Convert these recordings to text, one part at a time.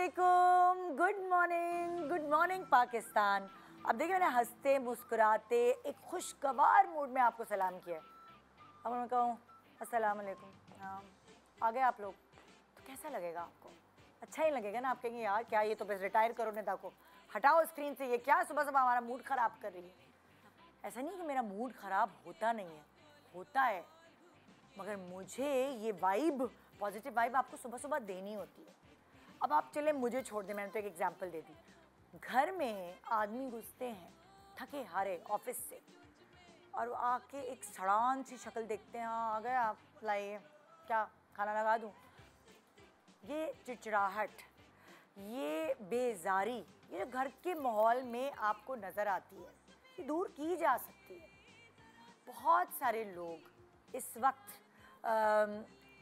वालेकुम, good morning Pakistan. अब देखिए मैंने हंसते मुस्कुराते एक खुशगवार मूड में आपको सलाम किया है। अब मैं कहूँ अस्सलाम वालेकुम, हाँ आ गए आप लोग, तो कैसा लगेगा आपको? अच्छा ही लगेगा ना। आप कहेंगे यार क्या ये तो बस रिटायर करो नेता को, हटाओ स्क्रीन से, ये क्या सुबह सुबह हमारा मूड ख़राब कर रही है। ऐसा नहीं कि मेरा मूड ख़राब होता नहीं है, होता है, मगर मुझे ये वाइब, पॉजिटिव वाइब आपको सुबह सुबह देनी होती है। अब आप चले मुझे छोड़ दें, मैंने तो एक एग्जांपल दे दी। घर में आदमी घुसते हैं थके हारे ऑफिस से, और वो आके एक सड़ान सी शक्ल देखते हैं, हाँ आ गए आप, लाइए क्या खाना लगा दूँ। ये चिड़चिड़ाहट, ये बेजारी, ये घर के माहौल में आपको नज़र आती है, ये दूर की जा सकती है। बहुत सारे लोग इस वक्त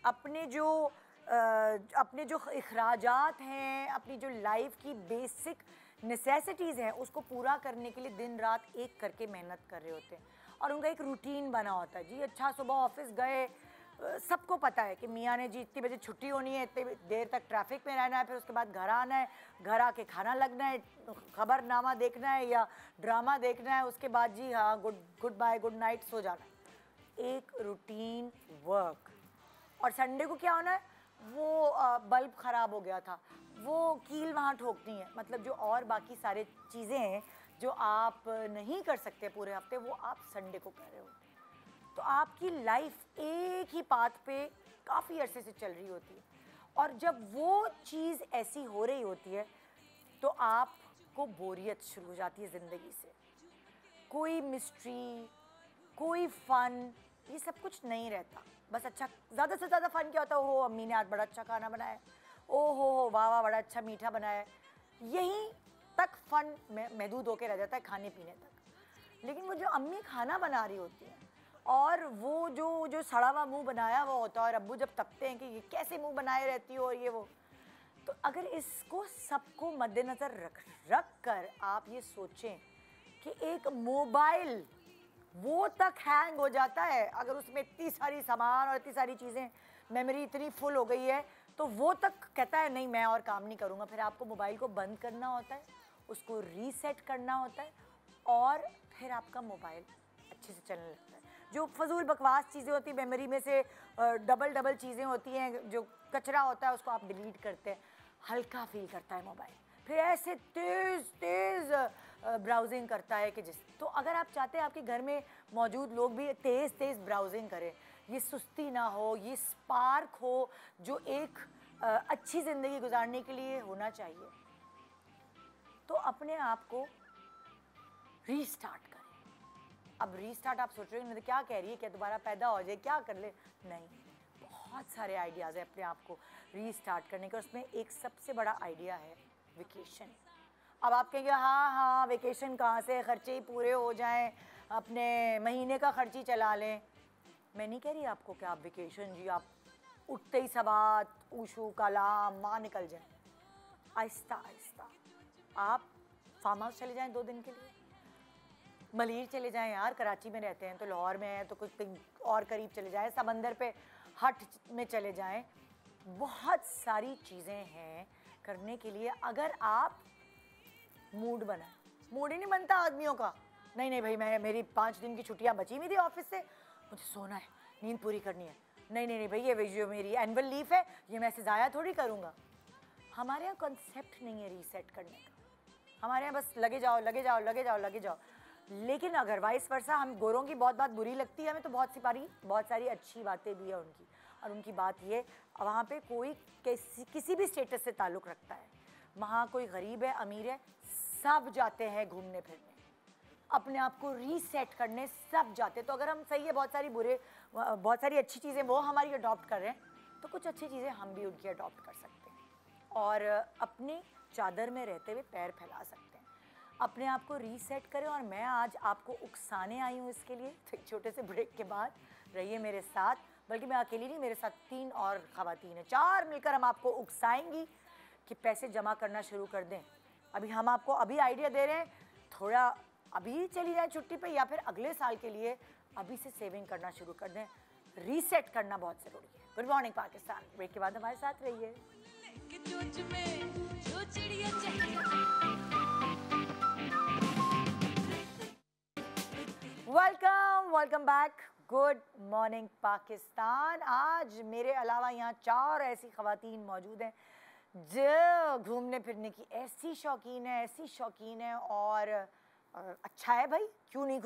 अपने जो अखराजात हैं, अपनी जो लाइफ की बेसिक नेसेसिटीज़ हैं, उसको पूरा करने के लिए दिन रात एक करके मेहनत कर रहे होते हैं, और उनका एक रूटीन बना होता है। जी अच्छा, सुबह ऑफिस गए, सबको पता है कि मियाँ ने जी इतनी बजे छुट्टी होनी है, इतनी देर तक ट्रैफिक में रहना है, फिर उसके बाद घर आना है, घर आके खाना लगना है, खबरनामा देखना है या ड्रामा देखना है, उसके बाद जी हाँ गुड बाय गुड नाइट, सो जाना है। एक रूटीन वर्क। और संडे को क्या होना है, वो बल्ब ख़राब हो गया था, वो कील वहाँ ठोकनी है, मतलब जो और बाकी सारे चीज़ें हैं जो आप नहीं कर सकते पूरे हफ्ते, वो आप संडे को कर रहे हो। तो आपकी लाइफ एक ही पाथ पे काफ़ी अरसे से चल रही होती है, और जब वो चीज़ ऐसी हो रही होती है तो आपको बोरियत शुरू हो जाती है ज़िंदगी से। कोई मिस्ट्री, कोई फ़न, ये सब कुछ नहीं रहता। बस अच्छा, ज़्यादा से ज़्यादा फ़न क्या होता है, ओहो अम्मी ने आज बड़ा अच्छा खाना बनाया है, ओहो वाह वाह बड़ा अच्छा मीठा बनाया है, यहीं तक फ़न महदूद होके रह जाता है, खाने पीने तक। लेकिन वो जो अम्मी खाना बना रही होती हैं, और वो जो सड़ा हुआ मुँह बनाया हुआ होता है, और अब्बू जब तकते हैं कि ये कैसे मुँह बनाए रहती हो, और ये वो, तो अगर इसको सबको मद्देनज़र रख कर आप ये सोचें कि एक मोबाइल वो तक हैंग हो जाता है, अगर उसमें इतनी सारी सामान और इतनी सारी चीज़ें, मेमोरी इतनी फुल हो गई है, तो वो तक कहता है नहीं मैं और काम नहीं करूँगा। फिर आपको मोबाइल को बंद करना होता है, उसको रीसेट करना होता है, और फिर आपका मोबाइल अच्छे से चलने लगता है। जो फजूल बकवास चीज़ें होती हैं मेमोरी में से, डबल चीज़ें होती हैं, जो कचरा होता है उसको आप डिलीट करते हैं, हल्का फील करता है मोबाइल। फिर ऐसे तेज़ ब्राउजिंग करता है कि तो अगर आप चाहते हैं आपके घर में मौजूद लोग भी तेज़ ब्राउजिंग करें, ये सुस्ती ना हो, ये स्पार्क हो जो एक अच्छी ज़िंदगी गुजारने के लिए होना चाहिए, तो अपने आप को रीस्टार्ट करें। अब रीस्टार्ट आप सोच रहे हो क्या कह रही है, क्या दोबारा पैदा हो जाए, क्या कर ले? नहीं, बहुत सारे आइडियाज़ हैं अपने आप को रीस्टार्ट करने का। उसमें एक सबसे बड़ा आइडिया है वेकेशन। अब आप कहेंगे हाँ वेकेशन कहाँ से, खर्चे ही पूरे हो जाएं, अपने महीने का खर्च ही चला लें। मैं नहीं कह रही आपको कि आप वेकेशन जी आप उठते ही सबात ऊशू कलाम माँ निकल जाए। आहिस्ता आहिस्ता आप फार्म हाउस चले जाएं 2 दिन के लिए, मलीर चले जाएं, यार कराची में रहते हैं तो लाहौर में है तो कुछ और करीब चले जाएं, समंदर पे हट में चले जाएं। बहुत सारी चीज़ें हैं करने के लिए, अगर आप मूड बनाएं। मूड ही नहीं बनता आदमियों का, नहीं भाई मेरी 5 दिन की छुट्टियां बची हुई थी ऑफिस से, मुझे सोना है, नींद पूरी करनी है, नहीं भाई ये जो मेरी एनुअल लीव है ये मैं ऐसे ज़ाया थोड़ी करूँगा। हमारे यहाँ कॉन्सेप्ट नहीं है रीसेट करने का, हमारे यहाँ बस लगे जाओ। लेकिन अगर वाइस वर्सा, हम गोरों की बहुत बात बुरी लगती है हमें, तो बहुत सारी अच्छी बातें भी है उनकी। और उनकी बात ये, वहाँ पे कोई किसी भी स्टेटस से ताल्लुक़ रखता है, वहाँ कोई गरीब है अमीर है, सब जाते हैं घूमने फिरने, अपने आप को रीसेट करने सब जाते। तो अगर हम सही है बहुत सारी अच्छी चीज़ें वो हमारी अडॉप्ट कर रहे हैं, तो कुछ अच्छी चीज़ें हम भी उनकी अडॉप्ट कर सकते हैं, और अपनी चादर में रहते हुए पैर फैला सकते हैं। अपने आप को रीसेट करें, और मैं आज आपको उकसाने आई हूँ इसके लिए। तो एक छोटे से ब्रेक के बाद रहिए मेरे साथ, बल्कि मैं अकेली नहीं, मेरे साथ 3 और ख़वातीन हैं, 4 मिलकर हम आपको उकसाएंगी कि पैसे जमा करना शुरू कर दें। हम आपको आइडिया दे रहे हैं, थोड़ा अभी चली जाए छुट्टी पे, या फिर अगले साल के लिए अभी से सेविंग करना शुरू कर दें। रीसेट करना बहुत ज़रूरी है। गुड मॉर्निंग पाकिस्तान, ब्रेक के बाद हमारे साथ रहिए। Welcome back. Good morning Pakistan. आज मेरे अलावा यहाँ 4 ऐसी ख़वातीन मौजूद हैं जो घूमने फिरने की ऐसी शौकीन है और अच्छा है भाई, क्यों नहीं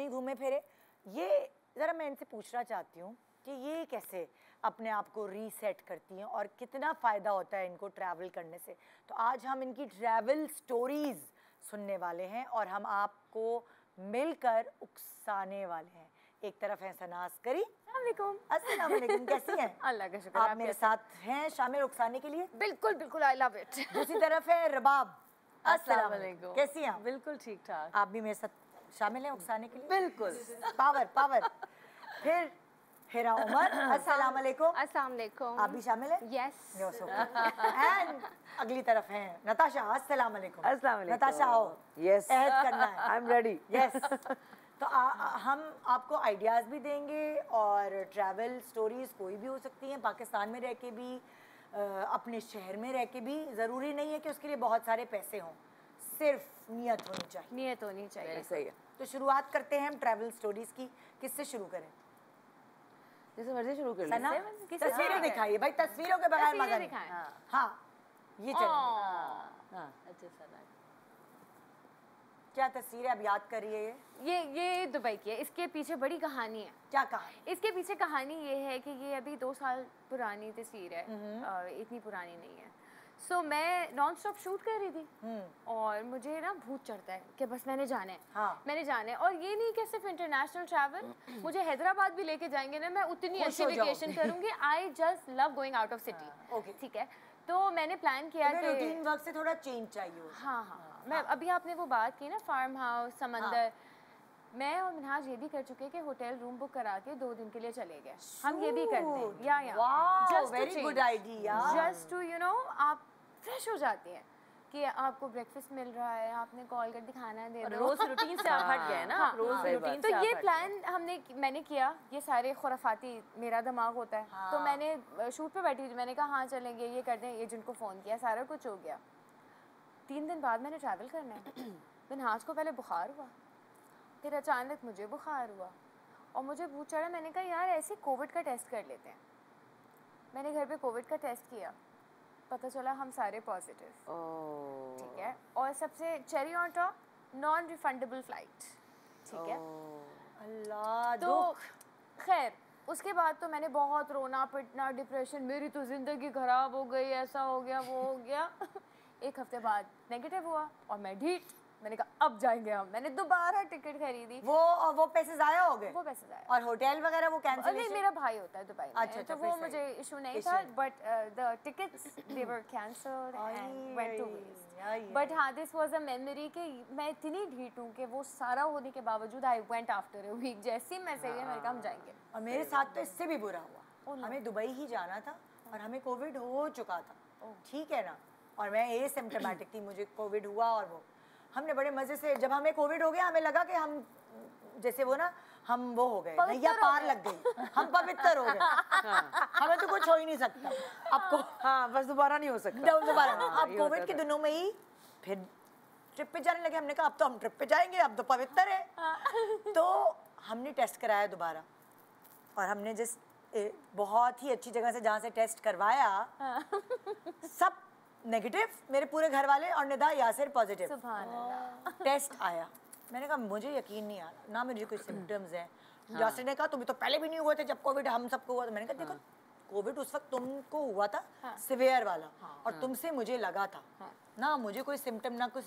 घूमे फिरे। ये ज़रा मैं इनसे पूछना चाहती हूँ कि ये कैसे अपने आप को रीसेट करती हैं और कितना फ़ायदा होता है इनको ट्रैवल करने से। तो आज हम इनकी ट्रैवल स्टोरीज़ सुनने वाले हैं और हम आपको मिलकर उकसाने वाले हैं। एक तरफ है सनास करी, अस्सलाम वालेकुम, कैसी हैं? अल्लाह का शुक्र। आप मेरे साथ हैं शामिल उकसाने के लिए? बिल्कुल बिल्कुल, आई लव इट। दूसरी तरफ है रबाब, अस्सलाम वालेकुम, कैसी हैं? बिल्कुल ठीक ठाक। आप भी मेरे साथ शामिल हैं उकसाने के लिए? बिल्कुल। पावर। फिर हिरा उमर, अस्सलाम वालेकुम। अस्सलाम वालेकुम। आप भी शामिल हैं? यस। एंड अगली तरफ हैं नताशा, अस्सलाम वालेकुम। अस्सलाम वालेकुम। नताशा आओ, यस, अहद करना है। I am ready. यस। तो हम आपको आइडियाज़ भी देंगे और ट्रैवल स्टोरीज़ कोई भी हो सकती हैं, पाकिस्तान में रह के भी, अपने शहर में रह के भी। ज़रूरी नहीं है कि उसके लिए बहुत सारे पैसे हों, सिर्फ नियत होनी चाहिए। सही है। तो शुरुआत करते हैं हम ट्रैवल स्टोरीज़ की। किससे शुरू करें? जैसे मर्जी शुरू कर सना, लीजिए। तस्वीरें दिखाइए भाई, तस्वीरों के बगैर मजा नहीं। हाँ, ये चलिए। हाँ, अच्छा सना, क्या तस्वीर है, अब याद करिए। ये दुबई की है। इसके पीछे बड़ी कहानी है। क्या कहानी? इसके पीछे कहानी ये है कि ये अभी 2 साल पुरानी तस्वीर है, इतनी पुरानी नहीं है। सो मैं नॉन स्टॉप शूट कर रही थी और मुझे ना भूत चढ़ता है कि बस मैंने जाना है। हाँ। मैंने जाना है। और ये नहीं कि सिर्फ इंटरनेशनल ट्रैवल, मुझे हैदराबाद भी लेके जाएंगे ना, मैं उतनी अच्छी वेकेशन करूंगी। I just love going out of city. Okay, ठीक है। तो मैंने प्लान किया कि रूटीन वर्क से थोड़ा चेंज चाहिए। हाँ। मैं अभी आपने वो बात की ना, फार्म हाउस, समंदर। मैं और मिनहाज ये भी कर चुके हैं कि होटल रूम बुक करा के 2 दिन के लिए चले गए। हम ये भी करते हैं। या wow, very good idea. Just to आप फ्रेश हो जाते हैं कि आपको ब्रेकफास्ट मिल रहा है, आपने कॉल कर दिखाना दे दो। रोज रूटीन से आप हट गए ना। हाँ, रोज रूटीन तो से ये प्लान मैंने किया। ये सारे खुराफाती मेरा दिमाग होता है। हाँ। तो मैंने शूट पे बैठी थी, मैंने कहा हाँ चलेंगे, ये कर दें। एजेंट को फ़ोन किया, सारा कुछ हो गया। 3 दिन बाद मैंने ट्रैवल करना है। मिनहाज को पहले बुखार हुआ, फिर अचानक मुझे बुखार हुआ और मुझे भूत चढ़ा। मैंने कहा यार ऐसे कोविड का टेस्ट कर लेते हैं। मैंने घर पे कोविड का टेस्ट किया, पता चला हम सारे पॉजिटिव। ठीक है। और सबसे cherry on top, non refundable flight. ठीक है। अल्लाह, तो खैर उसके बाद तो मैंने बहुत रोना पिटना, डिप्रेशन, मेरी तो ज़िंदगी ख़राब हो गई, ऐसा हो गया, वो हो गया। 1 हफ्ते बाद नेगेटिव हुआ और मैं ढीठ। मैंने कहा अब जाएंगे हम। मैंने दोबारा टिकट खरीदी। वो पैसे ज़ाया हो गए? वो पैसे ज़ाया। और होटल वगैरह वो कैंसिल? नहीं, मेरा भाई होता है दुबई में। अच्छा, तो वो मुझे इशू नहीं था। But the tickets they were cancelled and went to waste. But हाँ, दिस वाज अ मेमोरी कि मैं इतनी ढीठ हूँ कि वो सारा होने के बावजूद I went after a week. जैसे ही मैं सही है, मैंने कहा हम जाएंगे। और मेरे साथ तो इससे भी बुरा हुआ। हमें दुबई ही जाना था और हमें कोविड हो चुका था। ठीक है ना, और मैं एसिम्प्टोमेटिक थी, मुझे कोविड हुआ। और वो हमने बड़े मज़े से, जब हमें कोविड हो गया हमें लगा कि हम जैसे वो ना, हम वो हो गए, नैया पार लग गई, हम पवित्र हो गए। हमें तो कुछ हो ही नहीं सकता। आपको हाँ, बस दोबारा नहीं हो सकता। दोबारा अब कोविड के दिनों में ही फिर ट्रिप पे जाने लगे। हमने कहा अब तो हम ट्रिप पे जाएंगे, अब तो पवित्र है। तो हमने टेस्ट कराया दोबारा और हमने जिस बहुत ही अच्छी जगह से जहाँ से टेस्ट करवाया, सब नेगेटिव, मेरे पूरे घर वाले, और निदा यासिर पॉजिटिव। सुभान अल्लाह। टेस्ट आया, मैंने कहा मुझे यकीन नहीं आ रहा, ना मुझे कोई सिम्टम्स हैं। यासिर ने कहा तुम्हें तो पहले भी नहीं हुए थे जब कोविड हम सबको हुआ। तो मैंने कहा देखो, कोविड उस वक्त तुमको हुआ था, सिवियर वाला, और तुमसे मुझे लगा था ना, मुझे कोई सिम्टम ना कुछ,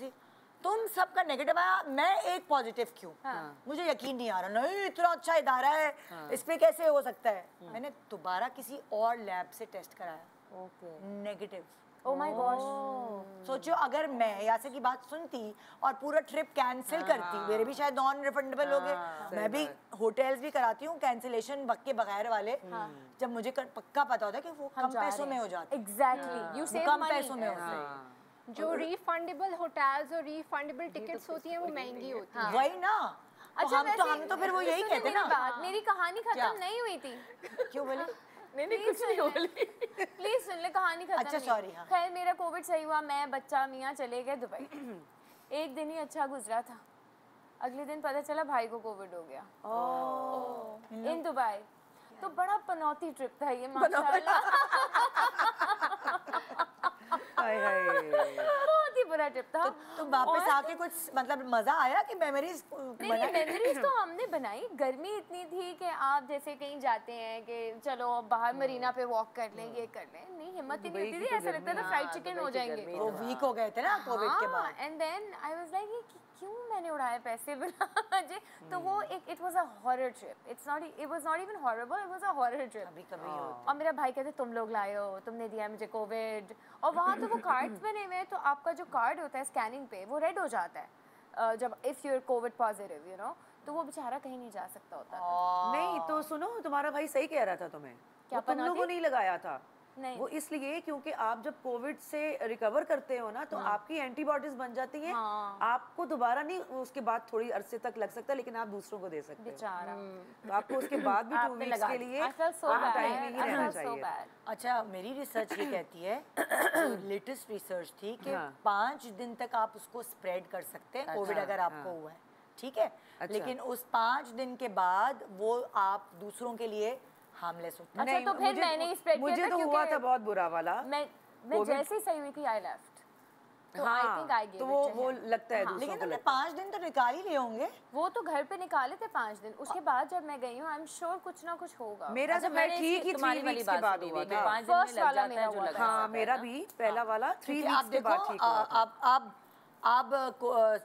तुम सबका नेगेटिव आया, मैं एक पॉजिटिव क्यों? मुझे यकीन नहीं आ रहा। नहीं, इतना अच्छा इदारा है, इस पे कैसे हो सकता है? मैंने दोबारा किसी और लैब से टेस्ट कराया, नेगेटिव। Oh my God. सोचो अगर मैं यासिर की बात सुनती और पूरा ट्रिप कैंसिल करती, मेरे भी शायद नॉन रिफंडेबल हो गए। मैं भी होटल्स भी कराती हूँ कैंसिलेशन के बगैर वाले, जब मुझे पक्का पता होता है कि वो कम पैसों में हो जाते। एग्जैक्टली, यू सेव कम पैसों में होते हैं। जो रिफंडेबल होटल्स और रिफंडेबल टिकट्स होती हैं वो महंगी होती हैं। वही ना। अच्छा, हम तो फिर वो यही कहते हैं ना। मेरी कहानी खत्म नहीं हुई थी। क्यों बोले? नहीं कुछ नहीं बोली। प्लीज सुन ले कहानी। कहानी खत्म अच्छा, नहीं। sorry, हाँ। खैर मेरा कोविड सही हुआ, मैं बच्चा मियाँ चले गए दुबई। एक दिन ही अच्छा गुजरा था, अगले दिन पता चला भाई को कोविड हो गया इन दुबई। तो बड़ा पनौती ट्रिप था ये माशाल्लाह। हाय हाय। बहुत ही बुरा ट्रिप था। तो वापस आके कुछ मतलब मजा आया कि मेमोरीज नहीं मेमोरीज तो हमने बनाई। गर्मी इतनी थी कि आप जैसे कहीं जाते हैं कि चलो बाहर मरीना पे वॉक कर लें, ये कर लें, नहीं हिम्मत ही नहीं होती थी, ऐसा लगता था फ्राइड चिकन हो जाएंगे। वो वीक हो गए थे ना कोविड के बाद। And then I was like क्यों मैंने उड़ाए पैसे बिना जे। तो वो एक it was a horror trip. It was not even horrible, it was a horror trip. कभी कभी और मेरा भाई कहते तुम लोग लाए हो, तुमने दिया मुझे कोविड। और वहाँ तो वो कार्ड्स बने हुए हैं, तो आपका जो कार्ड होता है स्कैनिंग पे वो रेड हो जाता है जब if you are Covid positive, you know. तो वो बेचारा कहीं नहीं जा सकता होता था। नहीं तो सुनो, तुम्हारा भाई सही कह रहा था तुम्हें, क्या वो तुम लोगों को नहीं लगाया था। नहीं। वो इसलिए क्योंकि आप जब कोविड से रिकवर करते हो ना तो आपकी एंटीबॉडीज बन जाती हैं। आपको दोबारा नहीं, उसके बाद थोड़ी अरसे तक लग सकता है, लेकिन आप दूसरों को दे सकते हो। बेचारा तो आपको उसके बाद भी 2 वीक्स के लिए I felt so bad. Time में ही I रहना felt so चाहिए। bad. अच्छा, मेरी रिसर्च ये कहती है, लेटेस्ट रिसर्च थी कि 5 दिन तक आप उसको स्प्रेड कर सकते हैं कोविड अगर आपको हुआ है, ठीक है। लेकिन उस 5 दिन के बाद वो आप दूसरों के लिए हार्मलेस होते हैं। अच्छा, तो फिर मैंने ही स्प्रेड किया मुझे था तो हुआ था बहुत बुरा वाला। मैं जैसे ही सही हुई थी आई लेफ्ट। तो आई थिंक आई गिव तो इट टू वो हिम। लगता है दूसरों लेकिन को हमने लगता 5 दिन तो निकाल ही लिए होंगे। वो तो घर पे निकाले थे 5 दिन। उसके बाद जब मैं गई हूँ आई एम श्योर कुछ ना कुछ होगा। है। मेरा तो मैं ठीक ही 3 वीक्स के बाद हुआ था। 5 दिन में First लग वाला जाता मेरा है जो हुआ लगा था। हाँ मेरा भी पहला वाला 3 क्योंकि वीक्स आप के देखो, बाद ठीक हुआ था। अब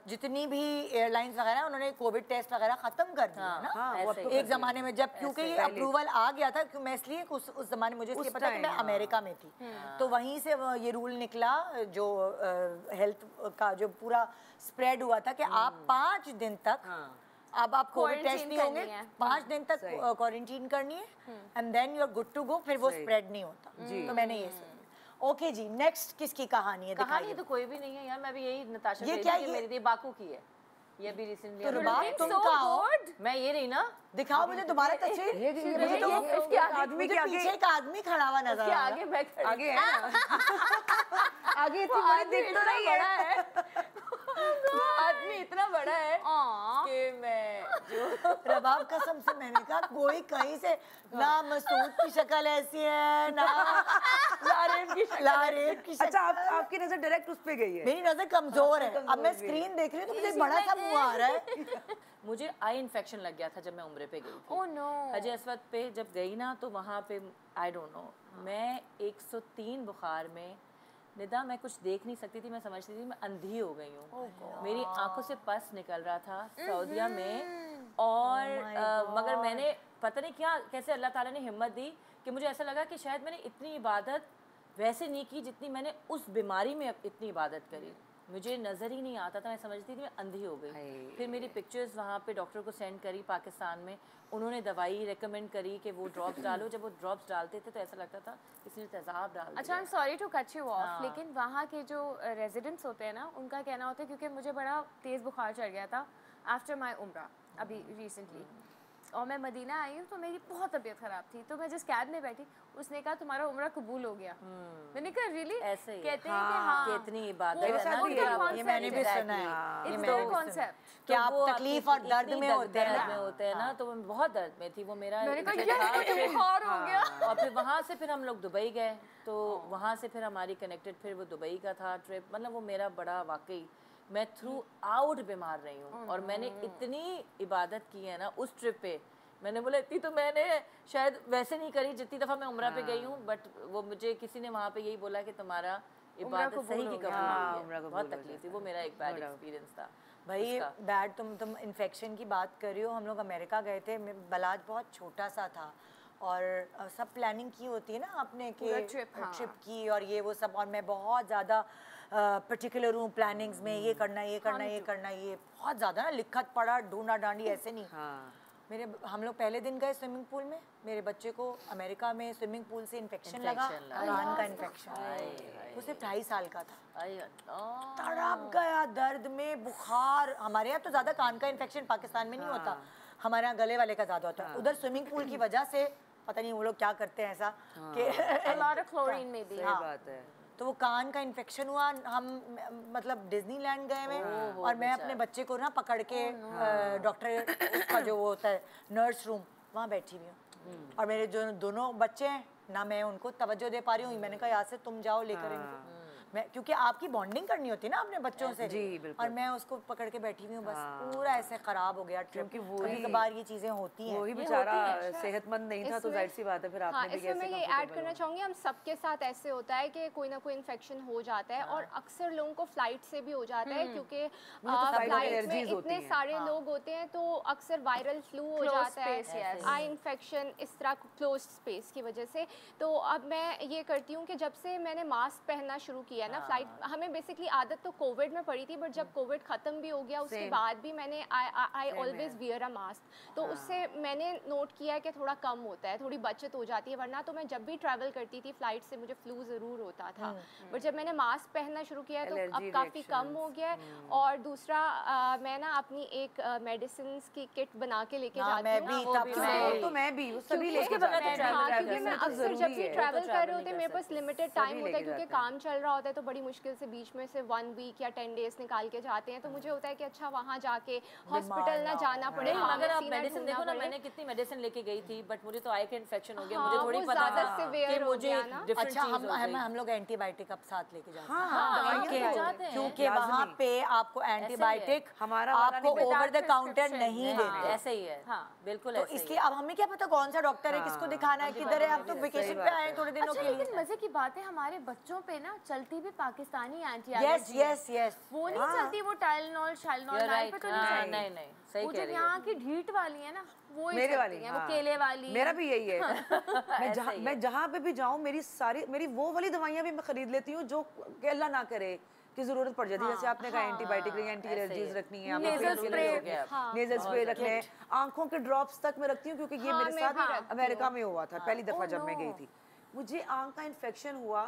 जितनी भी एयरलाइंस वगैरह हैं, उन्होंने कोविड टेस्ट वगैरह खत्म कर दिया ना। हाँ, वो अब तो एक जमाने में जब क्योंकि ये अप्रूवल आ गया था, क्योंकि मैं इसलिए उस जमाने मुझे इसलिए पता है कि मैं अमेरिका में थी, तो वहीं से ये रूल निकला जो हेल्थ का जो पूरा स्प्रेड हुआ था कि आप 5 दिन तक अब आप कोविड टेस्ट नहीं होंगे, 5 दिन तक क्वारंटीन करनी है and then you are good to go, फिर वो स्प्रेड नहीं होता। तो मैंने ये सुना। ओके जी, नेक्स्ट किसकी कहानी है? कहानी तो कोई भी नहीं है यार। मैं भी यही नताशा ये भेजी क्या कि ये? मेरी दी बाकू की है। ये भी रिसेंटली तो रुबाब तुम कहाँ हो? मैं ये रही ना। दिखाओ मुझे तुम्हारा तस्वीर। मुझे तो इसके आदमी के आगे पीछे एक आदमी खड़ा हुआ नजर उसके आ रहा आगे मैं खड़ी। आगे है ना। आगे इतनी बड़ी दिख तो रही है। आदमी इतना बड़ा है कि मैं जो रबाब कसम से मैंने कहा कोई कहीं से ना मसूद की शक्ल ऐसी है ना लारेब की शक्ल। अच्छा आपकी नजर डायरेक्ट उस पे गई है। मेरी नजर कमजोर है। अब मैं स्क्रीन देख रही हूँ तो मुझे बड़ा सा मुंह आ रहा है। मुझे आई इन्फेक्शन लग गया था जब मैं उम्रे पे गई थी। Oh no. हज अस्वद पे जब गई ना तो वहाँ पे आई डोंट नो, मैं 103 बुखार में निदा मैं कुछ देख नहीं सकती थी। मैं समझती थी मैं अंधी हो गई हूँ। मेरी आंखों से पस निकल रहा था सऊदिया में। और मगर मैंने पता नहीं क्या कैसे अल्लाह ताला ने हिम्मत दी कि मुझे ऐसा लगा कि शायद मैंने इतनी इबादत वैसे नहीं की जितनी मैंने उस बीमारी में इतनी इबादत करी। मुझे नज़र ही नहीं आता था, मैं समझती थी मैं अंधी हो गई। फिर मेरी पिक्चर्स वहाँ पे डॉक्टर को सेंड करी पाकिस्तान में। उन्होंने दवाई रेकमेंड करी कि वो ड्रॉप्स डालो। जब वो ड्रॉप्स डालते थे तो ऐसा लगता था किसी ने तेज़ाब डाल दिया। अच्छा, I am sorry to cut you off, लेकिन वहाँ के जो रेजिडेंट्स होते हैं ना, उनका कहना होता है क्योंकि मुझे बड़ा तेज़ बुखार चढ़ गया था आफ्टर माई उम्रा अभी रिसेंटली, और मैं मदीना आई हूँ तो मेरी बहुत तबीयत ख़राब थी। तो मैं जिस कैब में बैठी उसने कहा तुम्हारा उम्रा कबूल हो गया। मैंने कहा रियली? ऐसे ही कहते हैं कि हाँ कि इतनी इबादत मेरे साथ भी ये मैंने भी सुना है। इट्स देयर कॉन्सेप्ट कि आप तकलीफ और दर्द में होते हैं में होते हैं ना, तो मैं बहुत दर्द में थी। वो मेरा मैंने कहा ये मुझे बुखार हो गया। और फिर वहाँ से फिर हम लोग दुबई गए, तो वहाँ से फिर हमारी कनेक्टेड फिर वो दुबई का था ट्रिप। मतलब वो मेरा बड़ा वाकई मैं थ्रू आउट बीमार रही हूँ। और मैंने इतनी इबादत की है ना उस ट्रिप पे, मैंने बोला इतनी तो मैंने शायद वैसे नहीं करी जितनी दफ़ा मैं उम्रा पे गई हूँ। बट वो मुझे किसी ने वहाँ पे यही बोला कि तुम्हारा इबादत सही की कबूल हुई है। बहुत तकलीफ थी, वो मेरा एक बैड एक्सपीरियंस था भाई। बैड तुम इन्फेक्शन की बात कर रही हो। हम लोग अमेरिका गए थे, बलाज बहुत छोटा सा था और सब प्लानिंग की होती है ना आपने कि ट्रिप की और ये वो सब, और मैं बहुत ज़्यादा पर्टिकुलर हूँ प्लानिंग्स में, ये करना ये करना ये करना, ये बहुत ज़्यादा ना लिखत पड़ा ढूंढा डांडी ऐसे नहीं। हम लोग पहले दिन गए स्विमिंग पूल में, मेरे बच्चे को अमेरिका में स्विमिंग पूल से इन्फेक्शन लगा, कान का इन्फेक्शन। वो सिर्फ 2.5 साल का था। तड़प गया दर्द में, बुखार। हमारे यहाँ तो ज़्यादा कान का इन्फेक्शन पाकिस्तान में नहीं होता, हमारे यहाँ गले वाले का ज़्यादा होता है। उधर स्विमिंग पूल की वजह से पता नहीं वो लोग क्या करते हैं ऐसा कि A lot of chlorine maybe. सही बात है। तो वो कान का इन्फेक्शन हुआ, हम मतलब डिज्नीलैंड गए हुए और मैं अपने बच्चे को ना पकड़ के डॉक्टर उसका जो वो होता है नर्स रूम, वहाँ बैठी हुई हूँ और मेरे जो दोनों बच्चे हैं ना, मैं उनको तवज्जो दे पा रही हूँ। मैंने कहा यहाँ से तुम जाओ लेकर इनको, मैं क्योंकि आपकी बॉन्डिंग करनी होती है ना अपने बच्चों से। जी, बिल्कुल। और मैं उसको पकड़ के बैठी हुई हूँ, बस पूरा ऐसे खराब हो गया ट्रिप। क्योंकि कभी कभार ये चीजें होती हैं। वही बेचारा सेहतमंद नहीं था तो जाहिर सी बात है फिर हाँ, आपने भी इसमें कैसे मैं ये ऐड करना चाहूँगी, हम सबके साथ ऐसे होता है कि कोई ना कोई इन्फेक्शन हो जाता है और अक्सर लोगों को फ्लाइट से भी हो जाता है क्योंकि फ्लाइट में फ्लाइट में एलर्जीज होती इतने हैं। सारे लोग होते हैं तो अक्सर वायरल फ्लू हो जाता space, है, yes. आई इन्फेक्शन, इस तरह क्लोज स्पेस की वजह से। तो अब मैं ये करती हूँ कि जब से मैंने मास्क पहनना शुरू किया ना फ्लाइट, हमें बेसिकली आदत तो कोविड में पड़ी थी, बट जब कोविड ख़त्म भी हो गया उसके बाद भी मैंने I always wear a mask. तो उससे मैंने नोट किया है कि थोड़ा कम होता है, थोड़ी बचत हो जाती है। वरना तो मैं जब भी ट्रैवल करती थी फ्लाइट से मुझे फ्लू ज़रूर होता था, बट जब मैंने मास्क पहनना शुरू किया है तो अब Allergy काफ़ी कम हो गया है। और दूसरा मैं ना अपनी एक मेडिसिन की किट बना के लेके हाँ, जाती मैं हूँ। भी वो तो मैं भी वो सभी लेके बगैर जाते तो हैं। travel हाँ, नहीं क्योंकि कर मैं सकते। अक्सर जब भी ट्रैवल कर रहे होते हैं मेरे पास लिमिटेड टाइम होता है, क्योंकि काम चल रहा होता है तो बड़ी मुश्किल से बीच में से 1 वीक या 10 डेज निकाल के जाते हैं। तो मुझे होता है कि अच्छा वहाँ जाके हॉस्पिटल ना जाना पड़े, नहीं, मगर आप pharmacy ना मेडिसिन ढूंढना देखो ना, पड़े। मैंने कितनी मेडिसिन लेके गई थी बट मुझे तो आई का इन्फेक्शन हो गया। हाँ, मुझे थोड़ी वो पता ज़्यादा था severe कि हो मुझे गया ना। डिफरेंट अच्छा, चीज हो गई। हम लोग एंटीबायोटिक अब साथ लेके जाते हैं। हाँ, दवाइयाँ क्योंकि- तो जाते हैं। क्योंकि वहाँ पे आपको एंटीबायोटिक हमारा वाला आपको नहीं over the without counter prescription। नहीं देते। ऐसे ही है, बिल्कुल तो ऐसे ही इसलिए है। अब हमें क्या पता कौन सा डॉक्टर है, किसको दिखाना है, किधर है। हम तो वेकेशन पे आए हैं थोड़े दिनों अच्छा, के लिए। लेकिन मजे की बात है हमारे बच्चों पे ना चलती भी Pakistani anti yes allergy yes yes. वो नहीं चलती, वो टाइलनॉल शाइलनॉल You're नाइल right, पे तो नहीं हाँ, चलती। नहीं नहीं, सही वो कह जो रही हो। यहाँ की ढीठ वाली है ना वो ही मेरे चलती वाली हैं, वो हाँ। केले वाली। मेरा भी यही है। ऐसा ही है। मैं जहाँ पे भी जाऊँ मेरी वो वाली दवाइयाँ भी मैं खरीद लेती हूँ जो कि अल्लाह ना करे कि जरूरत पड़ जाती है। जैसे आपने कहा एंटीबायोटिक एंटी ऐसे ही एलर्जीज है। रखनी है, आपको Nasal pain killers spray, रखने हैं, हाँ। नेजल स्प्रे बहुत रखने हैं, आंखों के ड्रॉप्स तक मैं रखती हूँ क्योंकि ये हाँ, मेरे मैं भी साथ रखती अमेरिका में हुआ था पहली दफा Oh, जब मैं no. गई थी। मुझे आंख का इन्फेक्शन हुआ,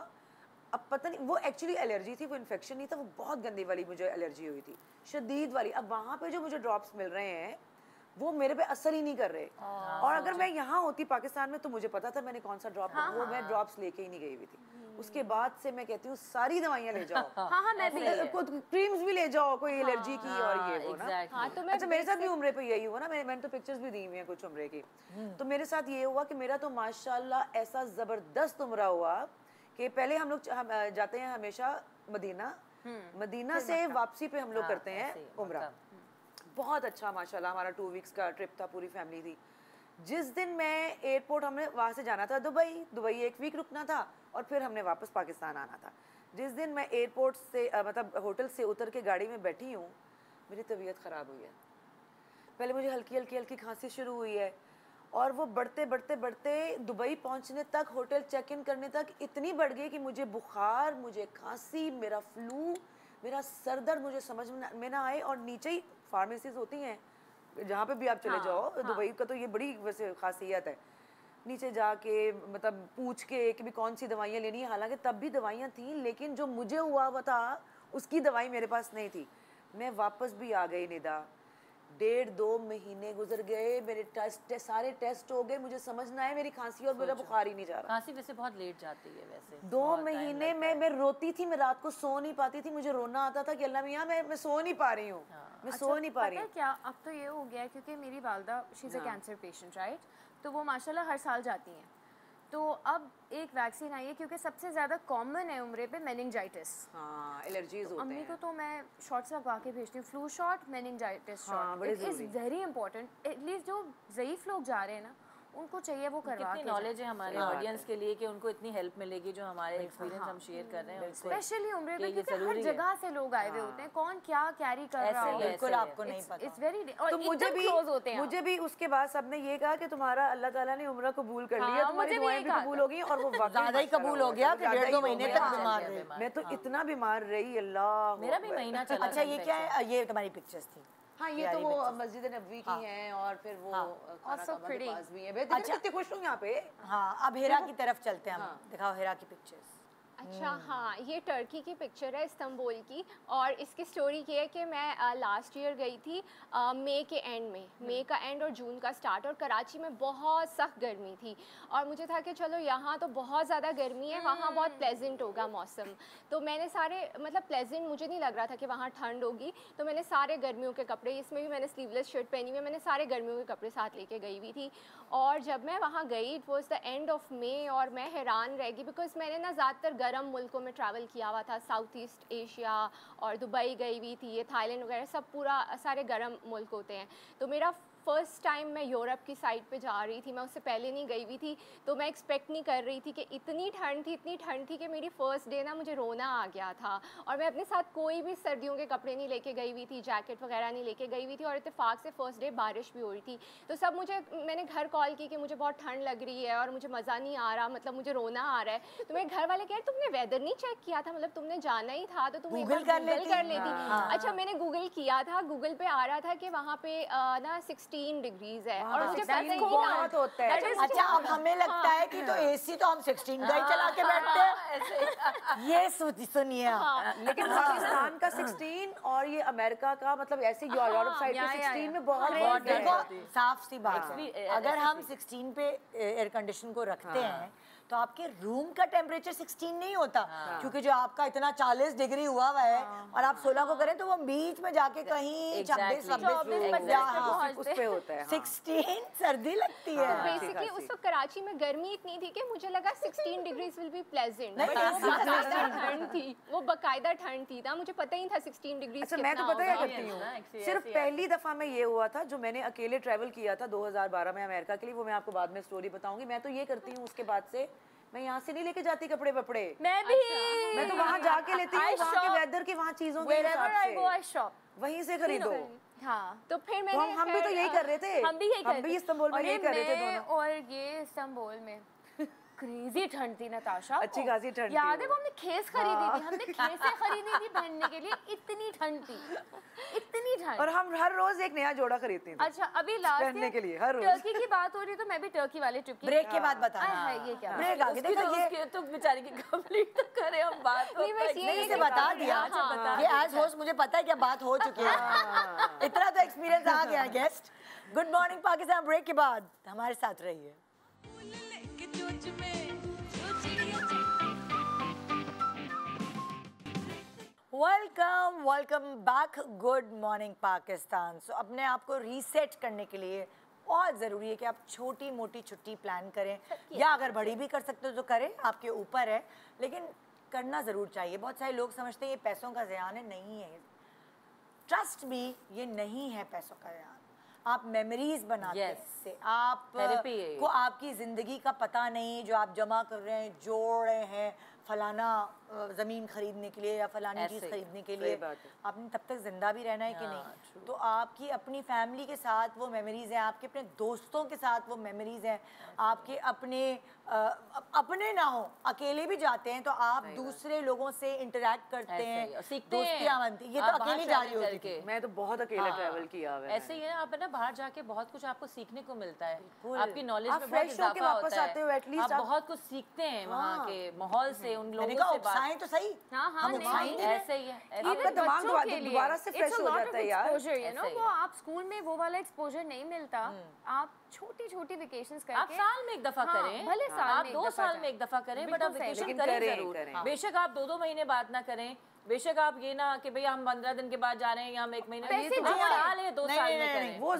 अब पता नहीं वो एक्चुअली एलर्जी थी, वो इन्फेक्शन नहीं था, वो बहुत गंदी वाली मुझे एलर्जी हुई थी, शदीद वाली। अब वहाँ पे जो मुझे ड्रॉप्स मिल रहे हैं वो मेरे पे असर ही नहीं कर रहे। और अगर मैं यहाँ होती पाकिस्तान में तो मुझे पता था मैंने कौन सा ड्रॉप, वो मैं ड्रॉप्स लेके ही नहीं गई हुई थी। उसके बाद से मैं कहती हूँ सारी दवाइयाँ ले जाओ, हाँ हाँ, मैं भी क्रीम्स भी ले जाओ, कोई एलर्जी की और ये वो ना। Exactly. हाँ, तो मैं अच्छा, मेरे साथ भी उम्रे पे यही हुआ ना, मैंने तो पिक्चर्स भी दी हुई हैं कुछ उम्रे की। तो मेरे साथ ये हुआ कि मेरा तो माशाल्लाह ऐसा जबरदस्त उम्रा हुआ कि पहले हम लोग जाते हैं हमेशा मदीना, मदीना से वापसी पे हम लोग करते हैं ऐसे ही, उम्रा। बहुत अच्छा माशाल्लाह हमारा 2 वीक्स का ट्रिप था, पूरी फैमिली थी। जिस दिन मैं एयरपोर्ट, हमने वहाँ से जाना था दुबई 1 वीक रुकना था और फिर हमने वापस पाकिस्तान आना था। जिस दिन मैं एयरपोर्ट से मतलब होटल से उतर के गाड़ी में बैठी हूँ, मेरी तबीयत ख़राब हुई है। पहले मुझे हल्की हल्की हल्की खांसी शुरू हुई है और वो बढ़ते बढ़ते बढ़ते दुबई पहुँचने तक, होटल चेक इन करने तक इतनी बढ़ गई कि मुझे बुखार, मुझे खांसी, मेरा फ्लू, मेरा सर दर्द मुझे समझ में ना आए। और नीचे ही फार्मेसीज होती हैं जहाँ पे भी आप चले जाओ, दुबई का तो ये बड़ी वैसे खासियत है। नीचे जाके मतलब पूछ के कि भी कौन सी दवाइयाँ लेनी है, हालांकि तब भी दवाइयाँ थी लेकिन जो मुझे हुआ था उसकी दवाई मेरे पास नहीं थी। मैं वापस भी आ गई निदा, 1.5-2 महीने गुजर गए, मेरे सारे टेस्ट हो गए, मुझे समझ ना आए मेरी खांसी और मेरा बुखार ही नहीं जा रहा। खांसी वैसे बहुत लेट जाती है वैसे। 2 महीने में मैं रोती थी, मैं रात को सो नहीं पाती थी, मुझे रोना आता था कि अल्लाह मियाँ मैं सो नहीं पा रही हूँ, मैं सो नहीं पा रही पता हूँ। है क्या, अब तो ये हो गया है क्योंकि मेरी वालदा she is a cancer patient right, तो वो माशाल्लाह हर साल जाती हैं। तो अब एक वैक्सीन आई है क्योंकि सबसे ज़्यादा कॉमन है उम्रे पे मेनिंजाइटिस। हाँ, एलर्जीज होते अम्मी हैं। को तो मैं शॉट्स लगवा के भेजती हूँ, फ्लू शॉट, मेनिंजाइटिस हाँ, शॉट। बड़े it is very important. At least जो ज़ईफ़ लोग जा रहे हैं ना उनको चाहिए वो करवा कितनी के नॉलेज है हमारे ऑडियंस के लिए कि उनको इतनी हेल्प मिलेगी जो हमारे एक्सपीरियंस हम शेयर कर रहे हैं उनसे। स्पेशली उम्रे कि पे ये क्योंकि हर ज़रूरी है। जगह से लोग आए हुए होते हैं, कौन क्या कैरी कर रहा ऐसे हो ही है, बिल्कुल ऐसे ही आपको नहीं पता। इट्स वेरी और तो क्लोज होते हैं आप। मुझे भी उसके बाद सबने ये कहा कि तुम्हारा अल्लाह ताला ने उम्रा कबूल कर लिया, हाँ, तुम्हारी मुझे भी दुआएं यही भी कहा कबूल था। हो गई और वो वाकई ज़्यादा ही कबूल हो गया कि 1.5-2 महीने तक बीमार रही। मैं तो इतना बीमार रही, अल्लाह। मेरा भी महीना चला। अच्छा, ये क्या है? ये तुम्हारी पिक्चर्स थी। हाँ, ये तो वो मस्जिद नबवी की हैं और फिर वो खाना so काबा के pretty. पास भी है। मैं कितनी खुश हूँ यहाँ पे। हाँ, अब हिरा की तरफ चलते हैं हम। दिखाओ हिरा की पिक्चर्स। अच्छा हाँ, ये टर्की की पिक्चर है, इस्तांबुल की। और इसकी स्टोरी ये है कि मैं लास्ट ईयर गई थी मई के एंड में, मई का एंड और जून का स्टार्ट, और कराची में बहुत सख्त गर्मी थी और मुझे था कि चलो यहाँ तो बहुत ज़्यादा गर्मी है, वहाँ बहुत प्लेजेंट होगा मौसम। तो मैंने सारे मतलब प्लेजेंट मुझे नहीं लग रहा था कि वहाँ ठंड होगी, तो मैंने सारे गर्मियों के कपड़े, इसमें भी मैंने स्लीवलेस शर्ट पहनी हुई है, मैंने सारे गर्मियों के कपड़े साथ लेके गई हुई थी। और जब मैं वहाँ गई, it was the end of May, और मैं हैरान रह गई बिकॉज मैंने ना ज़्यादातर गर्म मुल्कों में ट्रैवल किया हुआ था, साउथ ईस्ट एशिया और दुबई गई हुई थी, ये थाईलैंड वगैरह सब पूरा सारे गर्म मुल्क होते हैं। तो मेरा फ़र्स्ट टाइम मैं यूरोप की साइड पे जा रही थी, मैं उससे पहले नहीं गई हुई थी, तो मैं एक्सपेक्ट नहीं कर रही थी कि इतनी ठंड थी कि मेरी फ़र्स्ट डे ना मुझे रोना आ गया था। और मैं अपने साथ कोई भी सर्दियों के कपड़े नहीं लेके गई हुई थी, जैकेट वगैरह नहीं लेके गई हुई थी, और इत्तेफाक से फ़र्स्ट डे बारिश भी हो रही थी। तो सब मैंने घर कॉल की कि मुझे बहुत ठंड लग रही है और मुझे मज़ा नहीं आ रहा, मतलब मुझे रोना आ रहा है। तो मेरे घर वाले कह रहे तुमने वेदर नहीं चेक किया था, मतलब तुमने जाना ही था तो तुम गूगल कर लेती। अच्छा, मैंने गूगल किया था, गूगल पे आ रहा था कि वहाँ पे ना 16 डिग्रीज है और मुझे पता ही नहीं बहुत होता है। अच्छा, अब हमें लगता है कि तो एसी तो हम 16 का ही चला के बैठते हैं। ये सुनिए आप। लेकिन पाकिस्तान का 16 और ये अमेरिका का मतलब ऐसे यूरोप साइड के 16 में बहुत देखो, साफ सी बात है, अगर हम 16 पे एयर कंडीशन को रखते हैं तो आपके रूम का टेम्परेचर 16 नहीं होता, क्योंकि जो आपका इतना 40 डिग्री हुआ है और आप 16 को करें तो वो बीच में जाके कहीं 26-26 उस पे होता है। 16 सर्दी लगती है। बेसिकली उस वक्त कराची में गर्मी इतनी थी कि मुझे लगा 16 डिग्रीज विल बी प्लेजेंट, नहीं, ठंड थी, वो बकायदा ठंड थी ना, मुझे पता ही था 16 डिग्रीज। अच्छा, मैं तो पता क्या करती हूँ, सिर्फ पहली दफा में ये हुआ था जो मैंने अकेले ट्रैवल किया था 2012 में अमेरिका के लिए, वो मैं आपको बाद में स्टोरी बताऊंगी। मैं तो ये करती हूँ, उसके बाद से मैं यहाँ से नहीं लेके जाती कपड़े वपड़े, मैं भी मैं तो वहाँ जाके लेती हूँ, वहाँ के वेदर की, वहाँ चीजों के हिसाब से वहीं से खरीदो। हाँ, तो फिर तो मैंने हम भी तो यही कर रहे थे, हम भी इस्तांबुल में यही कर रहे थे दोनों। और ये इस्तांबुल में क्रेजी ठंड थी नताशा, अच्छी खासी ठंड थी। याद है वो हमने खेस खरीदी थी, हमने खेसें खरीदी थी पहनने के लिए, इतनी ठंड थी, इतनी ठंड। और हम हर रोज एक नया जोड़ा खरीदते थे। अच्छा, अभी लास्ट पहनने के लिए हर रोज। टर्की की बात हो रही तो मैं भी टर्की वाले ट्रिप की ब्रेक के बाद बताना है, ये क्या ब्रेक आगे देखो, ये तो बेचारी की कंप्लीट तो करें हम बात। नहीं, बस ये नहीं से बता दिया, ये एज होस्ट मुझे पता है क्या बात हो चुकी है, इतना तो एक्सपीरियंस आ गया guest. Good morning Pakistan break के बाद हमारे साथ रहिए। Welcome back, good morning Pakistan. So अपने आप को रीसेट करने के लिए बहुत ज़रूरी है कि आप छोटी मोटी छुट्टी प्लान करें, या अगर बड़ी भी कर सकते हो तो करें, आपके ऊपर है, लेकिन करना ज़रूर चाहिए। बहुत सारे लोग समझते हैं ये पैसों का ज़ियान है, नहीं है। ट्रस्ट मी, ये नहीं है पैसों का ज़ियान। आप मेमोरीज बनाते हैं इससे, आप को आपकी ज़िंदगी का पता नहीं, जो आप जमा कर रहे हैं, जोड़ रहे हैं फलाना ज़मीन खरीदने के लिए या फलानी चीज़ खरीदने के लिए, आपने तब तक जिंदा भी रहना है कि नहीं। तो आपकी अपनी फैमिली के साथ वो मेमोरीज हैं, आपके अपने दोस्तों के साथ वो मेमोरीज हैं, आपके अपने ना हो, अकेले भी जाते हैं तो आप दूसरे लोगों से इंटरेक्ट करते हैं, दोस्तियां बनती, ये तो अकेली जा रही होती थी। मैं तो बहुत अकेले ट्रैवल किया है। ऐसे ही है, आप ना बाहर जाके बहुत कुछ आपको सीखने को मिलता है, आपकी नॉलेज में बहुत इजाफा होता है, आप बहुत कुछ सीखते हैं वहाँ के माहौल से, उन लोगों से बात। तो सही, हम ऐसे ही है, आपका दिमाग दोबारा से फ्रेश हो जाता है यार। वो आप स्कूल में वो वाला एक्सपोजर नहीं मिलता, आप छोटी छोटी वेकेशंस करके, आप साल में एक दफा करें, भले आप 2 साल में एक दफा करें, बट आप वेकेशन करें जरूर। बेशक आप 2-2 महीने बात ना करें, बेशक आप ये ना कि भैया हम 15 दिन के बाद जा रहे हैं या हम 1 महीने, ये तो साल है, 2 साल में करें, वो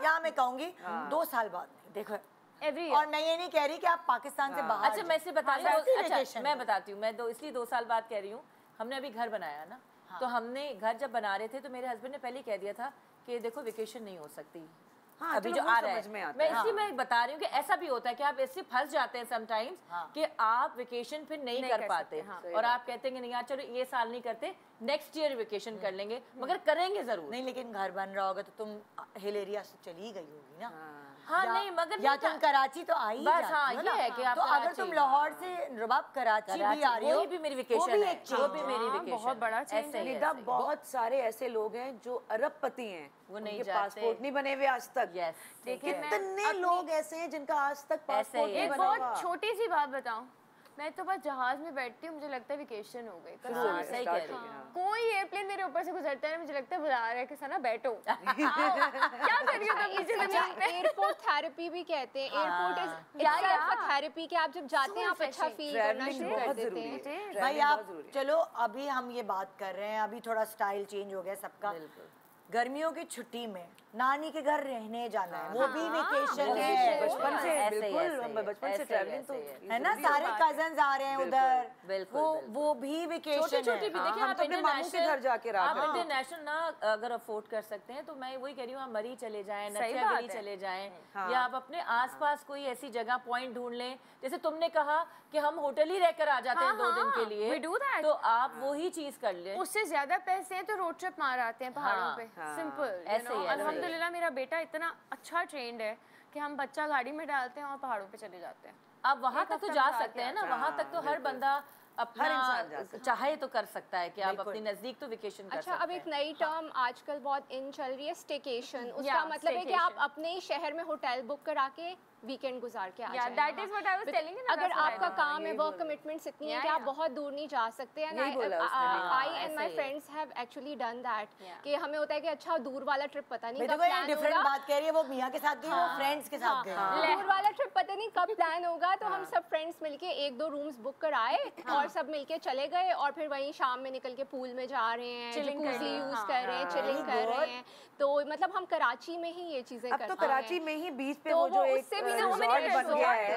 या मैं कहूँगी 2 साल बाद। देखो, और मैं ये नहीं कह रही कि आप पाकिस्तान से बाहर। अच्छा, मैं इसलिए बता रही हूँ, अच्छा मैं बताती हूँ, मैं इसलिए 2 साल बाद कह रही हूँ। हमने अभी घर बनाया ना, तो हमने घर जब बना रहे थे तो मेरे हस्बैंड ने पहले कह दिया था कि देखो वेकेशन नहीं हो सकती। हाँ, अभी जो आ रहा है, मैं इसलिए मैं बता रही हूँ कि ऐसा भी होता है कि आप ऐसे फंस जाते हैं समटाइम्स कि आप वेकेशन फिर नहीं कर पाते, और आप कहते हैं कि नहीं यार चलो ये साल नहीं करते, नेक्स्ट ईयर वेकेशन कर लेंगे, मगर करेंगे जरूर। नहीं, लेकिन घर बन रहा होगा तो तुम हिल एरिया से चली गई होगी ना। हाँ, नहीं मगर या तुम कराची तो आई बस, हाँ ये है कि आप तो अगर तुम लाहौर से रबाब कराची भी आ रही हो, वो भी मेरी वेकेशन है, वो भी मेरी वेकेशन, बहुत बड़ा चेंज है। निदा, बहुत सारे ऐसे लोग हैं जो अरबपति हैं, वो नहीं उनके जाते, पासपोर्ट नहीं बने हुए आज तक। लेकिन कितने लोग ऐसे हैं जिनका आज तक पासपोर्ट नहीं एक बना हुआ। बहुत छोटी सी बात बताऊं, मैं तो बस जहाज में बैठती हूँ, मुझे लगता है वेकेशन हो गई। हाँ, सही कह रही है। कोई एयरप्लेन मेरे ऊपर से गुजरता है, मुझे लगता है बुला रहा है कि सना बैठो। क्या कर रही हो तुम नीचे जमीन पे? एयरपोर्ट थेरेपी भी कहते हैं। Airport is itself a therapy, कि आप जब जाते हैं आप अच्छा फील करना शुरू कर देते हैं। भाई आप चलो, अभी हम ये बात कर रहे हैं, अभी थोड़ा स्टाइल चेंज हो गया सबका। गर्मियों की छुट्टी में नानी के घर रहने जाना है, वो भी वेकेशन है। बचपन से ऐसे ही, बिल्कुल, ऐसे ही, बचपन से ऐसे ही, ट्रैवलिंग तो ऐसे ही है ना, सारे कजन्स आ रहे हैं उधर, बिल्कुल, वो भी वेकेशन छोटी है। भी देखिए, हम आप तो अपने मामू के घर जाके रहा आप करते थे। इंटरनेशनल ना अगर अफोर्ड कर सकते हैं तो मैं वही कह रही हूँ, आप मरी चले जाएं, सही नथिया बात गली है। चले जाएं, या आप अपने आसपास कोई ऐसी जगह पॉइंट ढूंढ लें। जैसे तुमने कहा कि हम होटल ही रहकर आ जाते हैं 2 दिन के लिए, we do that। तो आप वही चीज कर लें। उससे ज्यादा पैसे हैं तो रोड ट्रिप मार आते हैं पहाड़ों पे, सिंपल। ऐसे ही, ऐसे ही। अल्हम्दुलिल्लाह मेरा बेटा इतना अच्छा ट्रेंड है कि हम बच्चा गाड़ी में डालते हैं और पहाड़ों पे चले जाते हैं। आप वहां तक तो जा सकते हैं ना, वहां तक तो हर बंदा अपना इंसान जा सकता चाहे तो कर सकता है कि आप अपनी नजदीक तो वेकेशन कर अच्छा, सकते अब एक नई टर्म आजकल बहुत इन चल रही है, स्टेकेशन। उसका मतलब है कि आप staycation। अपने ही शहर में होटल बुक करा के वीकेंड गुजार के आ जाएं। that is what I was telling you ना, अगर that's what I आपका was- काम है, वर्क कमिटमेंट्स इतनी है कि आप बहुत दूर नहीं जा सकते हैं। यही बोला उसने भी। I and my friends have actually done that, कि हमें होता है कि अच्छा दूर वाला ट्रिप पता नहीं कब देखो ये प्लान डिफरेंट होगा। बात कह रही है, वो मियाँ के साथ गई, वो फ्रेंड्स के साथ गई। दूर वाला ट्रिप पता नहीं कब प्लान होगा, तो हम सब फ्रेंड्स मिलके 1-2 रूम्स बुक कराए और सब मिलके चले गए, और फिर वहीं शाम में निकल के पूल में जा रहे हैं, Chilling कर जकूज़ी रहे हैं। यूज कर रहे हैं, चिलिंग कर रहे हैं। तो मतलब हम कराची में ही ये चीजें अब करते तो हैं। कराची में ही बीच पे तो वो जो एक उससे भी ना रिजॉर्ट हमें बन गया है,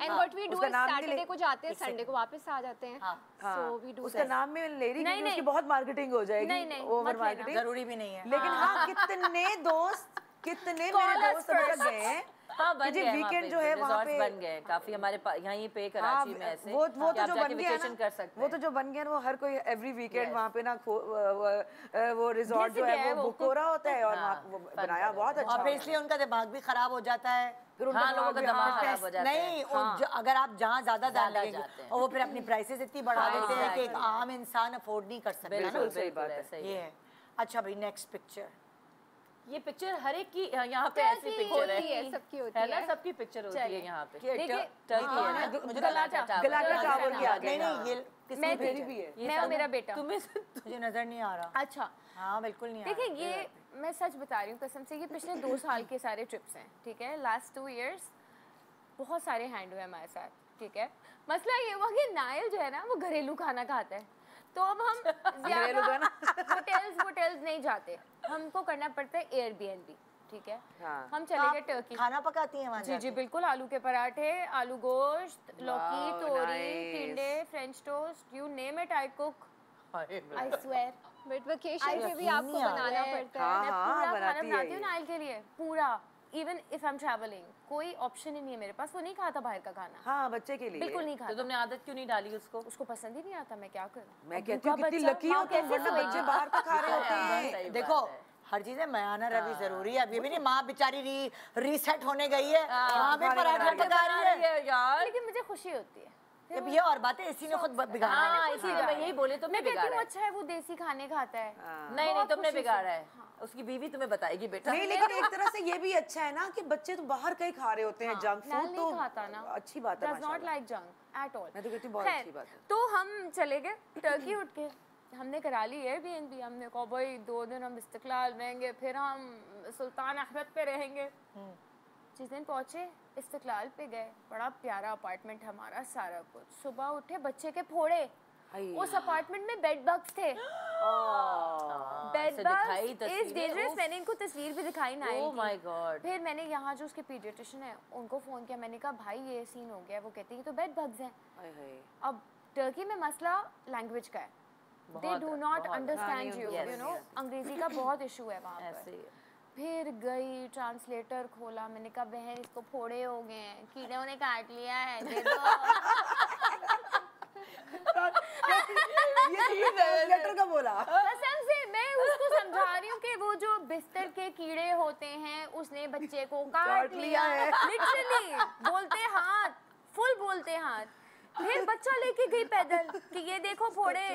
एंड व्हाट वी डू उसका इज नाम भी सैटरडे को जाते हैं, संडे को वापस आ जाते हैं। सो वी डू उसका नाम में ले रही नहीं, क्योंकि उसकी नहीं। बहुत मार्केटिंग हो जाएगी, नहीं, नहीं, ओवर मत लेना। मार्केटिंग। जरूरी भी नहीं है। लेकिन हाँ, कितने दोस्त, कितने मेरे दोस्त अभी तक गए हैं हाँ, बन कि जी गए वहाँ वीकेंड पे, जो है वहाँ रिजॉर्ट्स पे बन गए काफी हमारे यहीं पे हाँ, कराची में ऐसे वो कि तो आप जो जाके बन गया वेकेशन कर ना, सकते वो हैं। तो जो बन गया ना, वो हर कोई एवरी वीकेंड Yes. वहाँ पे ना वो रिजॉर्ट जो है वो बुक हो रहा होता है, और वहाँ वो बनाया बहुत अच्छा और फिर इसलिए उनका दिमाग भी खराब हो जाता है। फिर उनका हाँ, लोगों का दिमाग हाँ, खराब हो जाता है। नहीं, अगर आप जहाँ ज्यादा ध्यान ज्यादा देंगे जाते हैं। और वो फिर अपनी प्राइसेस इतनी बढ़ा देते हैं कि एक आम इंसान अफोर्ड नहीं कर सकता बिल्कुल ना। सही बात है। ऐसा ही ये है। है। अच्छा भाई, नेक्स्ट पिक्चर। ये पिक्चर हर एक की यहाँ पे ऐसी पिक्चर होती है, सबकी होती है ना, है। सबकी पिक्चर होती है यहाँ पे। देखिए, टर्की है ना, मुझे गलाटा गलाटा चावल की आगे नहीं नहीं, ये किसने मैं भेजी भी है। मैं और मेरा बेटा। तुम्हें मुझे नजर नहीं आ रहा। अच्छा, हाँ बिल्कुल नहीं आ देखिए रहा। ये मैं सच बता रही हूँ कसम से, ये पिछले 2 साल के सारे ट्रिप्स हैं, ठीक है। लास्ट 2 इयर्स बहुत सारे हैंड हुए हमारे साथ, ठीक है। मसला ये हुआ कि नायल जो है ना, वो घरेलू खाना खाता है, तो अब हम ज्यादा होटल्स नहीं जाते, हमको करना पड़ता है एयरबीएनबी, ठीक है। हाँ। हम चले गए आप टर्की। खाना पकाती हैं वहाँ जी जी जाके? बिल्कुल, आलू के पराठे, आलू गोश्त, लौकी, Wow, तोरी, nice. टिंडे, French toast, you name it I cook, हाय आई स्वेयर। बट वेकेशन पे भी यकीन आपको नहीं आ रहा बनाना है। पड़ता है। मैं हाँ, पूरा खाना बनाती है बनाती हूँ ये। नाइल के लिए, पूरा। Even if I am travelling, कोई ऑप्शन ही नहीं है मेरे पास, वो नहीं खाता बाहर का खाना, हाँ, बच्चे के लिए बिल्कुल नहीं तो खाता। तुमने आदत क्यों नहीं डाली उसको? उसको पसंद ही नहीं आता, मैं क्या करूँ। मैं अब कहती हूँ भूखा कितनी बच्चा, लकी हो माँ तुम, कैसे वरना सोएगी? बच्चे बाहर का खा रहे होते हाँ, हैं। सही देखो, बात है। हर चीजें मयाना रवि जरूरी है। अब ये भी नहीं माँ बेचारी रीसेट होने गई है, वहाँ भी पराठे पका रही है। यार लेकिन मुझे खुशी होती है। अब ये और बातें इसी ने खुद बिगाड़ा है। हाँ, इसीलिए मैं यही बोले, तुमने मैं कहती बिगाड़ा हूँ है। अच्छा है वो देसी खाने खाता है। नहीं नहीं, तुमने बिगाड़ा है, उसकी बीवी तुम्हें बताएगी बेटा। नहीं, लेकिन एक तरह से ये भी अच्छा है ना कि बच्चे तो बाहर का ही खा रहे होते हैं, जंक नाल फूड तो नहीं खाता ना, अच्छी बात है does not माशाल्लाह। like junk at all। मैं तो कहती हूँ बहुत खैर, अच्छी बात है। तो हम चले गए टर्की उठ के, हमने करा ली एयरबीएनबी। हमने कहा भाई 2 दिन हम इस्तिकलाल रहेंगे, फिर हम सुल्तान अहमद पे रहेंगे। जिस दिन पहुंचे इस्तिकलाल पे गए, बड़ा प्यारा अपार्टमेंट हमारा, सारा कुछ। सुबह उठे, बच्चे के फोड़े, उस अपार्टमेंट में बेड बग्स थे। बेड ऐसे दिखाई बग्स इज तस्वीरें, डेंजरस। उफ। मैंने इनको तस्वीर भी दिखाई ना। Oh my God। फिर मैंने यहाँ जो उसके पीडियाट्रिशियन है उनको फ़ोन किया, मैंने कहा भाई ये सीन हो गया है। वो कहती है ये तो बेड बग्स हैं। हाय हाय। अब टर्की में मसला लैंग्वेज का है, they do not understand you, yes, you know. अंग्रेजी का बहुत इशू है वहाँ ऐसे पर। ही। फिर गई, ट्रांसलेटर खोला, मैंने कहा बहन इसको फोड़े हो गए हैं, कीड़ों ने काट लिया है, दे दो। ये ट्रांसलेटर का बोला। कसम से मैं उसको समझा रही हूँ कि वो जो बिस्तर के कीड़े होते हैं उसने बच्चे को काट लिया है। लिटरली बोलते हाथ, फुल बोलते हाथ। फिर बच्चा लेके गई पैदल कि ये देखो फोड़े।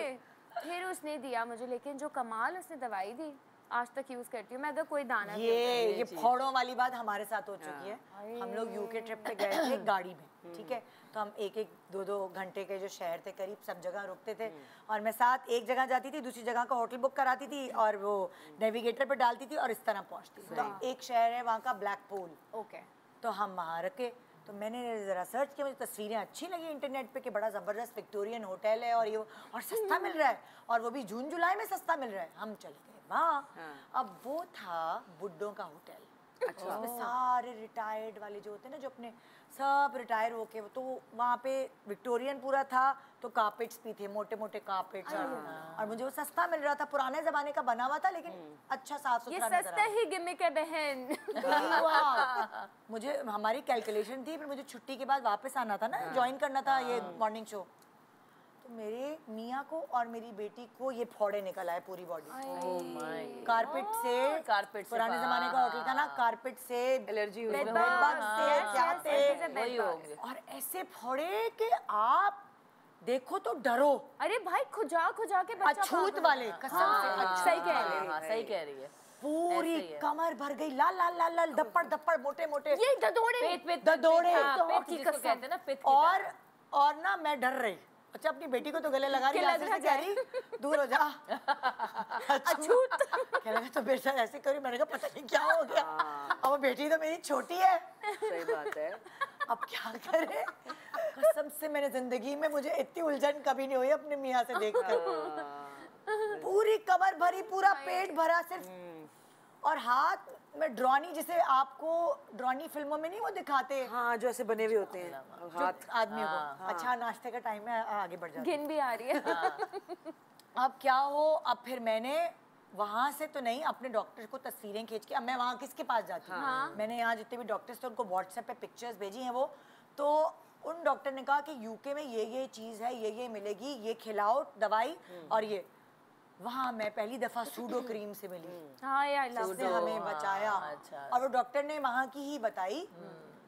फिर उसने दिया मुझे, लेकिन जो कमाल उसने दवाई दी, आज तक यूज करती हूँ मैं। अगर कोई दाना ये फोड़ों वाली बात हमारे साथ हो चुकी है। हम लोग यूके ट्रिप पे गए थे गाड़ी में, ठीक है। तो हम 1-2 घंटे के जो शहर थे करीब, सब जगह रुकते थे और मैं साथ एक जगह जाती थी, दूसरी जगह का होटल बुक कराती थी और वो नेविगेटर पे डालती थी और इस तरह पहुंचती थी। तो एक शहर है वहाँ का ब्लैकपूल, ओके। तो हम वहाँ रुके। तो मैंने ज़रा सर्च किया, मुझे तस्वीरें अच्छी लगी इंटरनेट पे कि बड़ा ज़बरदस्त विक्टोरियन होटल है और ये और सस्ता मिल रहा है, और वो भी जून जुलाई में सस्ता मिल रहा है। हम चले गए वहाँ। अब वो था बुड्ढों का होटल। अच्छा। उसमें सारे रिटायर्ड वाले जो होते हैं ना, जो अपने सब रिटायर होके, तो वहाँ पे विक्टोरियन पूरा था, तो कारपेट्स भी थे, मोटे मोटे कारपेट्स, और मुझे वो सस्ता मिल रहा था, पुराने जमाने का बना हुआ था लेकिन अच्छा साफ सुथरा नजर आ रहा। ये सस्ता ही गिमिक है बहन। मुझे हमारी कैलकुलेशन थी, फिर मुझे छुट्टी के बाद वापस आना था ना, ज्वाइन करना था ये मॉर्निंग शो। तो मेरे मियाँ को और मेरी बेटी को ये फोड़े निकल आए पूरी बॉडी, कारपेट से पुराने जमाने का होटल था ना, कारपेट से एलर्जी हुई, और ऐसे फोड़े कि आप देखो तो डरो। अरे भाई खुजा खुजा के बच्चा अछूत वाले, कसम से सही कह रही है, सही कह रही है। पूरी कमर भर गई, लाल लाल लाल लाल, दप्पड़ दप्पड़, मोटे मोटे, ये ददोड़े ददोड़े, कहते हैं ना, पित्त की और ना मैं डर रही। अच्छा, अपनी बेटी को तो गले लगा रही, कह रही दूर हो जा, अछूत। कह लगा तो बेटा ऐसे करी, मैंने कहा पता नहीं क्या हो गया। अब वो बेटी तो मेरी छोटी है। सही बात है। अब क्या करे, कसम से मैंने जिंदगी में मुझे इतनी उलझन कभी नहीं हुई अपने मियाँ से देखकर। पूरी कमर भरी, पूरा पेट भरा सिर्फ, और हाथ में ड्रॉनी, जिसे आपको ड्रॉनी फिल्मों में नहीं वो दिखाते, हाँ, जो ऐसे बने हुए होते हैं हाथ आदमियों को। अच्छा, नाश्ते का टाइम है, आगे बढ़ जाते। गिन भी आ रही है। अब क्या हो, अब फिर मैंने वहाँ से तो नहीं, अपने डॉक्टर को तस्वीरें खींच के, अब मैं वहाँ किसके पास जाती हूँ। मैंने यहाँ जितने भी डॉक्टर्स थे उनको व्हाट्सएप पे पिक्चर्स भेजी हैं वो, तो उन डॉक्टर ने कहा कि यूके में ये चीज़ है, ये मिलेगी, ये खिलाओ दवाई, और ये वहाँ मैं पहली दफा सूडो क्रीम से मिली। हाँ यार, उसने हमें बचाया। और वो डॉक्टर ने वहाँ की ही बताई,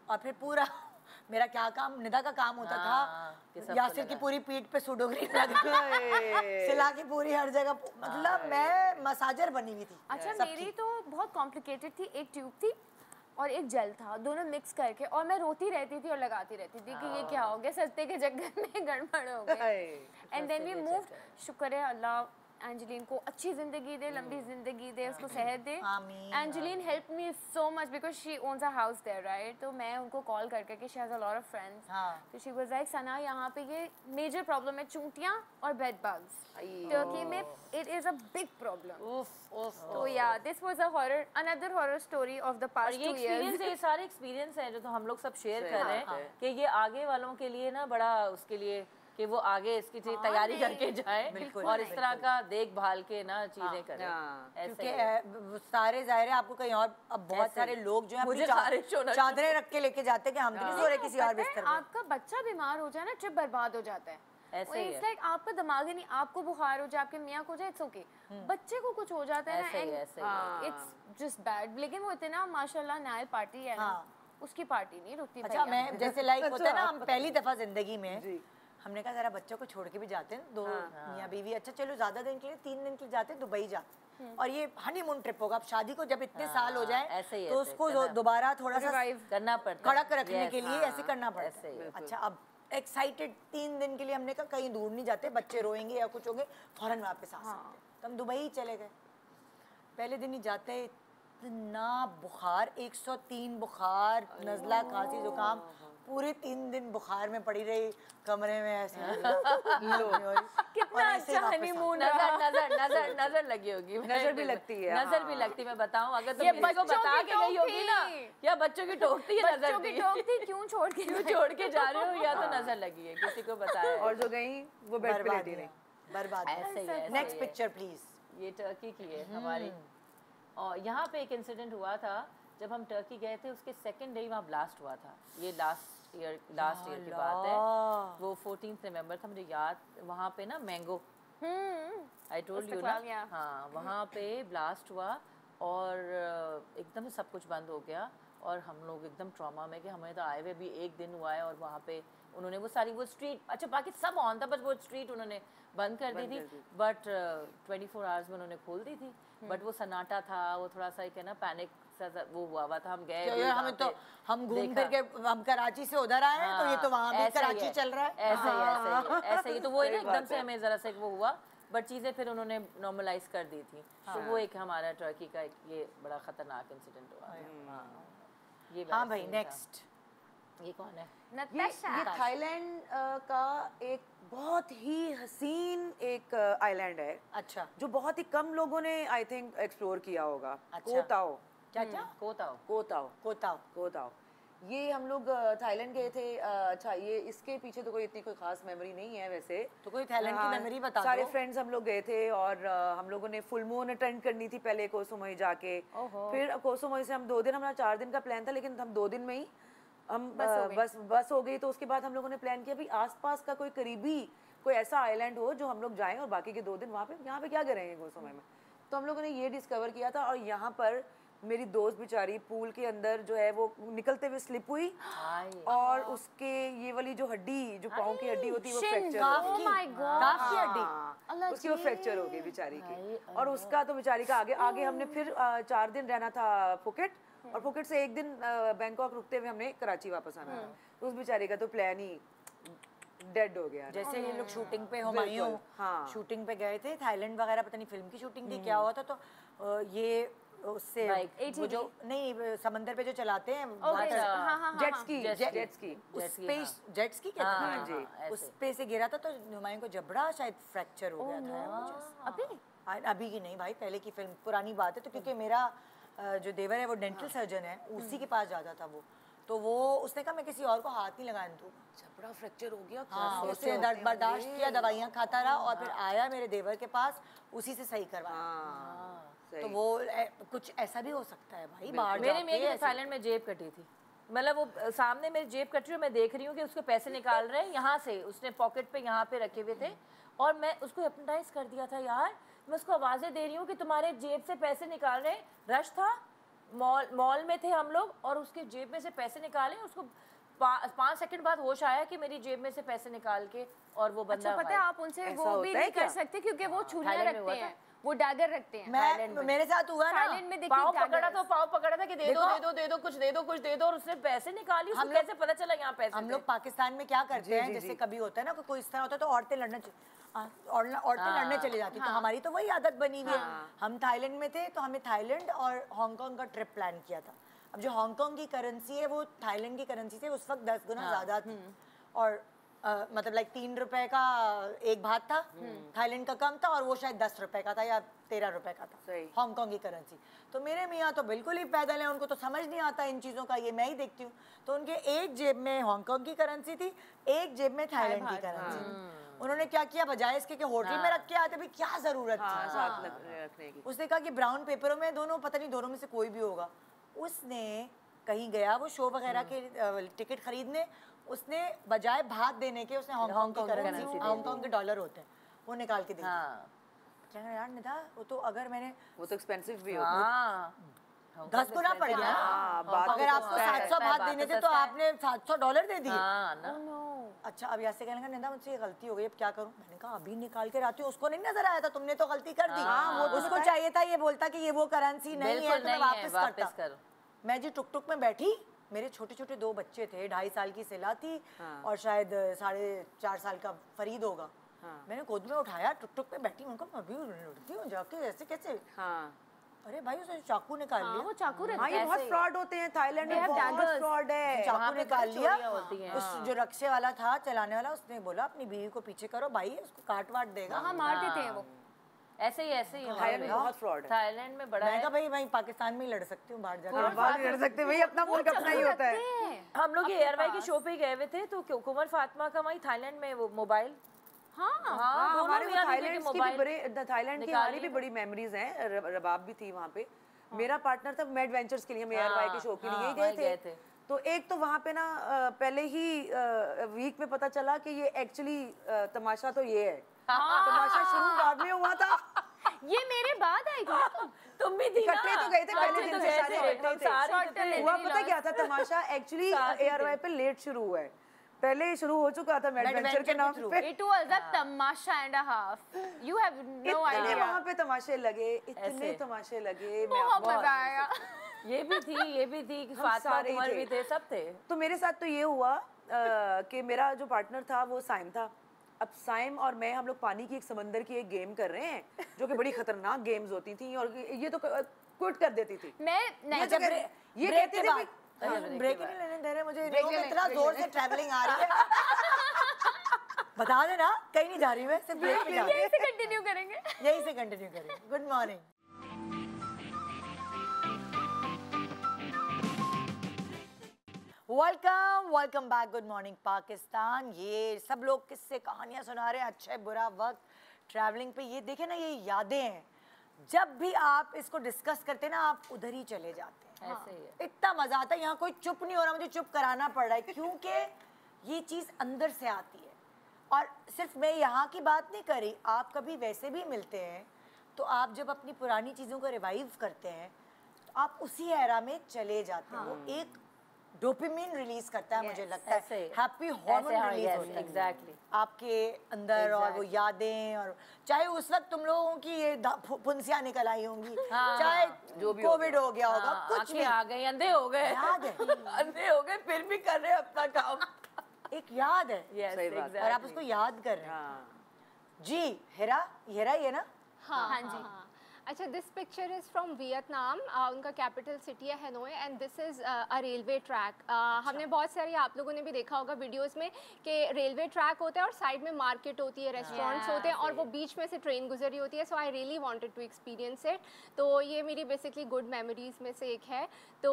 और फिर पूरा मेरा क्या काम, निदा का काम होता था यासिर की पूरी पीठ पे सूडो क्रीम लगा सिला के पूरी हर जगह, मतलब मैं मसाजर बनी हुई थी। अच्छा, मेरी तो बहुत कॉम्प्लिकेटेड थी, एक ट्यूब थी और एक जेल था, दोनों मिक्स करके, और मैं रोती रहती थी और लगाती रहती थी कि ये क्या हो गया, सस्ते के चक्कर में गड़बड़ हो गई। And then we moved. शुक्र है अल्लाह एंजेलिन को अच्छी जिंदगी दे, लंबी जिंदगी दे, उसको सेहत दे। Angeline help me so much because she owns a house there, right. तो मैं उनको कॉल करके कि she has a lot of friends, तो शी वाज लाइक सना यहाँ पे ये मेजर प्रॉब्लम है, चूंटियाँ और बेड बग्स। टर्की में it is a big problem. तो या this was a horror, another horror story of the past 2 years। ये सारे एक्सपीरियंस हैं जो तो हम लोग सब शेयर कर रहे हैं कि ये आगे वालों के लिए ना बड़ा, उसके लिए कि वो आगे इसकी तैयारी करके जाए और इस तरह का देखभाल के ना चीजें करें। क्योंकि सारे जाहिर है आपको कहीं और, अब बहुत सारे लोग जो है चादरें रख के लेके जाते हैं कि हम नहीं सो रहे किसी और बिस्तर में। आपका बच्चा बीमार हो जाए ना, ट्रिप बर्बाद हो जाता है। ऐसे ही है। आपका दिमाग ही नहीं, आपको बुखार हो जाए, आपके मियाँ को जाए, इट्स ओके, बच्चे को कुछ हो जाता है ना, इट्स जस्ट बैड। लेकिन वो इतना माशाल्लाह नायल पार्टी है ना, उसकी पार्टी नहीं रुकती। अच्छा, मैं जैसे लाइक होता है ना, हम पहली दफा जिंदगी में हमने कहा जरा बच्चों को छोड़ के भी जाते हैं, 2 मियाँ बीवी, अच्छा चलो ज्यादा दिन के लिए 3 दिन के लिए जाते हैं, दुबई जाते, और ये हनीमून ट्रिप होगा। अब शादी को जब इतने साल हो जाए तो उसको दोबारा थोड़ा सा करना पड़ता है, कड़क रखने के लिए ऐसे करना पड़ता है। अच्छा, अब एक्साइटेड 3 दिन के लिए हमने कहा कहीं दूर नहीं जाते, बच्चे रोएंगे या कुछ होंगे, फौरन वापस आ सकते। तो हम दुबई चले गए। पहले दिन ही जाते इतना बुखार, 103 बुखार, नज़ला, खांसी, जुकाम, पूरे 3 दिन बुखार में पड़ी रही कमरे में ऐसे। कितना अच्छा हनीमून। नजर लगी होगी, नजर भी लगती है, नजर भी लगती। मैं बताऊं, अगर तुम किसी को बता के गई होगी ना, या बच्चों की टोकती है, नजर टोकती, क्यों छोड़ के जा रहे हो, या तो नजर लगी है, किसी को बताया। और जो गई वो बेड पे लेटी रही, बर्बाद। ऐसे ही। Next picture please. ये टर्की की है हमारी, और यहाँ पे एक इंसिडेंट हुआ था जब हम टर्की गए थे, उसके 2nd डे वहाँ ब्लास्ट हुआ था। ये लास्ट ईयर की बात है, वो 14 नवंबर था, मुझे याद। वहाँ पे ना मैंगो, आई टोल्ड यू ना, हाँ, वहाँ पे ब्लास्ट हुआ और एकदम से सब कुछ बंद हो गया, और हम लोग एकदम ट्रॉमा में कि हमें तो आए हुए भी 1 दिन हुआ है और वहाँ पे उन्होंने वो सारी वो स्ट्रीट, अच्छा बाकी सब ऑन था, बस वो स्ट्रीट उन्होंने बंद कर दी थी, बट 24 आवर्स में उन्होंने खोल दी थी। बट वो सन्नाटा था, वो थोड़ा सा एक है ना पैनिक सा वो हुआ था। हम गए भी हमें तो हम घूम फिर के हम कराची से उधर आए हैं, तो ये तो वहाँ भी कराची चल रहा है, ऐसे ही तो वो एकदम से हमें जरा सा वो हुआ, बट चीज़ें फिर उन्होंने नॉर्मलाइज कर दी थी। तो वो एक हमारा टर्की का ये बड़ा खतरनाक इंसिडेंट हुआ था। ये हाँ भाई, नेक्स्ट ये कौन है? ये थाईलैंड का एक बहुत ही हसीन एक आइलैंड है। अच्छा, जो बहुत ही कम लोगों ने आई थिंक एक्सप्लोर किया होगा। अच्छा। कोताओ, क्या क्या? कोताओ। कोताओ, कोताओ। कोताओ। ये हम लोग थाईलैंड गए थे। अच्छा, ये इसके पीछे तो कोई इतनी कोई खास मेमोरी नहीं है वैसे। तो कोई थाईलैंड की मेमोरी बता दो। सारे फ्रेंड्स हम लोग गए थे और हम लोगों ने फुल मून अटेंड करनी थी पहले कोह सामुई जाके। फिर कोह सामुई से हम 2 दिन, हमारा 4 दिन का प्लान था, लेकिन हम 2 दिन में ही हम बस हो गई। तो उसके बाद हम लोगों ने प्लान किया भी आसपास का कोई करीबी कोई ऐसा आइलैंड हो जो हम लोग जाएं और बाकी के 2 दिन वहाँ पे, यहाँ पे क्या करेंगे कोह सामुई में। तो हम लोगों ने ये डिस्कवर किया था। और यहाँ पर मेरी दोस्त बेचारी पूल के अंदर जो है वो निकलते हुए स्लिप हुई और उसके ये वाली जो हड्डी, जो पाँव की हड्डी होती है वो फ्रैक्चर हो गई। Oh my God. काफ की हड्डी, उसकी वो फ्रैक्चर हो गई बेचारी की। और उसका तो बेचारी का आगे हमने फिर 4 दिन रहना था फुकेट, और फुकेट से 1 दिन बैंकॉक रुकते हुए हमने कराची वापस आना था। तो उस बेचारी का तो प्लान ही डेड हो गया। जैसे ये लोग शूटिंग पे हुमायूं शूटिंग पे गए थे थाईलैंड वगैरह, पता नहीं फिल्म की शूटिंग थी क्या हुआ था, तो ये उससे वो जो नहीं समंदर पे जो चलाते हैं जेट स्की उस पे जेट स्की कहते हैं जी, उस पे से गिरा था तो हुमायूं को जबड़ा शायद फ्रैक्चर हो गया था। अभी की नहीं भाई, पहले की फिल्म, पुरानी बात है। तो क्योंकि मेरा जो देवर है वो डेंटल सर्जन है, उसी के पास जाता था वो, तो वो उसने कहा मैं किसी और को हाथ नहीं लगाने दूंगा। जबड़ा फ्रैक्चर हो गया। हाँ, उसने दर्द बर्दाश्त किया, दवाइयाँ खाता रहा और फिर आया मेरे देवर के पास, उसी से सही करवाया। तो वो कुछ ऐसा भी हो सकता है भाई। बाहर मेरे में थाईलैंड में जेब कटी थी, मतलब वो सामने मेरी जेब कट रही है, मैं देख रही हूँ कि उसके पैसे निकाल रहे हैं यहाँ से, उसने पॉकेट पे यहाँ पे रखे हुए थे और मैं उसको हिप्नोटाइज कर दिया था यार। मैं उसको आवाज़ें दे रही हूँ कि तुम्हारे जेब से पैसे निकाल रहे हैं। रश था, मॉल में थे हम लोग और उसके जेब में से पैसे निकाले। उसको 5 सेकंड बाद होश आया कि मेरी जेब में से पैसे निकाल के, और वो बंदा अच्छा, पता है आप उनसे वो भी नहीं कर सकते क्योंकि वो छुरियां रखते हैं, वो डैगर रखते हैं। मेरे साथ हुआ ना, थाईलैंड में पाँव पकड़ा था कि दे दो कुछ दे दो, और उसने पैसे निकाली। उसको कैसे पता चला यहाँ पैसे? हम लोग पाकिस्तान में क्या करते हैं, जैसे कभी होता है ना कोई इस तरह होता है तो औरतें लड़ने चली जाती, तो हमारी तो वही आदत बनी हुई है। हम थाईलैंड में थे तो हमें थाईलैंड और हांगकांग का ट्रिप प्लान किया था। अब जो हांगकांग की करेंसी है वो थाईलैंड की करेंसी से उस वक्त 10 गुना ज़्यादा थी, और मतलब लाइक 3 रुपए का एक भात था, थाईलैंड का कम था, और वो शायद 10 रुपए का था या 13 रुपए का था हांगकांग की करेंसी। तो मेरे मियाँ तो बिल्कुल ही पैदल हैं, उनको तो समझ नहीं आता इन चीज़ों का, ये मैं ही देखती हूँ। तो उनके एक जेब में हांगकांग की करेंसी थी, एक जेब में थाईलैंड की करेंसी। उन्होंने क्या किया, बजाय इसके कि होटल में रख के आते भी क्या जरूरत थी साथ रखने की। उसने कहा कि ब्राउन पेपरों में दोनों, पता नहीं दोनों में से कोई भी होगा। उसने कहीं गया वो शो वगैरह के टिकट खरीदने, उसने बजाय भात देने के उसने हांगकांग की करेंसी, हांगकांग के डॉलर होते हैं, वो निकाल के दे दिया। यार निदा, वो तो अगर मैंने, वो तो एक्सपेंसिव भी होता है, 10 गुना पड़ गया। अगर आपको 700 भात देने थे तो आपने $700 दे दिए। अच्छा, अब ऐसे कहने का निदा मुझसे ये गलती हो गई, अब क्या करूं? मैंने कहा अभी निकाल के लाती हूँ। उसको नहीं नजर आया था, तुमने तो गलती कर दी। वो उसको चाहिए था ये बोलता कि ये वो करेंसी नहीं है तो मैं वापस करता। मैं जी टुक टुक में बैठी, मेरे छोटे छोटे 2 बच्चे थे, 2.5 साल की सिला थी और शायद 4.5 साल का फरीद होगा। मैंने गोद में उठाया, टुक टुक में बैठी, उनको अभी लुटती हूँ जाके, ऐसे कैसे? अरे भाई उसने चाकू निकाल लिया। वो चाकू रहते हैं, ये बहुत फ्रॉड होते हैं थाईलैंड में, बहुत फ्रॉड है। चाकू निकाल लिया। उस जो रक्शे वाला था, चलाने वाला, उसने बोला अपनी बीवी को पीछे करो भाई, उसको काट वाट देगा। हाँ, मार देते हैं वो। ऐसे ही थाईलैंड में बहुत फ्रॉड है। थाईलैंड में बड़ा है। भाई मैं पाकिस्तान में ही लड़ सकती हूँ, बाहर जाकर बाहर नहीं लड़ सकते भाई, अपना मुल्क अपना ही होता है। हम लोग ये एयरवाई के शो पे गए हुए थे तो कुंवर फातिमा का वही थाईलैंड में वो मोबाइल। हमारे थाईलैंड की हमारी भी बड़ी मेमोरीज हैं। रबाब भी थी वहाँ पे, मेरा पार्टनर था मेड वेंचर्स के लिए, हम एयरवाई के शो के लिए ही गए थे। तो एक तो वहाँ पे ना पहले ही वीक में पता चला कि ये एक्चुअली तमाशा तो ये है, तमाशा शुरू बाद में हुआ था। ये मेरे बाद आई थी। तुम भी थी ना? इकट्ठे तो गए थे पहले दिन से, सारे इकट्ठे थे। हुआ पता क्या था, तमाशा एक्चुअली एयरवाई पे लेट शुरू हुआ है। पहले शुरू हो चुका था एडवेंचर के नाम पे। It was a Tamasha and a half. You have no इतने idea. वहाँ पे तमाशे लगे, इतने तमाशे लगे, बहुत मजा आया। ये भी थी कि फातिमा सारे कुमार थे। भी थे, सब थे। तो मेरे साथ तो ये हुआ कि मेरा जो पार्टनर था वो साइम था। अब साइम और मैं हम लोग पानी की एक समंदर की एक गेम कर रहे हैं जो कि बड़ी खतरनाक गेम्स होती थी और ये तो क्विट कर देती थी। मैं नहीं जब ये ब्रेक कहती के थी बाद भी- ब्रेक ही नहीं लेने दे रहे मुझे, लोग इतना जोर से ट्रैवलिंग आ रही है। बता देना कहीं नहीं जा रही मैं, सिर्फ ब्रेक में जा रही यहीं से कंटिन्यू करेंगे। हूँ। यहीं से कंटिन्यू करें। Good morning. Welcome back. Good morning Pakistan. ये सब लोग किससे कहानियां सुना रहे हैं, अच्छे बुरा वक्त ट्रैवलिंग पे। ये देखे ना, ये यादें हैं, जब भी आप इसको डिस्कस करते हैं ना आप उधर ही चले जाते हैं। ऐसे ही है। इतना मजा आता है। यहाँ कोई चुप नहीं हो रहा, मुझे चुप कराना पड़ रहा है क्योंकि ये चीज़ अंदर से आती है। और सिर्फ मैं यहाँ की बात नहीं कर रही, आप कभी वैसे भी मिलते हैं तो आप जब अपनी पुरानी चीज़ों को रिवाइव करते हैं तो आप उसी एरा में चले जाते हैं। वो एक डोपामिन रिलीज करता है, मुझे लगता ऐसे है ही। हैप्पी हार्मोन ऐसे, हाँ, रिलीज yes, होता है exactly. आपके अंदर। और वो यादें, और चाहे उस वक्त तुम लोगों की ये फुंसियाँ निकल आई होंगी, चाहे जो भी कोविड हो गया होगा, हाँ, कुछ आंखें भी आ गई, अंधे हो गए, याद है। अंधे हो गए, फिर भी कर रहे हैं अपना काम। एक याद है। Yes, सही बात है। और आप उसको याद कर रहे हैं। हाँ। जी हेरा ये ना हाँ जी। अच्छा, this picture is from Vietnam. उनका कैपिटल सिटी है Hanoi and this is a railway track. हमने बहुत सारे, आप लोगों ने भी देखा होगा वीडियोस में कि रेलवे ट्रैक होता है और साइड में मार्केट होती है, रेस्टोरेंट्स होते हैं और वो बीच में से ट्रेन गुजर रही होती है। So I really wanted to experience it. तो ये मेरी बेसिकली गुड मेमोरीज में से एक है। तो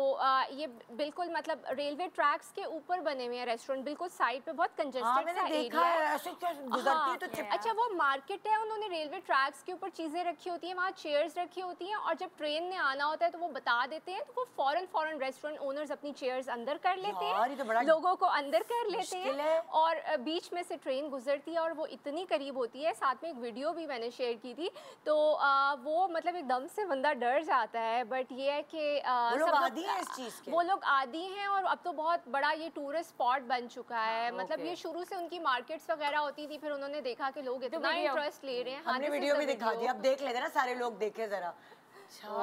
ये बिल्कुल मतलब रेलवे ट्रैक्स के ऊपर बने हुए हैं रेस्टोरेंट, बिल्कुल साइड पे बहुत कंजेस्टेड मैंने सा देखा एरिया है, ऐसे क्या गुजरती है तो चिप। अच्छा, वो मार्केट है, उन्होंने रेलवे ट्रैक्स के ऊपर चीज़ें रखी होती हैं, वहाँ चेयर्स रखी होती हैं और जब ट्रेन ने आना होता है तो वो बता देते हैं, तो वो फॉरन रेस्टोरेंट ओनर्स अपनी चेयर्स अंदर कर लेते यार, ये तो बड़ा हैं, लोगों को अंदर कर लेते मुश्किल हैं है। और बीच में से ट्रेन गुजरती है और वो इतनी करीब होती है। साथ में एक वीडियो भी मैंने शेयर की थी। तो वो मतलब एकदम से बंदा डर जाता है। बट ये है कि वो लोग आदी हैं इस चीज़ के। वो लोग आदी हैं और अब तो बहुत बड़ा ये टूरिस्ट स्पॉट बन चुका है। मतलब ये शुरू से उनकी मार्केट्स वगैरह होती थी, फिर उन्होंने देखा कि लोग इतना इंटरेस्ट ले रहे हैं। हाँ, हमने this is वीडियो the भी दिखा दी, video. अब देख लेते ना सारे लोग, देखे जरा। Oh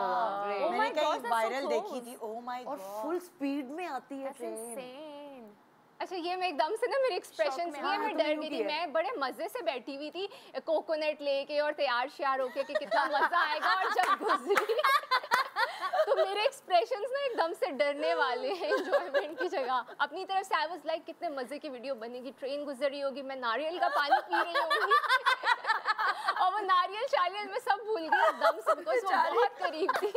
मैंने my कहीं God, that's so वायरल देखी close. थी। ओह माय और गॉड, फुल स्पीड में आती है That's ट्रेन। insane. अच्छा, ये मैं एकदम से ना मेरे एक्सप्रेशंस भी है, मैं डर गई थी। मैं बड़े मजे से बैठी हुई थी कोकोनट लेके और तैयार श्यार होके कि कितना मजा आएगा, और जब गुजरी तो मेरे एक्सप्रेशंस ना एकदम से डरने वाले हैं एंजॉयमेंट की जगह। अपनी तरफ से आई वाज लाइक कितने मजे की वीडियो बनेगी, ट्रेन गुजर रही होगी, मैं नारियल का पानी पी रही होंगी और वो नारियल शारियल में सब भूल गई एकदम से, बिकॉज़ वो बहुत करीब थी।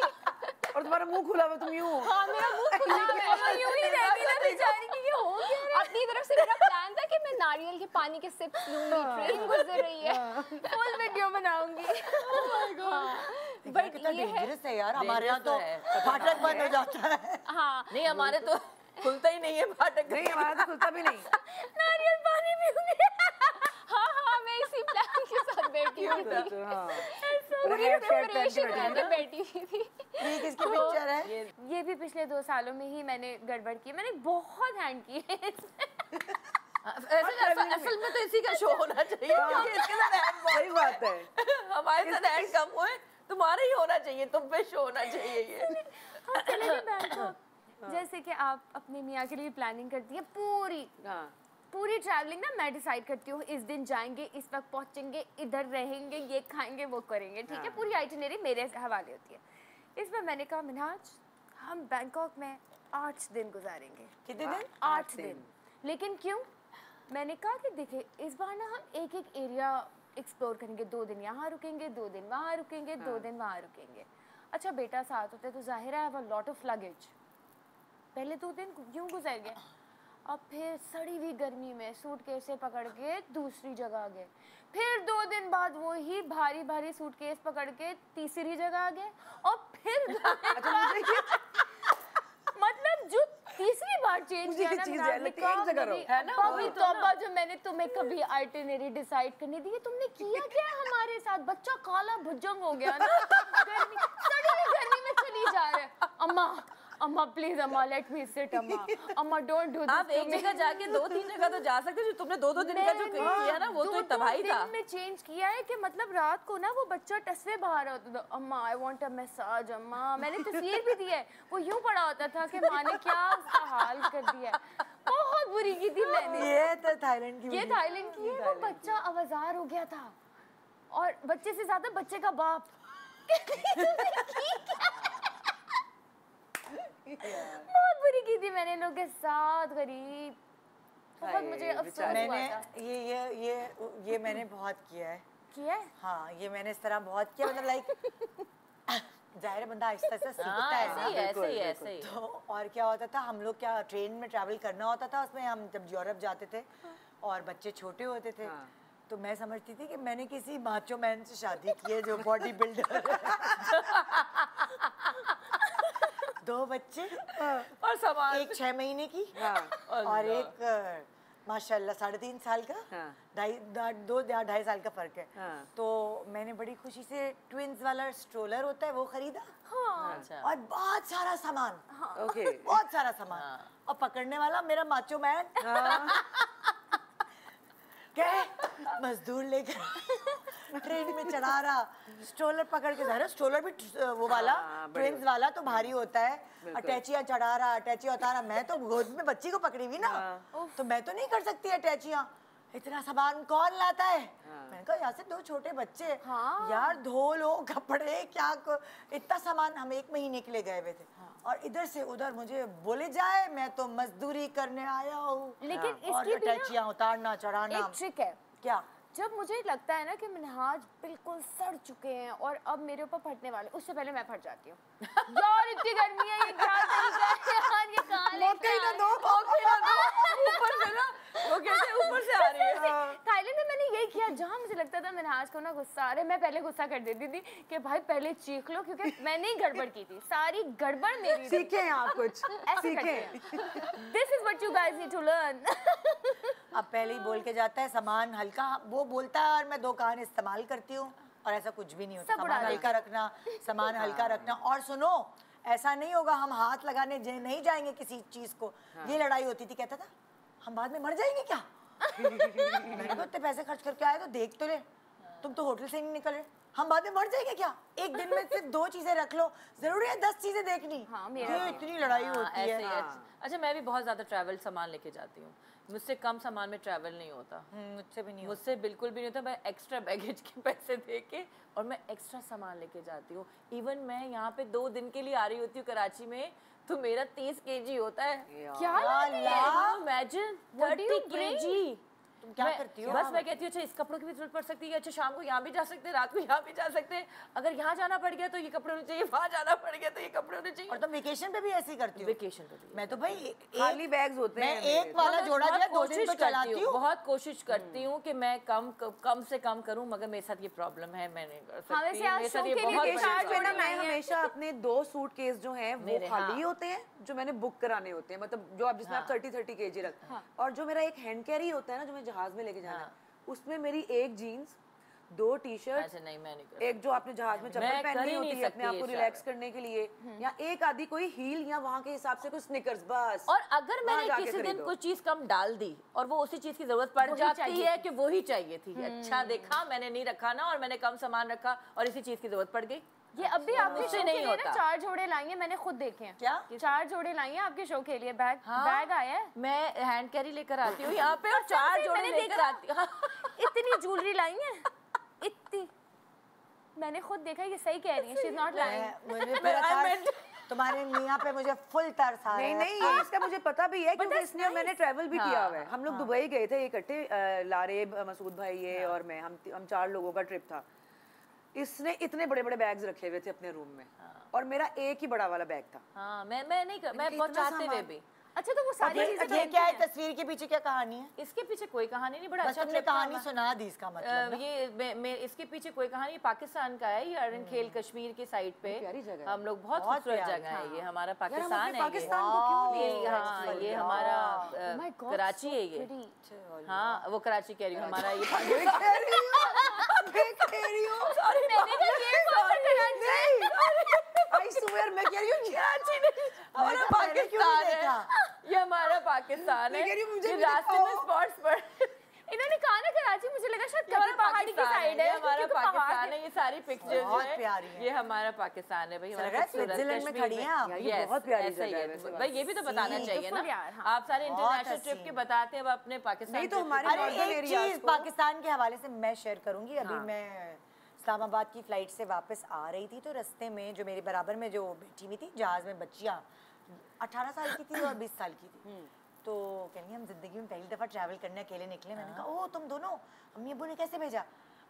और तुम्हारा मुंह खुला हुआ, तुम यूं। हाँ, मेरा मुंह खुला है, मैं यूं ही रहती ना बेचारी कि ये हो क्या रहा है। अपनी तरफ से मेरा प्लान था कि मैं नारियल के पानी के सिप्स लूंगी, ट्रेन गुजर रही है, फुल वीडियो बनाऊंगी। बट कितना ये है, डेंजरस है यार। हमारे यहाँ तो Dangerous है। फाटक बंद हो जाता है। हाँ, नहीं, हमारे तो खुलता ही नहीं है फाटक। नहीं, हमारा तो खुलता भी नहीं। नारियल पानी पीऊंगी। हाँ, मैं इसी प्लान के साथ बैठी हुई थी। हाँ। पूरी प्रिपरेशन करके बैठी हुई थी। ये किसकी पिक्चर है? ये भी पिछले 2 सालों में ही मैंने गड़बड़ की, मैंने बहुत हैंड की है। असल में तो इसी का शो होना चाहिए क्योंकि इसके साथ हैंड बहुत सही बात है। हमारे साथ हैंड कम हुए, तुम्हारा ही होना चाहिए, तुम पे शो होना चाहिए ये। हम चले गए बैंकॉक। जैसे कि आप अपने मियाँ के लिए प्लानिंग करती है, पूरी ट्रैवलिंग ना मैं डिसाइड करती हूँ, इस दिन जाएंगे, इस वक्त पहुँचेंगे, इधर रहेंगे, ये खाएंगे, वो करेंगे, ठीक है। पूरी आइटिनरी मेरे हवाले होती है। इस बार मैंने कहा मिनहाज, हम बैंकॉक में 8 दिन गुजारेंगे। कितने दिन? 8 दिन। लेकिन क्यों? मैंने कहा कि देखिए, इस बार ना हम एक एरिया एक्सप्लोर करेंगे। 2 दिन यहाँ रुकेंगे, 2 दिन वहाँ रुकेंगे, 2 दिन वहाँ रुकेंगे। अच्छा, बेटा साथ होता है तो जाहिर है वो लॉट ऑफ लगेज। पहले 2 दिन यूँ गुजर गए, अब फिर सड़ी हुई गर्मी में सूटकेस से पकड़ के दूसरी जगह गए। फिर 2 दिन बाद वही भारी भारी सूटकेस पकड़ के तीसरी जगह आ गए और फिर मतलब जो तीसरी बार चेंज किया ना, तौबा, जो मैंने तुम्हें कभी आइटिनरी डिसाइड करने दी है, तुमने किया क्या है हमारे साथ? बच्चा काला भुजंग हो गया ना, गर्मी, सड़ी हुई गर्मी में चली जा रहा है। अम्मा अम्मा प्लीज अम्मा लेट मी सिट अम्मा डोंट डू दिस। आप एक जगह जाके 2-3 जगह तो जा सकते हो। जो तुमने 2-2 दिन का जो किया ना वो तो तबाही था। में चेंज किया है कि मतलब रात को ना वो बच्चा टसवे बाहर होता था, अम्मा आई वांट अ मसाज अम्मा। मैंने तस्वीर भी दी है, वो यूं पड़ा होता था कि माँ ने क्या उसका हाल कर दिया है। बहुत बुरी की थी मैंने। ये तो थाईलैंड की ये थाईलैंड की है। वो बच्चा आवाजार हो गया था और बच्चे से ज्यादा बच्चे का बाप। बहुत बुरी की थी मैंने लोग के साथ, गरीब। बहुत मुझे अफसोस हुआ मैंने था। ये मैंने बहुत किया है। किया है? हाँ, ये मैंने इस तरह बहुत किया, मतलब लाइक जाहिर है बंदा आहिस्ता आहिस्ता सीखता है ना। ऐसे ही तो और क्या होता था, हम लोग क्या ट्रेन में ट्रैवल करना होता था, उसमें हम जब यूरोप जाते थे और बच्चे छोटे होते थे, तो मैं समझती थी कि मैंने किसी माचो मैन से शादी की है जो बॉडी बिल्डर दो बच्चे और सामान एक 6 महीने की और एक माशाल्लाह 3.5 साल का, 2-2.5 साल का फर्क है। तो मैंने बड़ी खुशी से ट्विंस वाला स्ट्रोलर होता है वो खरीदा। अच्छा। और बहुत सारा सामान, ओके, बहुत सारा सामान, और पकड़ने वाला मेरा माचो मैन क्या मजदूर लेकर ट्रेन में चढ़ा रहा, स्ट्रोलर पकड़ के जा रहा। स्ट्रोलर भी वो वाला ट्विंस वाला तो भारी होता है, अटैचियां चढ़ा रहा, अटैचियां उतारा रहा। मैं तो गोद में बच्ची को पकड़ी हुई ना, तो मैं तो नहीं कर सकती अटैचियां। इतना सामान कौन लाता है? मैंने कहा यहाँ से 2 छोटे बच्चे, यार धो लो कपड़े, क्या इतना सामान। हम 1 महीने के लिए गए हुए थे और इधर से उधर मुझे बोले जाए, मैं तो मजदूरी करने आया हूँ। लेकिन और इसकी भी अटैचियां उतारना चढ़ाना। एक ट्रिक है। क्या? जब मुझे लगता है ना कि मिनहाज बिल्कुल सड़ चुके हैं और अब मेरे ऊपर फटने वाले, उससे पहले मैं फट जाती हूँ। यार इतनी गर्मी है, ये क्या तरीका है यार, ये कहाँ लेके ऊपर से ना वो कहते हैं ऊपर से आ रही है। थाईलैंड में मैंने यही किया, जहाँ मुझे लगता था मिनहाज को ना गुस्सा आ रहा है, मैं पहले गुस्सा कर देती थी कि भाई पहले चीख लो, क्योंकि मैंने ही गड़बड़ की थी, सारी गड़बड़ मेरी। सीखें आप कुछ, ऐसे करते हैं। This is what you guys need to learn। अब पहले ही बोल के जाता है सामान हल्का, वो बोलता है और मैं 2 कान इस्तेमाल करती हूँ और ऐसा कुछ भी नहीं होता। सब उड़ा सामान हल्का रखना, सामान हल्का रखना। और सुनो, ऐसा नहीं होगा हम हाथ लगाने नहीं जाएंगे किसी चीज को। ये लड़ाई होती थी, कहता था हम बाद में मर जाएंगे क्या? मैंने कहा इतने पैसे खर्च करके आए तो देख तो ले, तुम तो होटल से ही नहीं निकल रहे, हम बाद में मर जाएंगे क्या? एक दिन में सिर्फ 2 चीजें रख लो, जरूरी है 10 चीजें देखनी? ये इतनी लड़ाई होती है। अच्छा, मैं भी बहुत ज्यादा ट्रैवल सामान लेके जाती हूँ, मुझसे कम सामान में ट्रैवल नहीं होता। मुझसे भी नहीं होता। मुझसे बिल्कुल भी नहीं होता। मैं एक्स्ट्रा बैगेज के पैसे दे के और मैं एक्स्ट्रा सामान लेके जाती हूँ। इवन मैं यहाँ पे 2 दिन के लिए आ रही होती हूँ कराची में, तो मेरा 30 केजी होता है। क्या इमेजिन 30 केजी। तुम क्या करती हो? बस मैं कहती हूँ अच्छा इस कपड़ों की भी जरूरत पड़ सकती है, अच्छा शाम को यहाँ भी जा सकते हैं, रात को यहाँ भी जा सकते हैं, अगर यहाँ जाना पड़ गया तो ये कपड़े होने चाहिए, वहाँ जाना पड़ गया तो ये कपड़े होने चाहिए। और तुम वेकेशन पे भी ऐसे ही करती हो? वेकेशन पे भी मैं तो भाई खाली बैग्स होते हैं। मैं एक वाला जोड़ा जो है 2 दिन तो चलाती हूँ। बहुत कोशिश करती हूँ कि मैं कम से कम करूँ, मगर मेरे साथ ये प्रॉब्लम है, मैं नहीं कर सकती। मेरे साथ ये बहुत मैं हमेशा अपने 2 सूटकेस जो हैं वो खाली होते हैं, जो मैंने बुक कराने होते हैं, मतलब जो आप जिसमें आप 30 केजी रख, और जो मेरा एक हैंड कैरी होता है ना, जो मैं जहाज में लेके जाना है, उसमें मेरी 1 जीन्स, 2 टी-शर्ट, ऐसे नहीं, मैं नहीं कर एक जो आपने जहाज में चप्पल पहननी होती है अपने आप को रिलैक्स करने के लिए, या एक आधी कोई हील या वहाँ के हिसाब से कोई स्निकर्स, बस। और अगर मैंने किसी दिन कोई चीज कम डाल दी और वो उसी चीज की जरूरत पड़ जाती है कि वही चाहिए थी, अच्छा देखा मैंने नहीं रखा ना और मैंने कम सामान रखा और इसी चीज की जरूरत पड़ गई, ये अभी आपके मुझसे शो नहीं के लिए ना होता। 4 जोड़े लाई हैं, मैंने खुद देखे हैं। क्या? 4 जोड़े लाई हैं आपके शो के लिए। बैग आया है, मैं हैंड कैरी लेकर आती हूँ यहाँ पे और 4 जोड़े लेकर आती हूँ। इतनी ज्वेलरी लाई है, इतनी, मैंने खुद देखा, ये सही कह रही है, शी इज नॉट लाइंग। मुझे तुम्हारे मियां पे मुझे फुल तरस आ रहा है। नहीं, ये इसका मुझे पता भी है क्योंकि इसने मैंने ट्रैवल भी किया हुआ है। हम लोग दुबई गए थे इकट्ठे, लारेब, मसूद भाई ये और मैं, हम 4 लोगों का ट्रिप था। इसने इतने बड़े बड़े बैग्स रखे हुए थे अपने रूम में और मेरा एक ही बड़ा वाला बैग था। हाँ, मैं नहीं कर, मैं बहुत चाहते हुए भी। अच्छा, तो वो सारी चीजें ये क्या है? तस्वीर के पीछे क्या कहानी है? इसके पीछे कोई कहानी नहीं, बड़ा बस अच्छा तुमने ट्रिप था। कहानी सुना दी, इसका मतलब ना? ये इसके पीछे कोई कहानी, पाकिस्तान का है ये, अरन खेल कश्मीर की साइड पे। प्यारी जगह है। हम लोग बहुत खूबसूरत जगह है ये, हमारा पाकिस्तान है पाकिस्तान को क्यों नहीं? हाँ, ये हमारा कराची है ये। हाँ, वो कराची कह रही हूँ, हमारा ये आई स्वेयर मैं कह रही हूँ कराची नहीं, हमारा पाकिस्तान है, ये हमारा पाकिस्तान है। मैं कह रही हूँ, मुझे ये भी रास्ते में दिखाओ। स्पॉट्स पर इन्होंने कहा ना कराची, मुझे लगा शायद हमारा कभी पहाड़ी की पाकिस्तान साइड है, है, ये हमारा क्योंकि पहाड़ पाकिस्तान है। है। ये सारी पिक्चर्स बहुत जो है प्यारी हैं। ये हमारा पाकिस्तान है भाई, लग रहा है हमारा खूबसूरत स्विट्जरलैंड में कश्मीर खड़ी हैं आप। ये बहुत प्यारी ऐसा ही जगह है है। वैसे भाई ये भी तो बताना चाहिए ना, Beautiful यार, हाँ। आप सारे बहुत इंटरनेशनल ट्रिप के हसीन। बताते हैं, अब अपने पाकिस्तान नहीं तो trip के हमारे अरे नॉर्दर्न एक एरियाज चीज को पाकिस्तान के हवाले से मैं शेयर करूंगी। अभी हाँ। मैं इस्लामाबाद की फ्लाइट से वापस आ रही थी, तो रास्ते में जो मेरे बराबर में जो बैठी हुई थी जहाज में, बच्चियाँ 18 साल की थी और 20 साल की थी, तो कहेंगे हम जिंदगी में पहली दफ़ा ट्रैवल करने अकेले निकले। मैंने कहा ओह तुम दोनों, अम्मी अब्बू ने कैसे भेजा?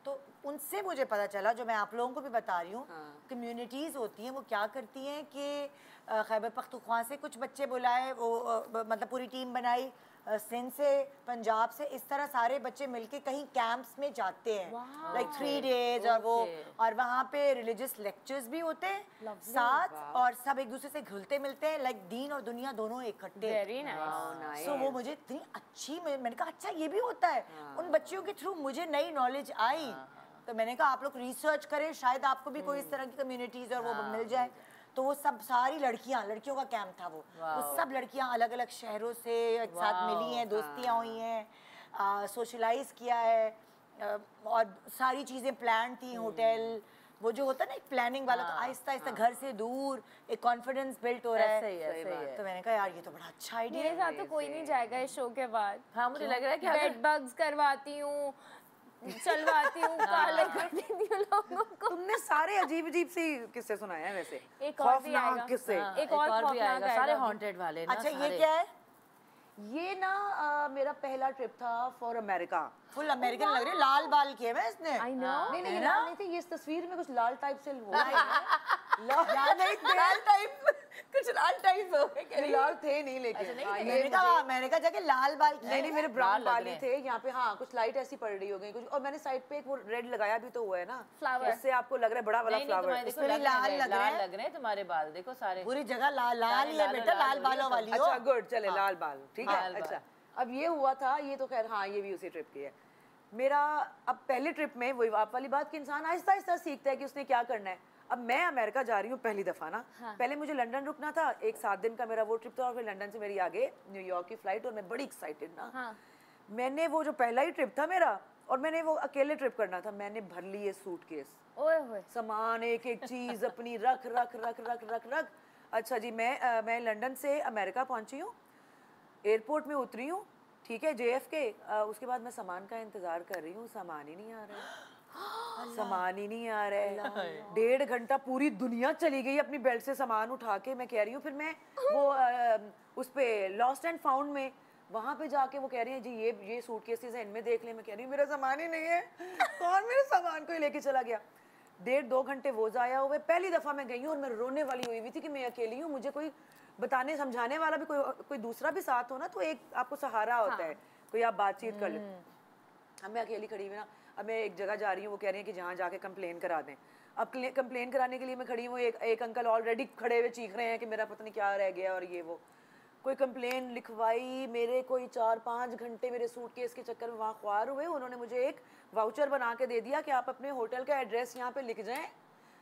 तो उनसे मुझे पता चला, जो मैं आप लोगों को भी बता रही हूँ, कम्युनिटीज़ होती हैं वो क्या करती हैं कि खैबर पख्तूनख्वा से कुछ बच्चे बुलाए, वो मतलब पूरी टीम बनाई, सिंध से, पंजाब से, इस तरह सारे बच्चे मिलके कहीं कैंप्स में जाते हैं, लाइक 3 डेज, और वो और वहाँ पे रिलीजियस लेक्चर्स भी होते हैं साथ, और सब एक दूसरे से घुलते मिलते हैं, लाइक दीन और दुनिया दोनों इकट्ठे। Very nice. सो वो मुझे इतनी अच्छी, मैंने कहा अच्छा ये भी होता है। उन बच्चियों के थ्रू मुझे नई नॉलेज आई, तो मैंने कहा आप लोग रिसर्च करें, शायद आपको भी कोई इस तरह की कम्युनिटीज और वो मिल जाए। तो वो सब सारी लड़कियों का कैंप था वो सब लड़कियां अलग अलग शहरों से एक साथ मिली हैं, दोस्तियां हुई हैं, सोशलाइज किया है, और सारी चीज़ें प्लान थी, होटल, वो जो होता है ना एक प्लानिंग वाला, तो आहिस्ता आहिस्ता घर से दूर एक कॉन्फिडेंस बिल्ट हो रहा है। ऐसे ही है, सही है। तो मैंने कहा यार ये तो बड़ा अच्छा आइडिया मेरे है। साथ तो कोई नहीं जाएगा इस शो के बाद। हाँ मुझे लग रहा है कि बेड बग्स करवाती हूँ, चलवाती हूँ, काले कर देती हूँ लोगों को। तुमने सारे अजीब अजीब सी किस्से सुनाए हैं वैसे, एक और भी खौफनाक आएगा। किस्से। एक और भी खौफनाक आएगा, सारे आएगा। हॉन्टेड वाले ना। अच्छा ये सारे। क्या है? ये ना मेरा पहला ट्रिप था फॉर अमेरिका। फुल अमेरिकन लग रही है, लाल बाल किए हुए इसने। I know. नहीं नहीं, है ये ना? लाल नहीं थे, ये इस तस्वीर में कुछ लाल टाइप से हो रहे हैं। यार नहीं थे। लाल टाइप कुछ लाल टाइप हो गए कह ये रही लाल थे नहीं, लेकिन अच्छा, नहीं हाँ, थे। ये मैंने कहा अमेरिका जाके लाल बाल किए नहीं नहीं, हैं। मेरे ब्राउन लाल लग बाल रहे ही थे यहाँ पे। हाँ कुछ लाइट ऐसी पड़ रही हो गई कुछ, और मैंने साइड पे एक वो रेड लगाया भी तो हुआ है ना, Flower। उससे आपको लग रहा है बड़ा वाला नहीं नहीं, फ्लावर। तुम्हारे देखो उसमें भी लाल लग रहे लाल हैं। लग रहे हैं तुम्हारे बाल, देखो सारे पूरी जगह लाल लाल ही है लाल बेटा, लाल लाल हो रही बालों है वाली हो। अच्छा गुड, चले लाल बाल ठीक लाल है। बाल। अच्छा अब ये हुआ था, ये तो खैर हाँ ये भी उसी ट्रिप की है मेरा। अब पहले ट्रिप में वही आप वाली बात कि इंसान आहिस्ता आहिस्ता सीखता है कि उसने क्या करना है। अब मैं अमेरिका जा रही हूँ पहली दफ़ा ना, पहले मुझे लंदन रुकना था, एक 7 दिन का मेरा वो ट्रिप था, और फिर लंदन से मेरी आगे न्यूयॉर्क की फ़्लाइट, और मैं बड़ी एक्साइटेड ना। मैंने वो जो पहला ही ट्रिप था मेरा, और मैंने वो अकेले ट्रिप करना था, मैंने भर ली ये सूटकेस, ओए होए। सामान एक एक चीज़ अपनी रख रख रख रख रख रख। अच्छा जी, मैं लंदन से अमेरिका पहुंची हूँ, एयरपोर्ट में उतरी हूँ, ठीक है, JFK। उसके बाद मैं सामान का इंतज़ार कर रही हूँ, सामान ही नहीं आ रहा है, सामान ही नहीं आ रहा है। 1.5 घंटा पूरी दुनिया चली गई अपनी बेल्ट से सामान उठा के, मैं कह रही हूँ। फिर मैं वो उस पे लॉस्ट एंड फाउंड में वहाँ पे जाके वो कह रही है जी ये सूटकेसेस हैं, इनमें देख लें। मैं कह रही हूँ मेरा सामान ही नहीं है, कौन मेरे सामान को ही लेके चला गया। 1.5-2 घंटे वो ज़ाया हुए। पहली दफ़ा मैं गई हूँ और मैं रोने वाली हुई हुई थी कि मैं अकेली हूँ, मुझे कोई बताने समझाने वाला भी कोई दूसरा भी साथ हो ना, तो एक आपको सहारा होता है, कोई आप बातचीत कर ले। अब मैं अकेली खड़ी हुई ना, अब मैं एक जगह जा रही हूँ, वो कह रही है कि जहाँ जाके कंप्लेन करा दें। अब कंप्लेन कराने के लिए मैं खड़ी हूँ, एक अंकल ऑलरेडी खड़े हुए चीख रहे हैं कि मेरा पता नहीं क्या रह गया और ये वो। कोई कंप्लेन लिखवाई, मेरे कोई 4-5 घंटे मेरे सूटकेस के चक्कर में वहाँ ख्वार हुए। उन्होंने मुझे एक वाउचर बना के दे दिया कि आप अपने होटल का एड्रेस यहाँ पे लिख जाएं,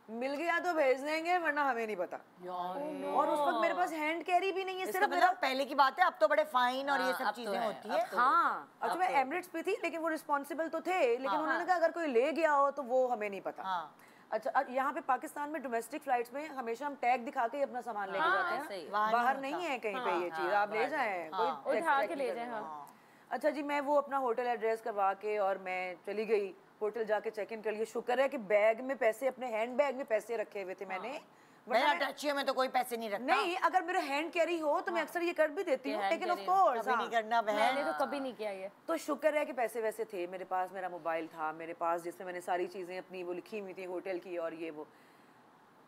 मिल गया तो भेज देंगे वरना हमें नहीं पता। और उस वक्त मेरे पास हैंड कैरी भी नहीं है, सिर्फ मेरा पहले की बात है, अब तो बड़े फाइन और ये हाँ, सब अब तो चीजें है, होती अब है। तो हाँ। अच्छा मैं एमिरेट्स पे थी, लेकिन वो रिस्पॉन्सिबल तो थे, लेकिन उन्होंने कहा अगर कोई ले गया हो तो वो हमें नहीं पता। हाँ। अच्छा यहाँ पे पाकिस्तान में डोमेस्टिक फ्लाइट्स में हमेशा हम टैग दिखा के ही अपना सामान लेके जाते सही हैं, है। बाहर नहीं है कहीं पे ये चीज़, आप ले जाएं, कोई उठा check के नहीं ले करना। जाएं, हाँ। अच्छा जी, मैं वो अपना होटल एड्रेस करवा के और मैं चली गई होटल, जाके चेक इन कर लिया। शुक्र है कि बैग में पैसे, अपने हैंड बैग में पैसे रखे हुए थे मैंने। मेरा टैक्सी में तो कोई पैसे नहीं रखता। नहीं, अगर मेरा हैंड कैरी हो तो मैं अक्सर ये कर भी देती हूँ, लेकिन ऑफ कोर्स कभी नहीं करना मैंने बहन। तो कभी नहीं किया ये। तो शुक्र है कि पैसे वैसे थे मेरे पास, मेरा मोबाइल था मेरे पास, जिसमें मैंने सारी चीज़ें अपनी वो लिखी हुई थी होटल की और ये वो।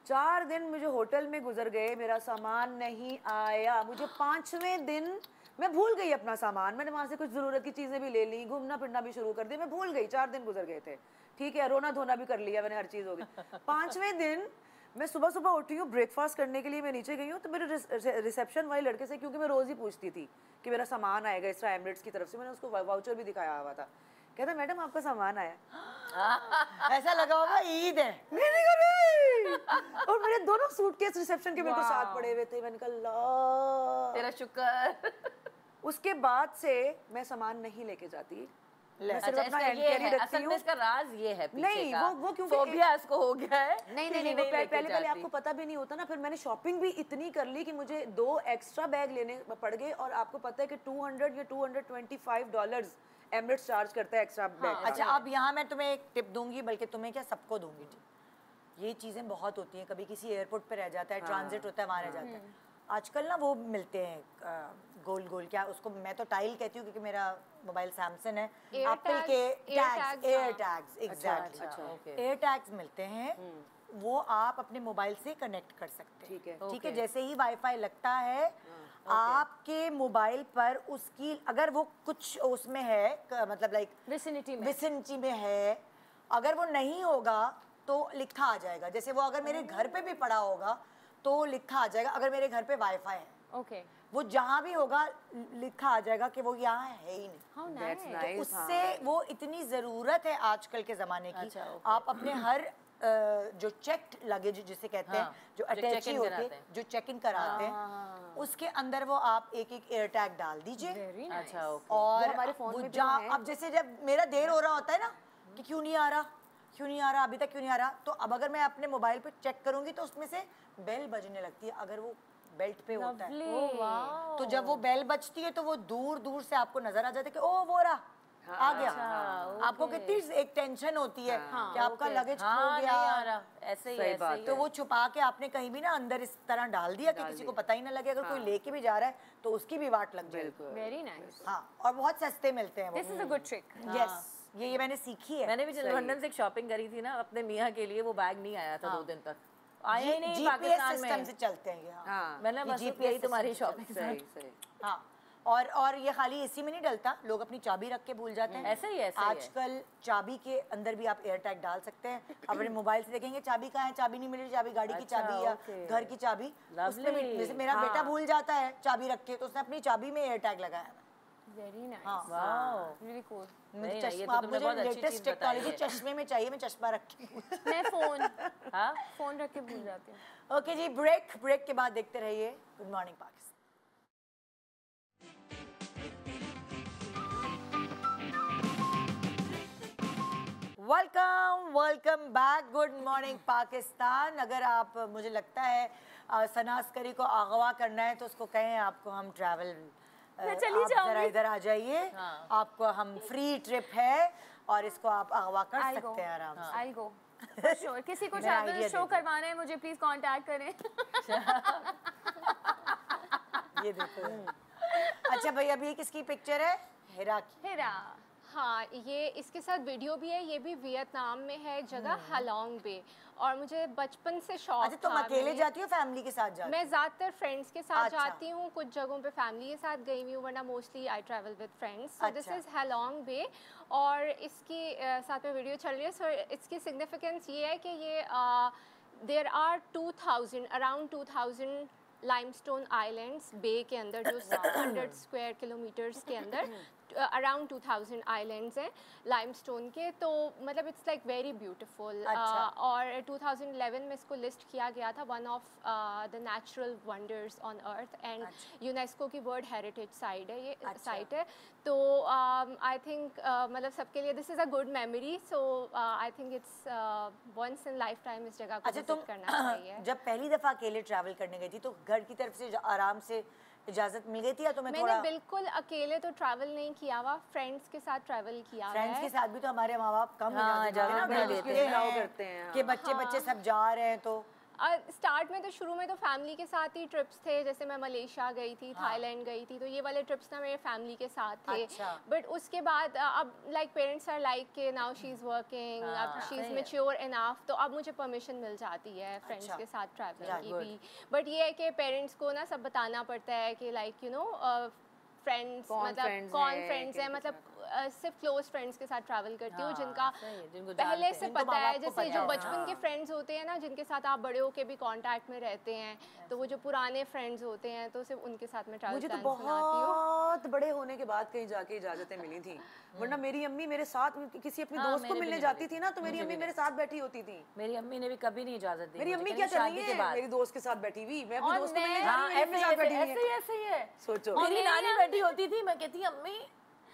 4 दिन मुझे होटल में गुजर गए, मेरा सामान नहीं आया। मुझे 5वें दिन मैं भूल गई अपना सामान, मैंने वहाँ से कुछ ज़रूरत की चीज़ें भी ले ली, घूमना फिरना भी शुरू कर दिया, मैं भूल गई। 4 दिन गुजर गए थे, ठीक है, रोना धोना भी कर लिया मैंने, हर चीज़ हो गई। 5वें दिन मैं सुबह सुबह उठी हूँ, ब्रेकफास्ट करने के लिए मैं नीचे गई हूँ, तो मेरे रिसेप्शन वाले लड़के से, क्योंकि मैं रोज़ ही पूछती थी कि मेरा सामान आएगा इस तरह एमिरेट्स की तरफ से, मैंने उसको वाउचर भी दिखाया हुआ था। कहता मैडम आपका सामान आया। ऐसा लगा होगा ईद है। मैंने कहा नहीं, और मेरे दोनों सूटकेस रिसेप्शन के बिल्कुल साथ पड़े हुए थे। मैंने कहा अल्लाह तेरा शुक्र। उसके बाद से मैं सामान नहीं लेके जाती, मैं सिर्फ अच्छा, अपना इसका हैंड ये कैरी है, रखती असल में हूँ। इसका राज ये है पीछे नहीं, का। वो क्योंकि फोबिया इसको हो गया है। नहीं कि नहीं वो लेके पहले जाती। आपको पता भी नहीं होता ना। फिर मैंने शॉपिंग भी इतनी कर ली कि मुझे 2 एक्स्ट्रा बैग लेने पड़ गए। और आपको पता है कि $200 या $225 एमिरेट्स चार्ज करता है एक्स्ट्रा बैग। अच्छा, अब यहाँ मैं तुम्हें एक टिप दूंगी, बल्कि तुम्हें क्या सबको दूंगी टिप। ये चीज़ें बहुत होती हैं, कभी किसी एयरपोर्ट पे रह जाता है, ट्रांजिट होता है, वहाँ रह जाता है। आजकल ना वो मिलते हैं गोल गोल, क्या उसको मैं तो टाइल कहती हूँ क्योंकि मेरा मोबाइल सैमसंग है, Air एप्पल tags, के air टैग्स, tags, एयर हाँ। टैग्स, एग्जैक्टली अच्छा, okay. एयर टैग्स मिलते हैं। वो आप अपने मोबाइल से कनेक्ट कर सकते हैं। ठीक है, ठीक है, okay. जैसे ही वाईफाई लगता है आपके मोबाइल पर उसकी, अगर वो कुछ उसमें है मतलब लाइक विसिनिटी में है, अगर वो नहीं होगा तो लिखा आ जाएगा। जैसे वो अगर मेरे घर पे भी पड़ा होगा तो लिखा आ जाएगा, अगर मेरे घर पे वाईफाई है ओके, वो जहाँ भी होगा लिखा आ जाएगा कि वो यहाँ है ही नहीं। How That's nice. nice, उससे वो इतनी ज़रूरत है आजकल के ज़माने की। अच्छा, okay. आप अपने हर जो चेक्ड लगेज जिसे कहते हैं, हाँ, जो जो अटैची check-in होती कराते है, हैं। जो चेक इन कराते हैं, उसके अंदर वो आप एक एक एयर टैग डाल दीजिए। Very nice. अच्छा, ओके। और वो हमारे फोन वो में भी जहाँ तो है। अब जैसे जब मेरा देर हो रहा होता है ना कि क्यों नहीं आ रहा, क्यों नहीं आ रहा, अभी तक क्यों नहीं आ रहा, तो अब अगर मैं अपने मोबाइल पे चेक करूंगी तो उसमें से बेल बजने लगती है, अगर वो बेल्ट पे होता है। लवली। तो जब वो बेल बजती है तो वो दूर दूर से आपको नजर आ जाता है कि ओ वो रहा, आ गया। आपको कितनी एक टेंशन होती है कि आपका लगेज खो हाँ, गया, नहीं आ रहा, ऐसे ही सही ऐसे बात ही तो वो छुपा के आपने कहीं भी ना अंदर इस तरह डाल दिया कि किसी को पता ही ना लगे। अगर कोई लेके भी जा रहा है तो उसकी भी वाट लग जाएगी। Very nice. हाँ, और बहुत सस्ते मिलते हैं वो। This is a good trick. Yes, ये मैंने सीखी है। मैंने भी लंदन से एक शॉपिंग करी थी ना अपने मियाँ के लिए, वो बैग नहीं आया था 2 दिन तक, आया ही नहीं जीपीएस पाकिस्तान सिस्टम में। से चलते हैं ये। हाँ। हाँ मैंने बस GPS यही तुम्हारी system से शॉपिंग सही सही। हाँ, और ये खाली इसी में नहीं डलता, लोग अपनी चाबी रख के भूल जाते हैं। ऐसे ही है। आजकल चाबी के अंदर भी आप एयर टैग डाल सकते हैं। अपने मोबाइल से देखेंगे चाबी कहाँ है, चाबी नहीं मिल रही, चाबी गाड़ी की अच्छा, चाबी या okay. घर की चाबी, उसमें भी Lovely. जैसे मेरा हाँ। बेटा भूल जाता है चाबी रख के, तो उसने अपनी चाबी में एयर टैग लगाया है। Very nice. हाँ, वाओ, रियली कूल। मुझे नहीं, ये चश्मा, तो आप तुमने मुझे बहुत अच्छी लेटेस्ट चीज़ बताई टेक्नोलॉजी है। चश्मे में चाहिए, मैं चश्मा रख के मैं हाँ फोन रख के भूल जाती हूँ। ओके जी, ब्रेक के बाद देखते रहिए good morning Pakistan. Welcome back, good morning Pakistan. अगर आप, मुझे लगता है सनास करी को अगवा करना है तो उसको कहें आपको हम ट्रैवल, मैं चली आप जाऊंगी। जरा इधर आ जाइए, आपको हम फ्री ट्रिप है और इसको आप अगवा कर I'll सकते go. हैं आराम से। I'll go. Sure. किसी को मेरा ट्रैवल idea शो दे दो। करवाना है मुझे प्लीज कांटेक्ट करें। ये देखो। अच्छा भाई, अभी किसकी पिक्चर है? हिरा की। हेरा। हाँ, ये इसके साथ वीडियो भी है। ये भी वियतनाम में है, जगह हालोंग बे। और मुझे बचपन से शौक अच्छा, तुम था। अकेले जाती हो फैमिली के साथ जाती हो? मैं ज़्यादातर फ्रेंड्स के साथ अच्छा। जाती हूँ, कुछ जगहों पे फैमिली के साथ गई हुई हूँ, वरना mostly I travel with friends. So this अच्छा। इज़ हालोंग बे और इसकी साथ में वीडियो चल रही है। सो इसकी सिग्निफिकेंस ये है कि ये there are around 2000 limestone islands bay के अंदर, जो 600 स्क्वायर किलोमीटर्स के अंदर अराउंड 2000 आइलैंड्स हैं लाइमस्टोन के। तो मतलब इट्स लाइक वेरी ब्यूटीफुल। अच्छा। और 2011 में इसको लिस्ट किया गया था one of the natural wonders on earth, and UNESCO की वर्ल्ड हेरिटेज साइट है ये, साइट है। तो आई थिंक मतलब सबके लिए this is a good memory. So I think it's once in life time इस जगह को अच्छा, तुम विजिट करना चाहिए। जब पहली दफा अकेले ट्रैवल करने गई थी तो घर की तरफ से आराम से इजाजत मिल गई थी या तुम्हें मैंने थोड़ा? बिल्कुल अकेले तो ट्रैवल नहीं किया हुआ, फ्रेंड्स के साथ ट्रैवल किया हुआ फ्रेंड्स है। के साथ भी तो हमारे माँ बाप कम हाँ, इजाजत इजाजत देते हैं नहीं ना, देते भेजते हैं। allow हैं करते हैं, कि बच्चे सब जा रहे हैं। तो स्टार्ट में तो शुरू में तो फैमिली के साथ ही ट्रिप्स थे, जैसे मैं मलेशिया गई थी, थाईलैंड गई थी, तो ये वाले ट्रिप्स ना मेरे फैमिली के साथ थे। अच्छा। बट उसके बाद अब लाइक पेरेंट्स आर लाइक के नाउ शी इज़ वर्किंग, अब शी इज़ मैच्योर इनफ, तो अब मुझे परमिशन मिल जाती है फ्रेंड्स अच्छा। के साथ ट्रैवलिंग Yeah, की good. भी। बट ये है कि पेरेंट्स को ना सब बताना पड़ता है कि लाइक यू नो फ्रेंड्स कौन मतलब friends कौन हैं, फ्रेंड्स हैं, किनके मतलब सिर्फ क्लोज फ्रेंड्स के साथ ट्रैवल करती हूँ, जिनका जिनको पहले से जिनको पता माँ है, बाप को जैसे पता जो है। बचपन के फ्रेंड्स होते हैं ना, जिनके साथ आप बड़े होके भी कांटेक्ट में रहते हैं, तो वो जो पुराने फ्रेंड्स होते हैं तो सिर्फ उनके साथ में ट्रैवल मुझे तो प्लान्स बनाती हूँ। बहुत बड़े होने के बाद कहीं जाके इजाजतें मिली थी, वरना मेरी अम्मी मेरे साथ किसी अपनी दोस्त को मिलने जाती थी ना, तो मेरी अम्मी मेरे साथ बैठी होती थी। मेरी अम्मी ने भी कभी नहीं इजाजत दी। मेरी मुझे, अम्मी कहती क्या कर रही शादी के है, बाद। मेरी दोस्त के साथ बैठी हुई, मैं अपनी और दोस्त को मिलने मैं- जा रही हूँ, मेरी अम्मी साथ बैठी हुई है। ऐसे ही है। सोचो मेरी नानी बैठी होती थी, मैं कहती अम्मी,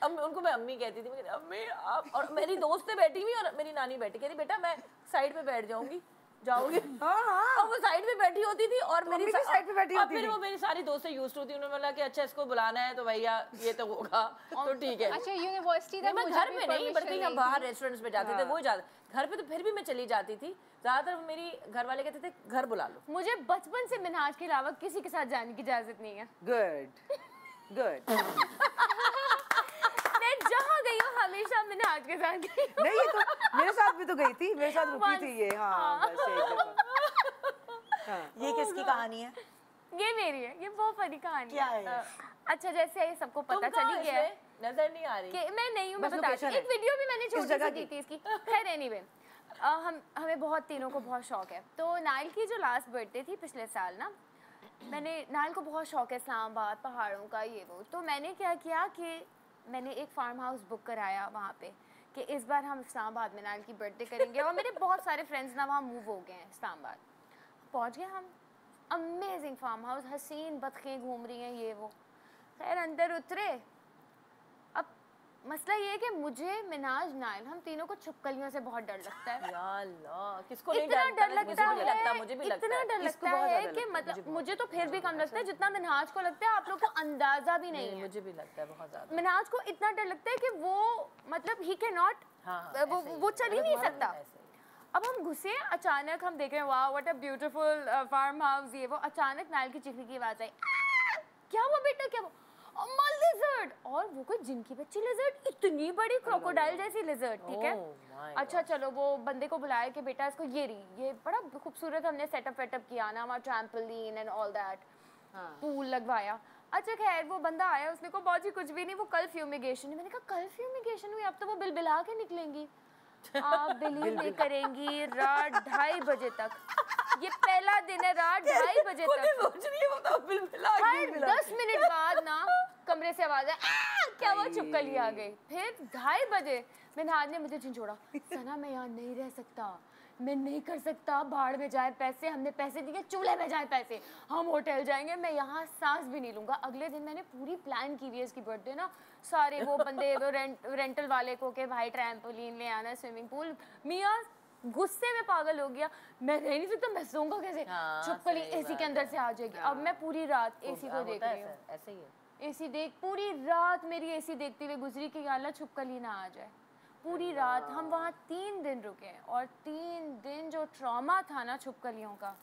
उनको मैं अम्मी कहती थी, मैं कहती अम्मी आप, और मेरी दोस्त बैठी हुई और मेरी नानी बैठी, कहती बेटा मैं साइड पे बैठ जाऊंगी, जाओगी। और वो साइड पे बैठी होती थी और मेरी साइड पे बैठी होती फिर थी। वो मेरी सारी दोस्तें यूज्ड होती, उन्होंने बोला कि अच्छा इसको बुलाना है तो भैया ये तो होगा, तो ठीक है। अच्छा यूनिवर्सिटी नहीं, तक मैं मुझे घर भी में नहीं, बल्कि permission हम नहीं बाहर थी। रेस्टोरेंट्स में जाते थे, वो ज्यादा। घर पे तो फिर भी मैं चली जाती थी, ज्यादातर मेरी घर वाले कहते थे घर बुला लो। मुझे बचपन से मिनहाज के अलावा किसी के साथ जाने की इजाजत नहीं है। Good good. मैं जहाँ गई हूँ हमेशा मिनहाज के साथ गई हूँ। नहीं, ये तो मेरे साथ भी तो गई थी, मेरे साथ रुकी थी ये। हाँ बस एक दफा। ये किसकी कहानी है? ये मेरी है, ये बहुत फनी कहानी क्या है? अच्छा जैसे ये सबको पता तुम कहाँ चली गया है इसमें? नजर नहीं आ रही। कि मैं नहीं हूँ, मैं बस बताती हूँ। location एक है। वीडियो भी मैंने छोटी जगह सी दी की? थी इसकी। खैर एनीवे, हमें बहुत तीनों को बहुत शौक है। तो नाइल की जो लास्ट बर्थडे थी पिछले साल ना, मैंने नाइल को बहुत शौक है इस्लामाबाद पहाड़ों का, ये वो। तो मैंने क्या किया कि मैंने एक फार्म हाउस बुक कराया वहाँ पे कि इस बार हम इस्लामाबाद में नाइल की बर्थडे करेंगे। और मेरे बहुत सारे फ्रेंड्स ना वहाँ मूव हो गए हैं इस्लामाबाद। पहुँच गए हम, अमेजिंग फार्म हाउस, हसीन बतखें घूम रही हैं ये वो। खैर अंदर उतरे। अब मसला ये है कि मुझे मिनाज नाइल हम तीनों को छिपकलियों से बहुत डर लगता है। या अल्लाह, किसको नहीं इतना डर लगता मुझे भी लगता, है, मुझे भी लगता इतना है। डर इसको लगता बहुत है ज़्यादा कि लगता है, मतलब मुझे तो फिर भी कम लगता है जितना मिनहाज को लगता है। आप लोग को अंदाजा भी नहीं है। मुझे भी लगता है बहुत ज्यादा। मिनहाज को इतना डर लगता है कि वो मतलब ही कैन नॉट, वो चल ही नहीं सकता। ऐसे ही। अब हम घुसे, अचानक हम देख रहे हैं वाह what a beautiful farm house, ये वो। अचानक नाइल की चीखने की आवाज आई, क्या हुआ बेटा, क्या हुआ? लिजर्ड, और वो कोई जिन की बच्ची लिजर्ड, इतनी बड़ी क्रोकोडाइल जैसी लिजर्ड, ठीक है। Oh my अच्छा चलो वो बंदे को बुलाया कि बेटा इसको ये रही, ये बड़ा खूबसूरत हमने सेटअप वेटअप किया ना, हमारा trampoline and all that, pool लगवाया। अच्छा खैर वो बंदा आया, उसने कहा बाजी कुछ भी नहीं, वो कल फ्यूमिगेशन है। मैंने कहा कल फ्यूमिगेशन हुई, अब तो वो बिलबिला के निकलेंगी। आप बिलीव नहीं करेंगी, रात 2:30 बजे तक, ये पहला दिन है, रात 2:30 बजे तक। सोच रही है वो तो बिलबिला हर 10 मिनट बाद ना कमरे से आवाज है, क्या हुआ, छिपकली आ गई। फिर 2:30 बजे मिनहाज ने मुझे झिझोड़ा, सना मैं यहाँ नहीं रह सकता, मैं नहीं कर सकता, भाड़ में जाए पैसे, हमने पैसे दिए, चूल्हे में जाए पैसे, हम होटल जाएंगे, मैं यहाँ सांस भी नहीं लूंगा। अगले दिन मैंने पूरी प्लान की हुई है इसकी बर्थडे ना, सारे वो बंदे वो रेंटल वाले को के भाई ट्रैम्पोलिन ले आना, स्विमिंग पूल। मियाँ गुस्से में पागल हो गया, मैं रह नहीं सकता, मैं सोऊंगा कैसे, छिपकली एसी के अंदर से आ जाएगी। अब मैं पूरी रात एसी को देख रही हूँ, ऐसे ही है। एसी देख, पूरी रात मेरी एसी देखते हुए गुजरी कि अल्लाह छिपकली ना आ जाए। पूरी रात हम वहाँ 3 दिन रुके, और 3 दिन जो ट्रॉमा था ना छिपकलियों का,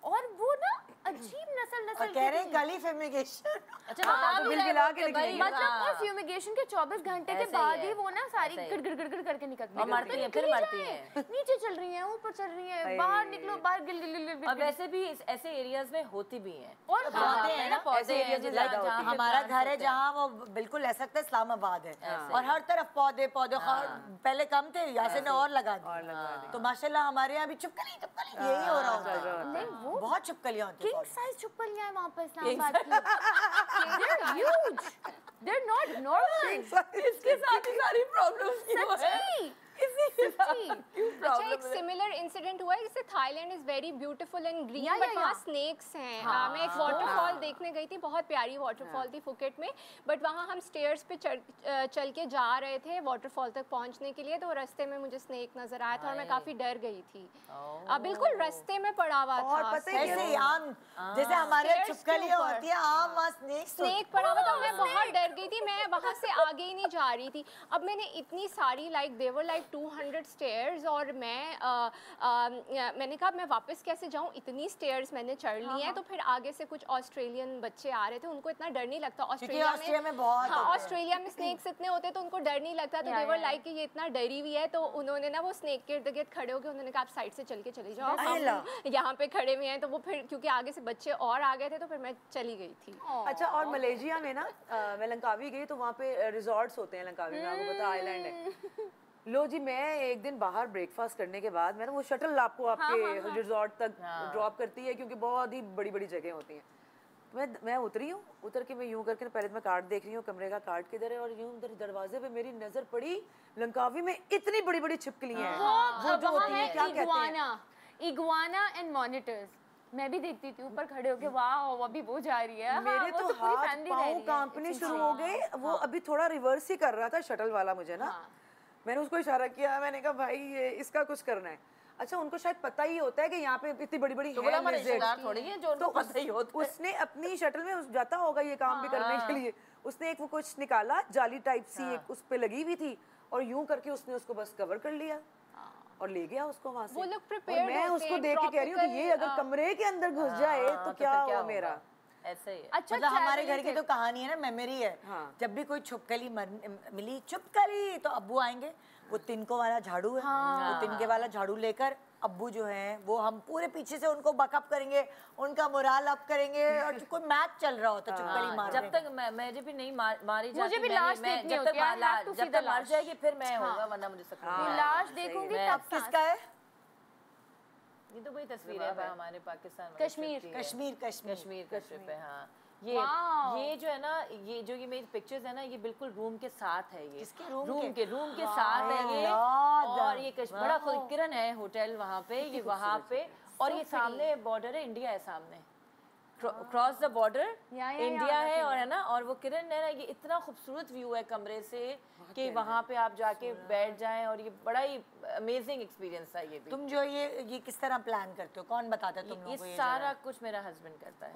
और वो ना अजीब नस्ल और कह रहे हैं कल ही फ्यूमिगेशन। अच्छा तो बिलबिला के निकलेंगी। मतलब और फ्यूमिगेशन के 24 घंटे के ऐसे ही बाद है, ही वो ना सारी ऐसे ही। गिड़ करके निकलती और मरती हैं, फिर मरती हैं। नीचे चल रही हैं, ऊपर चल रही हैं, बाहर निकलो, बाहर गिल गिल गिल गिल और वैसे भी ऐसे एरियाज में होती भी हैं। और पौधे हैं ना, पौधे हैं, areas में जहाँ- ज्यादा जहाँ होती पे हमारा plants घर है होते हैं। जहाँ वो बिल्कुल ऐसा लगता है इस्लामाबाद है, ऐसे और हर तरफ पौधे पौधे पहले कम थे, यासिन ने और लगा दिए। तो माशाल्लाह हमारे यहाँ भी चुपकली चुपकली यही हो रहा होता है। नहीं वो बहुत चुपकलियाँ होती किंग हैं। साइज चुपकलियां हैं वहाँ पर इस्लामाबाद की। They're huge. They're not normal. इसके साथ ही सारी प्रॉब्लम्स की वो है। सच्ची। इसी के साथ क्यों अच्छा प्रॉब्लम एक सिमिलर इंसिडेंट हुआ है, जैसे Thailand is very beautiful and green, Yeah, but yeah, वहाँ yeah. स्नेक्स हैं। मैं एक वाटरफॉल देखने गई थी, बहुत प्यारी वाटरफॉल थी फुकेट में, बट वहाँ हम स्टेयर्स पे चल के जा रहे थे वाटरफॉल तक पहुँचने के लिए, तो रास्ते में मुझे स्नेक नजर आया था और मैं काफ़ी डर गई थी। बिल्कुल रास्ते में पड़ा हुआ और था पता है ऐसे ही आम, जैसे हमारे यहाँ Stairs के चुपकलियाँ ऊपर। होती है, आम वहाँ स्नेक पड़ा हुआ था, मैं बहुत डर गई थी, मैं वहाँ से आगे ही नहीं जा रही थी। अब मैंने इतनी सारी लाइक देवर लाइक 200 स्टेयर्स और मैंने कहा मैं वापस कैसे जाऊँ, इतनी स्टेयर्स मैंने चढ़ ली हैं। तो फिर आगे से कुछ ऑस्ट्रेलियन बच्चे आ रहे थे, उनको इतना डर नहीं लगता ऑस्ट्रेलिया में बहुत ऑस्ट्रेलिया में स्नेक्स इतने होते तो उनको डर नहीं लगता, तो दे वर लाइक कि ये इतना डरी हुई है। तो उन्होंने ना वो स्नेक के इर्द गिर्द खड़े होकर उन्होंने कहा आप साइड से चल के चले जाओ, हम यहाँ पे खड़े हुए हैं। तो वो फिर क्योंकि आगे से बच्चे और आ गए थे तो फिर मैं चली गई थी। अच्छा, और मलेशिया में ना मैं लंकावी गई तो वहाँ पे रिजॉर्ट्स होते हैं लंकावी में, आपको पता आइलैंड है। लो जी, मैं एक दिन बाहर ब्रेकफास्ट करने के बाद मैंने वो शटल आपको आपके रिजॉर्ट तक ड्रॉप करती है क्योंकि बहुत ही बड़ी बड़ी जगह होती हैं। मैं उतरी हूँ, उतर के मैं यूं करके पहले मैं कार्ड देख रही हूँ कमरे का, कार्ड किधर है, और यूं उधर दरवाजे पे मेरी नजर पड़ी लंकावी में इतनी बड़ी बड़ी छिपकलियां हैं। वो जो होती हैं क्या कहते हैं, इग्वाना एंड मॉनिटर्स। मैं भी देखती थी ऊपर खड़े होके, वाह अभी वो जा रही है। मेरे तो हाथ पाँव कांपने शुरू हो गए। वो अभी थोड़ा रिवर्स ही कर रहा था शटल वाला मुझे ना। मैंने उसको इशारा किया, मैंने कहा भाई ये इसका कुछ करना है। अच्छा, उनको शायद पता ही होता है कि यहाँ पे इतनी बड़ी बड़ी थोड़ी है जो उनको पता ही होता है। उसने अपनी शटल में जाता होगा ये काम भी करने के लिए, उसने एक वो कुछ निकाला जाली टाइप सी, एक उस पे लगी हुई थी, और यूं करके उसने उसको बस कवर कर लिया और ले गया उसको वहां से। वो लोग प्रिपेयर्ड मैं उसको देख के कह रही हूँ कि ये अगर कमरे के अंदर घुस जाए तो क्या हुआ मेरा। ऐसे ही है। अच्छा, मतलब हमारे घर की तो कहानी है ना, मेमोरी है। जब भी कोई छुपकली मिली छुपकली तो अब्बू आएंगे, वो तिनकों वाला झाड़ू है, वो तिनके वाला झाड़ू लेकर अब्बू जो है वो हम पूरे पीछे से उनको बकअप करेंगे, उनका मोराल अप करेंगे। और कोई मैच चल रहा होता छुपकली मारने, जब तक मुझे भी नहीं मारी जाती, मुझे भी लाश देखनी होती है, जब तक मर जाएगी फिर मैं होगा, वरना मुझे सकती लाश देखूंगी तब। किसका है ये? तो कोई तस्वीर है हमारे पाकिस्तान में, कश्मीर का ट्रिप है। हाँ, ये जो है ना, ये मेरी पिक्चर्स है ना, ये बिल्कुल रूम के साथ है। ये रूम के साथ है ये। और ये बड़ा किरण है होटल वहाँ पे, ये वहाँ पे, और ये सामने बॉर्डर है, इंडिया है सामने, क्रॉस द बॉर्डर इंडिया है। और है ना, और वो किरण है ना, ये इतना खूबसूरत व्यू है कमरे से कि वहाँ पे आप जाके बैठ जाएं, और ये बड़ा ही अमेजिंग एक्सपीरियंस था। ये भी तुम जो ये किस तरह प्लान करते हो, कौन बताता है तुम लोगों को? ये सारा कुछ मेरा हस्बैंड करता है।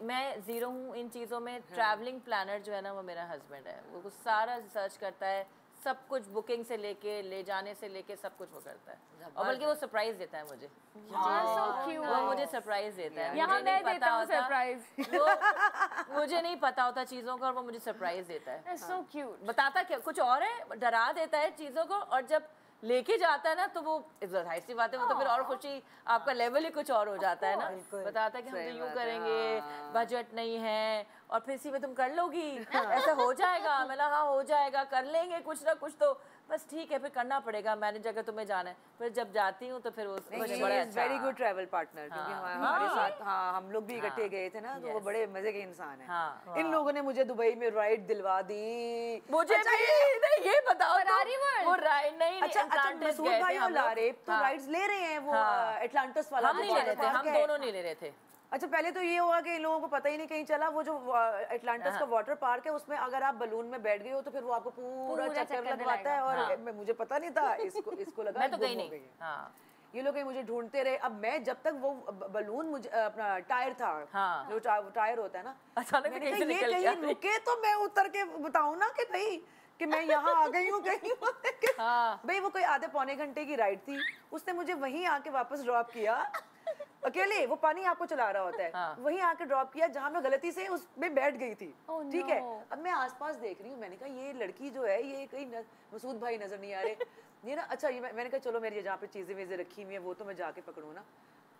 मैं जीरो हूँ इन चीज़ों में। ट्रैवलिंग प्लानर जो है ना वो मेरा हस्बैंड है, वो सारा रिसर्च करता है, सब कुछ बुकिंग से लेके ले जाने से लेके सब कुछ वो करता है। और बल्कि वो सरप्राइज देता है मुझे, वो मुझे सरप्राइज देता है। यहाँ मैं देता हूँ सरप्राइज, मुझे नहीं पता होता चीज़ों का और वो मुझे सरप्राइज देता है। So cute. बताता क्या कुछ और है, डरा देता है चीज़ों को, और जब लेके जाता है ना तो वो जाहिर सी बात है, वो तो फिर और खुशी, आपका लेवल ही कुछ और हो जाता है ना। बताता है कि हम तो यूँ करेंगे, बजट नहीं है, और फिर इसी में तुम कर लोगी, ऐसा हो जाएगा। मैंने हाँ हो जाएगा, कर लेंगे कुछ ना कुछ, तो बस ठीक है फिर करना पड़ेगा, मैनेजर अगर तुम्हें जाना है। फिर जब जाती हूँ तो फिर वो वेरी गुड ट्रैवल पार्टनर, क्योंकि हमारे साथ हम लोग भी इकट्ठे गए थे ना, तो वो बड़े मजे के इंसान है। इन लोगों ने मुझे दुबई में राइड दिलवा दी। मुझे भी ये बताओ वो राइड नहीं। अच्छा, मसूद भाई और लारेब तो राइड्स ले रहे हैं, वो एटलांटिस वाला हम नहीं ले रहे थे, हम दोनों नहीं ले रहे थे। अच्छा, पहले तो ये हुआ कि इन लोगों को पता ही नहीं कहीं चला, वो जो एटलांटिस का वाटर पार्क है उसमें अगर आप बलून में बैठ गए हो तो फिर वो आपको पूरा चक्कर लगवाता है। और मुझे पता नहीं था, इसको लगा मैं तो गई नहीं। ये लोग मुझे ढूंढते रहे। अब मैं जब तक वो बलून मुझे अपना टायर था, जो टायर होता है ना, मैंने कहा ये कहीं रुके तो मैं उतर के बताऊं ना कि भाई कि मैं यहाँ आ गई हूँ कहीं। भाई वो कोई आधे पौने घंटे की राइड थी, उसने मुझे वहीं आके वापस ड्रॉप किया अकेले। वो पानी आपको चला रहा होता है, वहीं आके ड्रॉप किया जहाँ मैं गलती से उसमें बैठ गई थी। ठीक है, अब मैं आसपास देख रही हूँ, मैंने कहा ये लड़की जो है ये कहीं मसूद भाई नजर नहीं आ रहे, ये ना। अच्छा, ये मैंने कहा चलो मेरी जहाँ पे चीजें वीजें रखी हुई है वो तो मैं जाके पकड़ूँ ना।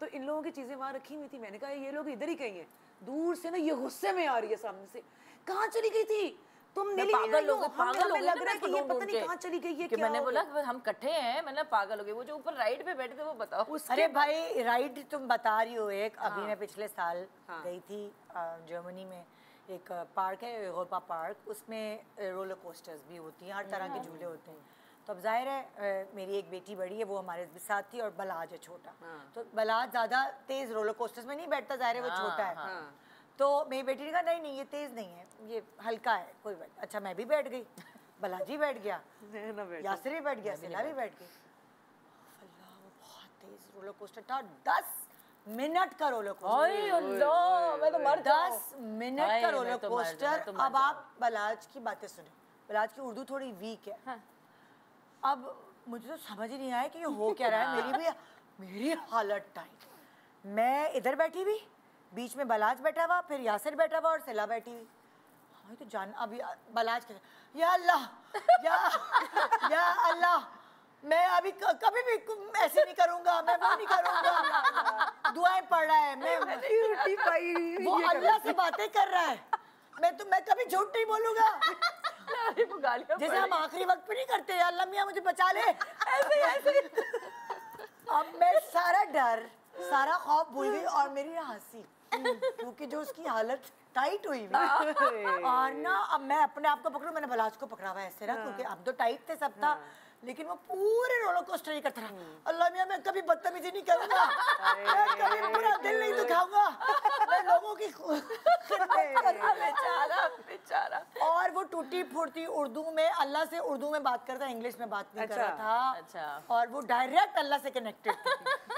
तो इन लोगों की चीजें वहाँ रखी हुई थी, मैंने कहा ये लोग इधर ही कहीं हैं। दूर से ना ये गुस्से में आ रही है सामने से, कहाँ चली गई थी तुम? पागल हो गए, लग रहा है कि ये पता नहीं कहाँ चली गई है। कि मैंने बोला हम इकट्ठे हैं, मैंने पागल हो गए। वो जो ऊपर राइड पे बैठे थे वो बताओ। अरे भाई, राइड तुम बता रही हो एक, अभी मैं पिछले साल गई थी जर्मनी में, एक पार्क है यूरोपा पार्क, उसमें रोलर कोस्टर्स भी होती हैं, हर तरह के झूले होते हैं। तो अब जाहिर है मेरी एक बेटी बड़ी है, वो हमारे साथ थी, और बलाज है छोटा। तो बलाज ज़्यादा तेज़ रोलर कोस्टर्स में नहीं बैठता, जाहिर है वो छोटा है। तो मेरी बेटी ने कहा नहीं नहीं ये तेज़ नहीं है, ये हल्का है, कोई बात। अच्छा, मैं भी बैठ गई, बलाजी बैठ गया, यासिर भी बैठ गया, सिला भी बैठ गई। अल्लाह, वो बहुत तेज़ रोलर कोस्टर था, 10 मिनट का रोलर कोस्टर। मैं तो मर 10 मिनट का रोलर कोस्टर। अब आप बलाज की बातें सुने, बलाज की उर्दू थोड़ी वीक है। अब मुझे तो समझ ही नहीं आया कि ये हो क्या रहा है। मेरी हालत टाइट। मैं इधर बैठी हुई, बीच में बलाज बैठा हुआ, फिर यासिर बैठा हुआ और सिला बैठी हुई। हाँ तो जान अभी बलाज के या अल्लाह या अल्लाह, मैं अभी कभी भी ऐसे नहीं करूंगा, मैं वो नहीं करूंगा। दुआएं पढ़ रहा है, मैं वो अल्लाह से बातें कर रहा है। मैं कभी झूठ नहीं बोलूंगा। जैसे हम आखिरी वक्त पे नहीं करते, अल्लाह मियां मुझे बचा ले, ऐसे। अब मैं सारा डर, सारा खौफ भूल गई और मेरी हंसी, क्योंकि जो उसकी हालत टाइट हुई और ना अब मैं अपने आप को पकड़ूं, मैंने बलाज को पकड़ा हुआ है ऐसे ना, क्योंकि अब तो टाइट थे सब था, लेकिन वो पूरे रोलर कोस्टर ही करता रहा। अल्लाह मियां मैं कभी बदतमीजी नहीं करूंगा, मैं कभी पूरा दिल नहीं दुखाऊंगा, मैं लोगों की बेचारा। और वो टूटी फूटी उर्दू में अल्लाह से उर्दू में बात करता, इंग्लिश में बात नहीं कर रहा था। अच्छा। और वो डायरेक्ट अल्लाह से कनेक्टेड था।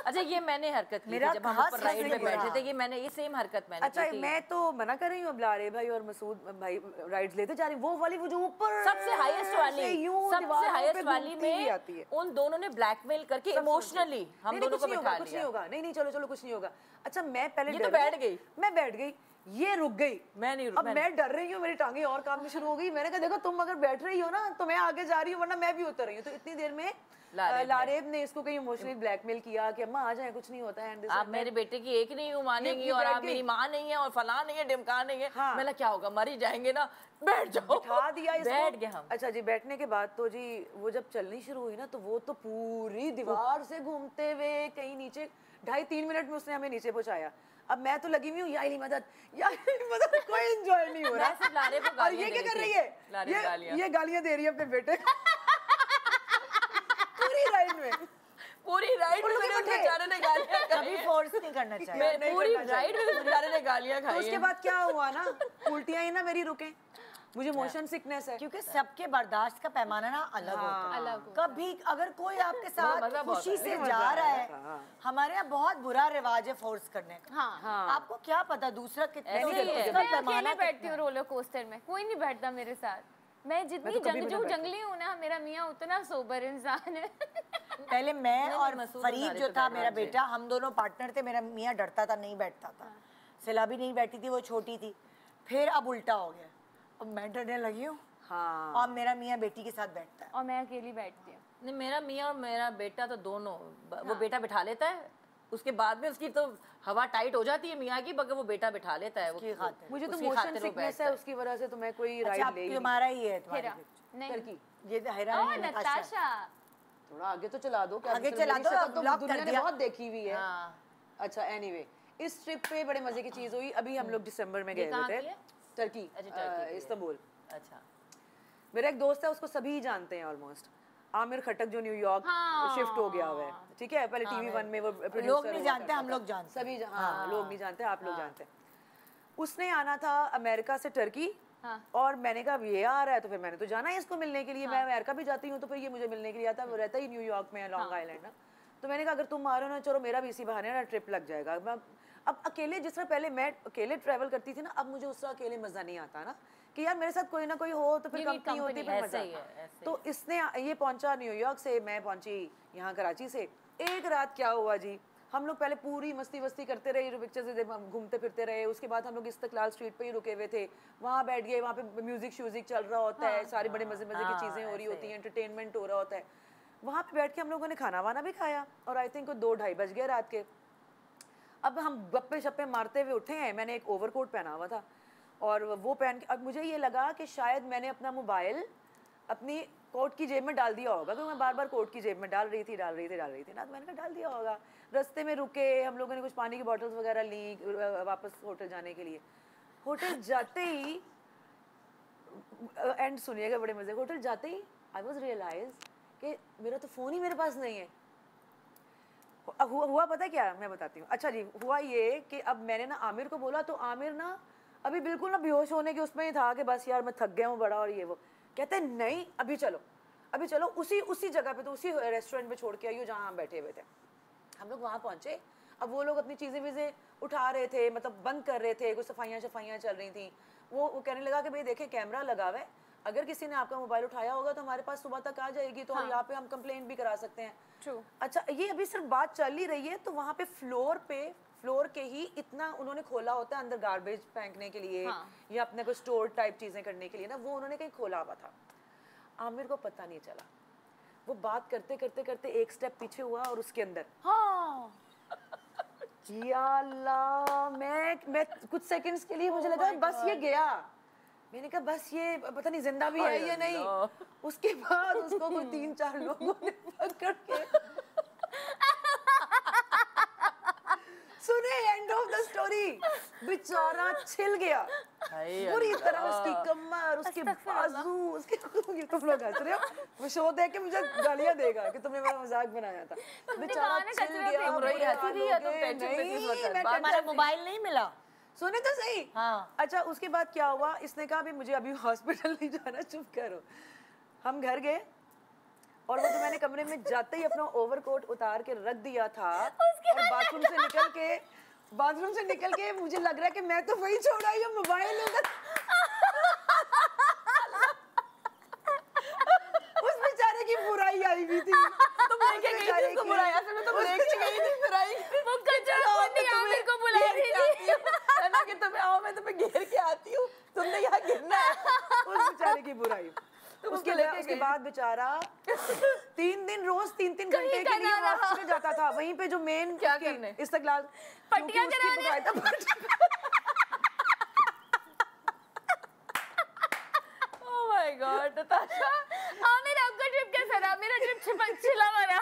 अच्छा, ये मैंने हरकत की थी जब हम ऊपर राइड में बैठे थे, ये मैंने ये सेम हरकत मैंने अच्छा की थी। मैं तो मना कर रही हूँ, अब लारे भाई और मसूद भाई राइड्स लेते जा रही, वो वाली वो जो ऊपर सबसे हाईएस्ट वाली में उन दोनों ने ब्लैकमेल करके इमोशनली हम दोनों को बिठा लिया। कुछ नहीं होगा, नहीं चलो कुछ नहीं होगा। अच्छा मैं पहले ये तो बैठ गई, मैं बैठ गई, ये रुक गई, मैं नहीं अब मैं डर रही हूँ, मेरी टांगे और कांपनी शुरू हो गई। मैंने कहा देखो तुम अगर बैठ रही हो ना तो मैं आगे जा रही हूँ, वरना मैं भी उतर रही हूँ। तो इतनी देर में लारेब ने इसको कहीं इमोशनली ब्लैकमेल किया कि अम्मा आ जाए, कुछ नहीं होता है, आप मेरे बेटे की एक नहीं मानेंगी और आप मेरी माँ नहीं है और फलां नहीं है ढिमका नहीं है। हाँ। मैंने क्या होगा, मर ही जाएंगे ना, बैठ जाओ। बिठा दिया इसको, बैठ गए हम। अच्छा जी, बैठने के बाद तो जी वो जब चलनी शुरू हुई ना तो वो तो पूरी दीवार से घूमते हुए कहीं नीचे 2.5-3 मिनट में उसने हमें नीचे पहुंचाया। अब मैं तो लगी हुई हूँ, या मदद, कोई एंजॉय नहीं हो रहा। और ये क्या कर रही है, ये गालियां दे रही है अपने बेटे पूरी राइड में मेरे बेचारे ने गालियां खाई। कभी फोर्स नहीं करना चाहिए। पूरी राइड में बेचारे ने गालियां खाई। उसके बाद क्या हुआ ना, उल्टियां ही ना मेरी रुके, मुझे मोशन सिकनेस है, क्योंकि सबके बर्दाश्त का पैमाना ना अलग होता है। अलग कभी अगर कोई आपके साथ खुशी से जा रहा है, हमारे यहाँ बहुत बुरा रिवाज है फोर्स करने का। हाँ। आपको क्या पता दूसरा कितने मैं अकेले बैठती हूँ रोलर कोस्टर में, कोई नहीं बैठता मेरे साथ। मैं जितनी जंगली हूँ ना, मेरा मियाँ उतना सोबर इंसान है। पहले मैं और फरीद जो था मेरा बेटा, हम दोनों पार्टनर थे। मेरा मियाँ डरता था, नहीं बैठता था। सिला भी नहीं बैठी थी, वो छोटी थी। फिर अब उल्टा हो गया, अब मैं डरने लगी हूँ। हाँ। और मेरा मियाँ बेटी के साथ बैठता है और मैं अकेली बैठती हूँ। नहीं, मेरा मियाँ और मेरा बेटा तो दोनों, वो बेटा बिठा लेता है, उसके बाद में उसकी तो हवा टाइट हो जाती है मियाँ की, मगर वो बेटा बिठा लेता है। मुझे तो मोशन सिकनेस है, उसकी वजह से तो मैं कोई राइड ले तुम्हारा ही है नहीं, ये हैरा नताशा। थोड़ा आगे तो चला दो, आगे चला दो, तो दुनिया ने बहुत देखी हुई है। अच्छा एनीवे, इस ट्रिप पे बड़े मजे की चीज हुई। अभी हम लोग दिसंबर में गए हुए थे टर्की, इस्तांबुल। अच्छा, मेरा एक दोस्त है, उसको सभी जानते हैं ऑलमोस्ट, आमिर खटक, जो न्यूयॉर्क शिफ्ट हो गया हुआ है। ठीक है, पहले TV1 में वो प्रोड्यूसर, लोग नहीं जानते, हम लोग जानते, सभी लोग नहीं जानते, आप लोग जानते हैं। उसने आना था अमेरिका से टर्की, और मैंने कहा ये आ रहा है तो फिर मैंने तो जाना है इसको मिलने के लिए। मैं अमेरिका भी जाती हूँ तो फिर ये मुझे मिलने के लिए आता है, वो रहता ही न्यूयॉर्क में, लॉन्ग आइलैंड ना। तो मैंने कहा अगर तुम आ रहे हो ना, चलो मेरा भी इसी बहाने ना ट्रिप लग जाएगा। अब अकेले, जिस तरह पहले मैं अकेले ट्रैवल करती थी ना, अब मुझे उस तरह अकेले मजा नहीं आता ना, कि यार मेरे साथ कोई ना कोई हो तो फिर कंपनी होती, फिर मजा आता। तो इसने, ये पहुंचा न्यूयॉर्क से, मैं पहुंची यहाँ कराची से। एक रात क्या हुआ जी, हम लोग पहले पूरी मस्ती वस्ती करते रहे, पिक्चर्स घूमते फिरते रहे। उसके बाद हम लोग इस्तिकलाल स्ट्रीट पे ही रुके हुए थे, वहाँ बैठ गए, वहाँ पे म्यूजिक श्यूजिक चल रहा होता है, सारी बड़े मजे मजे की चीजें हो रही होती हैं, एंटरटेनमेंट हो रहा होता है। वहाँ पे बैठ के हम लोगों ने खाना वाना भी खाया, और आई थिंक 2-2:30 बज गए रात के। अब हम गप्पे शप्पे मारते हुए उठे हैं, मैंने एक ओवरकोट पहना हुआ था, और वो पहन के अब मुझे ये लगा कि शायद मैंने अपना मोबाइल अपनी कोट की जेब में डाल दिया होगा, तो मैं बार बार कोट की जेब में डाल रही थी ना, तो मैंने कहा डाल दिया होगा। रास्ते में रुके, हम लोगों ने कुछ पानी की बॉटल्स वगैरह ली वापस होटल जाने के लिए। होटल जाते ही, एंड सुनिएगा बड़े मजे, होटल जाते ही आई वॉज रियलाइज कि मेरा तो फ़ोन ही मेरे पास नहीं है। हुआ पता क्या, मैं बताती हूँ। अच्छा जी, हुआ ये कि अब मैंने ना आमिर को बोला, तो आमिर ना अभी बिल्कुल ना बेहोश होने के उसमें ही था कि बस यार मैं थक गया हूँ बड़ा, और ये वो कहते नहीं अभी चलो उसी जगह पे, तो उसी रेस्टोरेंट पे छोड़ के आइयो जहाँ हम बैठे हुए थे। हम लोग वहाँ पहुँचे, अब वो लोग अपनी चीज़ें वीज़ें उठा रहे थे, मतलब बंद कर रहे थे, कुछ सफाइयाँ चल रही थी। वो कहने लगा कि भाई देखे कैमरा लगा हुआ है, अगर किसी ने आपका मोबाइल उठाया होगा तो हमारे पास सुबह तक आ जाएगी, तो यहाँ पे हम कंप्लेंट भी करा सकते हैं। ट्रू। अच्छा, ये अभी सिर्फ बात चल ही रही है, तो वहाँ पे फ्लोर के ही इतना उन्होंने खोला होता है अंदर गार्बेज फेंकने के लिए या अपने कोई स्टोर टाइप चीजें करने के लिए ना, वो उन्होंने कहीं खोला हुआ था। आमिर को पता नहीं चला, वो बात करते करते करते एक स्टेप पीछे हुआ और उसके अंदर हाँ या अल्लाह, मैं कुछ सेकंड्स के लिए मुझे लगा बस ये गया, मैंने कहा बस ये पता नहीं जिंदा भी है या नहीं। उसके बाद उसको कोई 3-4 लोगों ने पकड़ के सुने, एंड ऑफ द स्टोरी, बेचारा छिल गया पूरी तरह, उसकी कमर, उसके बाजू, उसके ये तुम लोग हंस रहे हो, वो शो देख के मुझे गालियां देगा कि तुमने मेरा मजाक बनाया था। बेचारा छिल गया। हमारा मोबाइल नहीं मिला। सुने तो सही। हाँ। अच्छा, उसके बाद क्या हुआ, इसने कहा भी मुझे अभी हॉस्पिटल नहीं जाना, चुप करो। हम घर गए और वो जो मैंने कमरे में जाते ही अपना ओवरकोट उतार के रख दिया था और बाथरूम से निकल के मुझे लग रहा है कि मैं तो वही छोड़ आई हूँ, मोबाइल होगा। उस बेचारे की बुराई आई हुई थी। तुम लेके गई थी उसको बुराई, असल में तुम लेके गई थी बुराई। वो कचरा आमिर को बुला रही थी, है ना कि तुम्हें आओ मैं तुम्हें घेर के आती हूँ, तुमने यहाँ गिरना है। उस बेचारे की बुराई। उसके बाद बेचारा 3 दिन रोज 3-3 घंटे के लिए हॉस्पिटल जाता था, वहीं पे जो मेन क्या करने? इस्तकलाल पट्टियां oh my God Natasha, Aamir आपका ट्रिप कैसा रहा? मेरा ट्रिप छिला वाला।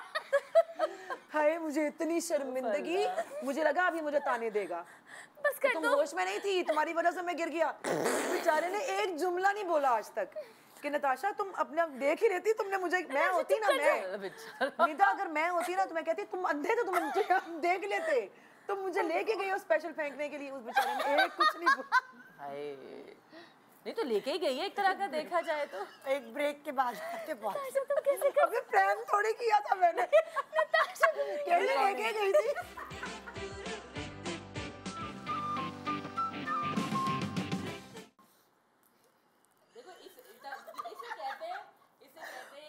हाय, मुझे इतनी शर्मिंदगी, मुझे लगा अभी मुझे ताने देगा। बस कर तुम दो। होश में नहीं थी, तुम्हारी वजह से मैं गिर गया। बेचारे ने एक जुमला नहीं बोला आज तक कि नताशा तुम अपने आप देख ही रहती, तुमने मुझे, मैं होती ना, मैं निदा अगर मैं होती ना तो मैं कहती तुम अंधे थे, तुम मुझे देख लेते, तुम मुझे लेके गई हो स्पेशल फेंकने के लिए। उस बेचारे ने एक कुछ नहीं बोला। हाय, नहीं तो लेके ही गई है एक तरह का, देखा जाए तो। एक ब्रेक के बाद आके बहुत तुम कैसे कर? अबे प्लान थोड़ी किया था मैंने, कैसे लेके गई थी।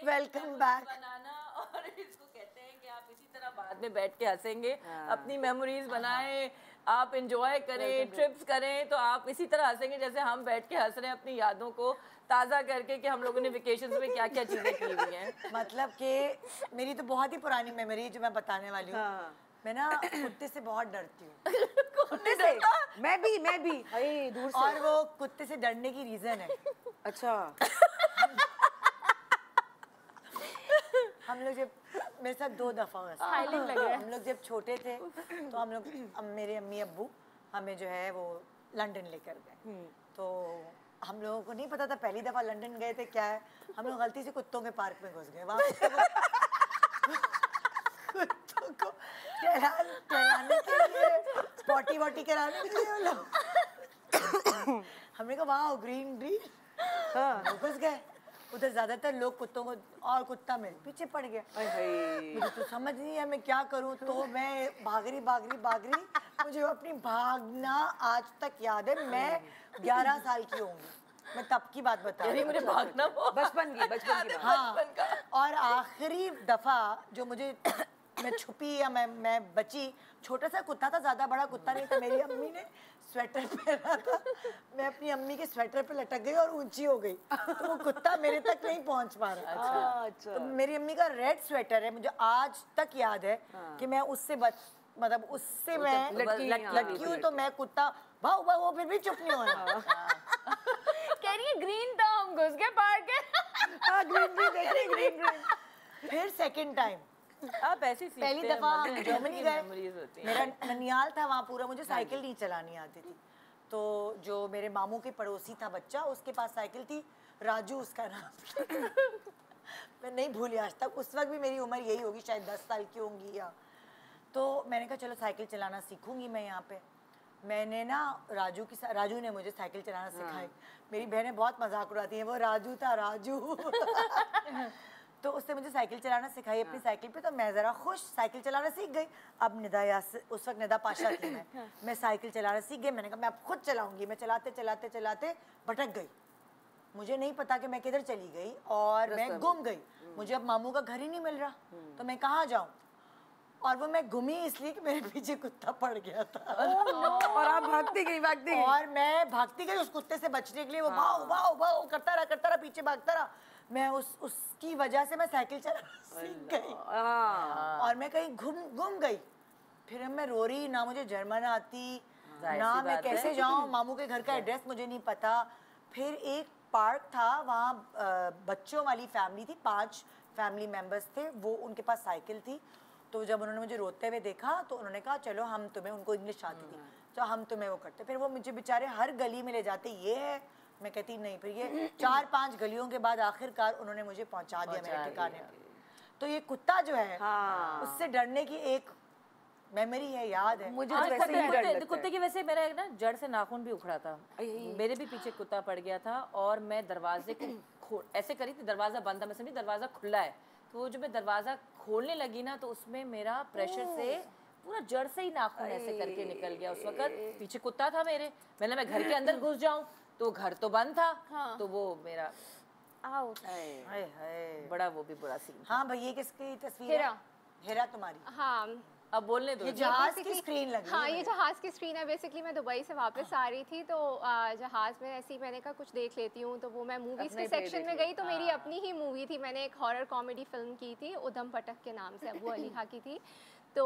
Welcome back. बनाना, और इसको कहते हैं कि आप इसी तरह बाद में बैठ के हंसेंगे, अपनी मेमोरीज बनाएं, आप एंजॉय करें, ट्रिप्स करें, तो आप इसी तरह हंसेंगे जैसे हम बैठ के हंस रहे हैं अपनी यादों को ताज़ा करके कि हम लोगों ने वेकेशंस में क्या क्या चीज़ें की हुई हैं। मतलब कि मेरी तो बहुत ही पुरानी मेमोरी जो मैं बताने वाली हूँ। मैं ना कुत्ते से बहुत डरती हूँ। कुत्ते से? मैं भी हाय, दूर से। और वो कुत्ते से डरने की रीजन है, अच्छा, हम लोग जब, मेरे साथ 2 दफा हुआ ऐसा। Smiling लग रहा है। हम लोग जब छोटे थे तो हम लोग, मेरे अम्मी अब्बू हमें जो है वो लंदन लेकर गए। तो हम लोगों को नहीं पता था, पहली दफा लंदन गए थे क्या है, हम लोग गलती से कुत्तों के पार्क में घुस गए। वहाँ कुत्तों को टहलाने के लिए, पॉटी वॉटी कराने के लिए वो लोग, हमने कहा वहाँ ग्रीन ग्रीन, घुस गए उधर। ज्यादातर लोग कुत्तों को, और कुत्ता मेरे पीछे पड़ गया। मुझे तो समझ नहीं है मैं क्या करूं, तो मैं भाग रही, मुझे अपनी भागना आज तक याद है। मैं 11 साल की होंगी, मैं तब की बात बता रही हूँ। मुझे भागना बचपन की बात। हाँ, और आखिरी दफा जो मुझे, मैं छुपी या मैं बची, छोटा सा कुत्ता था, ज्यादा बड़ा कुत्ता नहीं था। मेरी अम्मी ने स्वेटर पहना था, मैं अपनी अम्मी के स्वेटर पे लटक गई और ऊंची हो गई, तो वो कुत्ता मेरे तक नहीं पहुंच पा रहा। अच्छा। तो मेरी अम्मी का रेड स्वेटर है, मुझे आज तक याद है कि मैं उससे मतलब उससे मैं लटकी हूँ, तो मैं कुत्ता भाव वो फिर भी चुप नहीं हुआ। कह रही है ग्रीन था, हम घुस गए पार्क है। ग्रीन। फिर सेकंड टाइम आप ऐसे सीखते हैं, पहली दफा हम जर्मनी गए, मेमोरीज होती हैं। मेरा ननियाल था वहाँ पूरा, मुझे साइकिल नहीं चलानी आती थी। तो जो मेरे मामू के पड़ोसी था बच्चा, उसके पास साइकिल थी, राजू उसका नाम। मैं नहीं भूली आज तक, उस वक्त भी मेरी उम्र यही होगी, शायद 10 साल की होंगी या। तो मैंने कहा चलो साइकिल चलाना सीखूंगी मैं यहाँ पे। मैंने ना राजू ने मुझे साइकिल चलाना सिखाई। मेरी बहनें बहुत मजाक उड़ाती हैं, वो राजू था, राजू। तो उसने मुझे साइकिल चलाना सिखाई अपनी साइकिल पे, तो मैं ज़रा खुश साइकिल चलाना सीख गई। अब उस वक्त निदा पाशा थी मैं साइकिल चलाना सीख गई। मैंने कहा मैं अब खुद चलाऊंगी। मैं चलाते भटक गई, मुझे नहीं पता कि मैं किधर चली गई और मैं गुम गई। मुझे अब मामू का घर ही नहीं मिल रहा, तो मैं कहाँ जाऊँ? और वो मैं घूमी इसलिए कि मेरे पीछे कुत्ता पड़ गया था। और आप भागती गई और मैं भागती गई उस कुत्ते से बचने के लिए। वो भाव भाव भाव करता रहा, पीछे भागता रहा। मैं उसकी वजह से मैं साइकिल चलाना सीख गई और मैं कहीं घूम गई। फिर मैं रो रही, ना मुझे जर्मन आती, ना मैं कैसे जाऊँ, मामू के घर का एड्रेस मुझे नहीं पता। फिर एक पार्क था, वहाँ बच्चों वाली फैमिली थी, 5 फैमिली मेम्बर्स थे, वो उनके पास साइकिल थी। तो जब उन्होंने मुझे रोते हुए देखा तो उन्होंने कहा चलो हम तुम्हें, उनको इंग्लिश आती थी, तो हम तुम्हें वो करते। फिर वो मुझे बेचारे हर गली में ले जाते, ये है, मैं कहती नहीं। फिर ये 4-5 गलियों के बाद आखिरकार उन्होंने मुझे पहुंचा दिया मेरे ठिकाने पे। तो ये कुत्ता जो है, उससे डरने की एक मेमोरी है, याद है मुझे। वैसे ही डर लगता है। कुत्ते की वजह से मेरा एक ना जड़ से नाखून भी उखड़ा था। मेरे भी पीछे कुत्ता पड़ गया था और मैं दरवाजे को ऐसे करी थी, दरवाजा बंद था, मैं समझी दरवाजा खुला है। तो वो जब मैं दरवाजा खोलने लगी ना तो उसमें मेरा प्रेशर से पूरा जड़ से ही नाखून ऐसे करके निकल गया। उस वक्त पीछे कुत्ता था मेरे, मैं घर के अंदर घुस जाऊं तो घर तो बंद था। तो वो मेरा बड़ा वो भी बुरा सीन। हाँ भैया, किसकी तस्वीर है? हेरा तुम्हारी? हाँ, अब बोलने दो। ये जहाज की स्क्रीन लगी। हाँ, ये जहाज की स्क्रीन है। बेसिकली मैं दुबई से वापस आ रही थी तो जहाज में ऐसे ही मैंने कहा कुछ देख लेती हूँ, तो वो मैं मूवीज के सेक्शन में गई तो मेरी अपनी ही मूवी थी। मैंने एक हॉरर कॉमेडी फिल्म की थी, उधम पटक के नाम से, अबू अली खां की थी। तो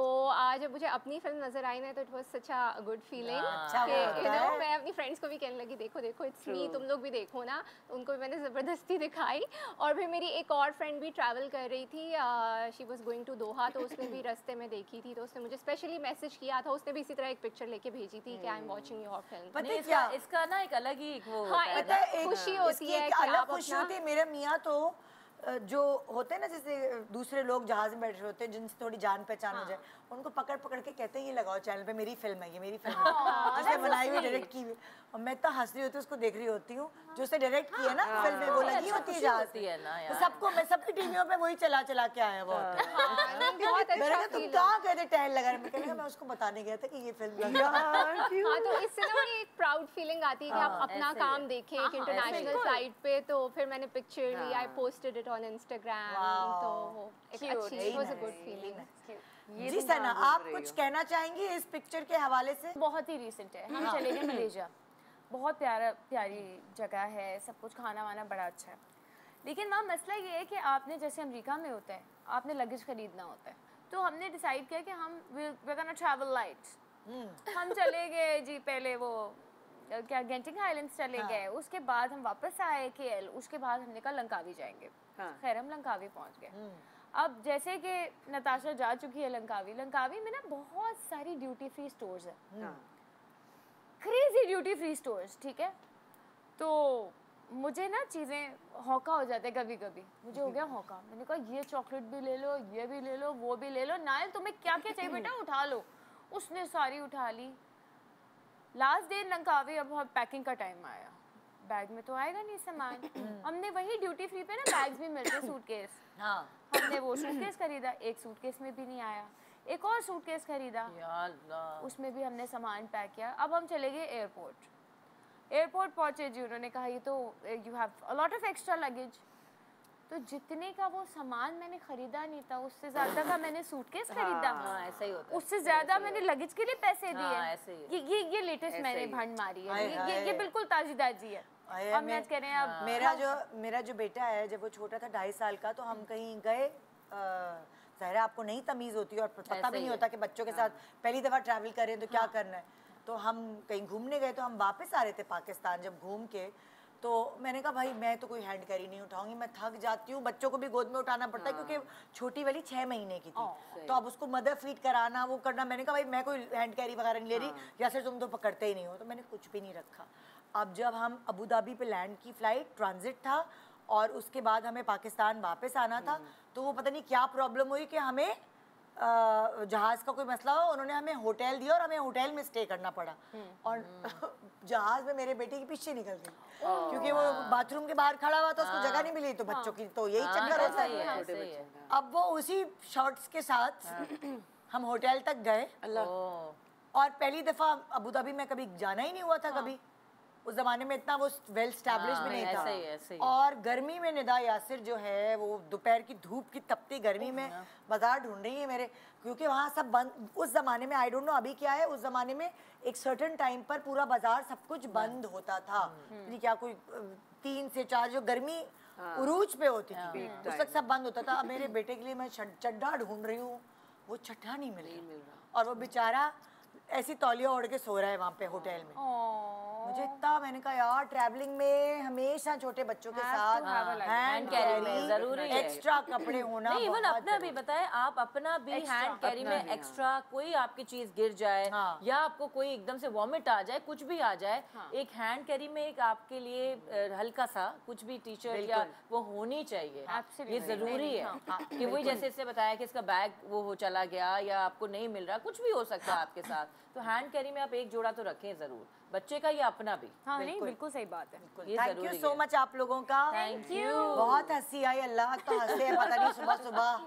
जब मुझे अपनी फिल्म नजर आई ना तो it was such a good feeling कि यू नो मैं अपनी फ्रेंड्स को भी कहने लगी देखो देखो इट्स मी, तुम लोग भी देखो ना। तो उनको भी मैंने ज़बरदस्ती दिखाई। और फिर मेरी एक और फ्रेंड भी ट्रैवल कर रही थी, शी वाज गोइंग टू दोहा, तो उसने भी रास्ते में देखी थी, तो उसने मुझे स्पेशली मैसेज किया था। उसने भी इसी तरह एक पिक्चर लेके भेजी थी कि I am watching your film. पता है क्या, इसका ना एक अलग ही वो पता है, खुशी होती है कि अलग खुशी होती है। मेरे मियाँ तो जो होते हैं ना, जैसे दूसरे लोग जहाज में बैठे होते हैं जिनसे थोड़ी जान पहचान हो जाए, उनको पकड़ पकड़ के कहते हैं ये लगाओ चैनल पे, मेरी फिल्म है, ये मेरी फिल्म है, जिसने बनाई हुई, डायरेक्ट की हुई। और मैं तो हंस रही होती हूँ, उसको देख रही होती हूँ जो उसने डायरेक्ट की है ना फिल्म में, वो लगी होती है जहाज पे। सबको, मैं सबकी टीवियों पे वही चला चला के आया वो होता है। तुम कहाँ गए थे टहल लगा? मैं उसको बताने गया था कि ये फिल्म लगी। हाँ, तो इससे ना मुझे एक प्राउड फीलिंग आती है कि आप अपना काम देखें एक इंटरनेशनल साइट पे। तो फिर मैंने पिक्चर ली, I posted it on Instagram, तो एक अच्छी, it was a good feeling. जी सना, आप कुछ कहना चाहेंगी इस पिक्चर के हवाले से? बहुत ही रिसेंट है, हम चले गए मलेशिया, बहुत प्यारी जगह है, सब कुछ खाना वाना बड़ा अच्छा है। लेकिन वहाँ मसला ये है कि आपने जैसे अमेरिका में होता है, आपने लगेज खरीदना होता है। तो हमने डिसाइड किया कि हम we're gonna travel light। हम चले गए जी, पहले वो क्या गेंटिंग आइलैंड्स चले गए, उसके बाद हम वापस आए केएल, उसके बाद हमने कहा लंकावी जाएंगे। खैर हम लंकावी पहुँच गए। अब जैसे कि नताशा जा चुकी है लंकावी में ना बहुत सारी ड्यूटी फ्री स्टोर्स है, क्रेजी ड्यूटी फ्री स्टोर्स, ठीक है। तो मुझे ना चीज़ें हौका हो जाते कभी कभी, मुझे हो गया हौका। मैंने कहा ये चॉकलेट भी ले लो, ये भी ले लो, वो भी ले लो, नायल तुम्हें क्या क्या चाहिए बेटा उठा लो। उसने सारी उठा ली। लास्ट डे लंकावी, अब पैकिंग का टाइम आया, बैग में तो आएगा नहीं सामान। हमने वही ड्यूटी फ्री पे ना बैग्स भी मिलते, सूटकेस, हमने वो सूटकेस खरीदा, एक सूटकेस में भी नहीं आया, एक और सूटकेस खरीदा, उसमें भी हमने सामान पैक किया। अब हम चले गए एयरपोर्ट पहुंचे जी, उन्होंने कहा ये तो you have a lot of extra luggage. तो जितने का वो सामान मैंने खरीदा नहीं था, उससे ज्यादा का मैंने सूटकेस खरीदा। ऐसा ही होता है। उससे ज्यादा मैंने लगेज के लिए पैसे दिए। ये लेटेस्ट मैंने भंड मारी है, ये बिल्कुल ताजी ताजी है। अब मैं कह रहे हैं, अब मेरा जो बेटा है, जब वो छोटा था 2.5 साल का, तो हम कहीं गए, ज़ाहिर है आपको नहीं तमीज़ होती और पता भी नहीं होता कि बच्चों के साथ पहली दफ़ा ट्रैवल कर रहे हैं तो क्या करना है। तो हम कहीं घूमने गए, तो हम वापस आ रहे थे पाकिस्तान। जब घूम के तो मैंने कहा भाई मैं तो कोई हैंड कैरी नहीं उठाऊंगी, मैं थक जाती हूँ, बच्चों को भी गोद में उठाना पड़ता है क्योंकि छोटी वाली 6 महीने की थी, तो अब उसको मदर फीड कराना, वो करना। मैंने कहा भाई मैं कोई हैंड कैरी वगैरह नहीं ले रही, या फिर तुम तो पकड़ते ही नहीं हो, तो मैंने कुछ भी नहीं रखा। अब जब हम अबू धाबी पे लैंड की, फ़्लाइट ट्रांजिट था और उसके बाद हमें पाकिस्तान वापस आना था, तो वो पता नहीं क्या प्रॉब्लम हुई कि हमें जहाज़ का कोई मसला हो, उन्होंने हमें होटल दिया और हमें होटल में स्टे करना पड़ा। और जहाज़ में मेरे बेटे की पीछे निकल गई क्योंकि वो बाथरूम के बाहर खड़ा हुआ था, उसको जगह नहीं मिली। तो बच्चों की तो यही चक्कर होता है। अब वो उसी शॉर्ट्स के साथ हम होटल तक गए, और पहली दफ़ा अबू धाबी में कभी जाना ही नहीं हुआ था कभी, उस जमाने में इतना वो वेल स्टैब्लिश भी नहीं ऐसे ही, ऐसे था। ही। और गर्मी में निदा यासिर जो है वो दोपहर की धूप की तपती गर्मी में बाजार ढूंढ रही है मेरे, क्योंकि वहाँ सब बंद। उस जमाने में आई डोंट नो अभी क्या है, उस जमाने में एक सर्टेन टाइम पर पूरा बाजार सब कुछ बंद होता था। क्या कोई 3 से 4 जो गर्मी उरूज पे होती थी उस तक सब बंद होता था। अब मेरे बेटे के लिए मैं चड्डा ढूंढ रही हूँ, वो चड्डा नहीं मिल रहा और वो बेचारा ऐसी तौलिया ओढ़ के सो रहा है वहाँ पे होटल में। मुझे इतना, मैंने कहा यार ट्रैवलिंग में हमेशा छोटे बच्चों के साथ हैंड कैरी जरूरी है, एक्स्ट्रा कपड़े होना नहीं, इवन बहुत अपना भी बताए, आप अपना भी हैंड कैरी में एक्स्ट्रा कोई आपकी चीज गिर जाए या आपको कोई एकदम से वॉमिट आ जाए, कुछ भी आ जाए, एक हैंड कैरी में एक आपके लिए हल्का सा कुछ भी टी शर्ट या वो होनी चाहिए, ये जरूरी है। कि वही जैसे इससे बताया कि इसका बैग वो हो चला गया या आपको नहीं मिल रहा, कुछ भी हो सकता है आपके साथ, तो हैंड कैरी में आप एक जोड़ा तो रखें जरूर, बच्चे का या अपना भी। हाँ नहीं बिल्कुल सही बात है। थैंक यू सो मच आप लोगों का, थैंक यू। बहुत हंसी आई, अल्लाह तो हंसे, पता नहीं सुबह सुबह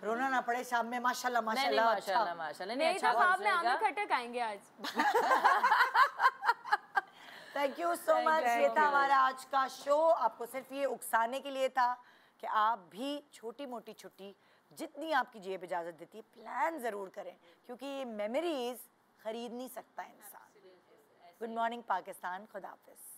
रोना ना पड़े शाम में। माशाल्लाह माशाल्लाह माशाल्लाह माशाल्लाह, नहीं तो ख्वाब में आमिर खट्टर आएंगे आज। Thank you so much. ये था हमारा आज का शो, आपको सिर्फ ये उकसाने के लिए था कि आप भी छोटी मोटी छुट्टी जितनी आपकी जेब इजाज़त देती है प्लान ज़रूर करें, क्योंकि ये मेमोरीज खरीद नहीं सकता इंसान। गुड मॉर्निंग पाकिस्तान, खुदा हाफिज़।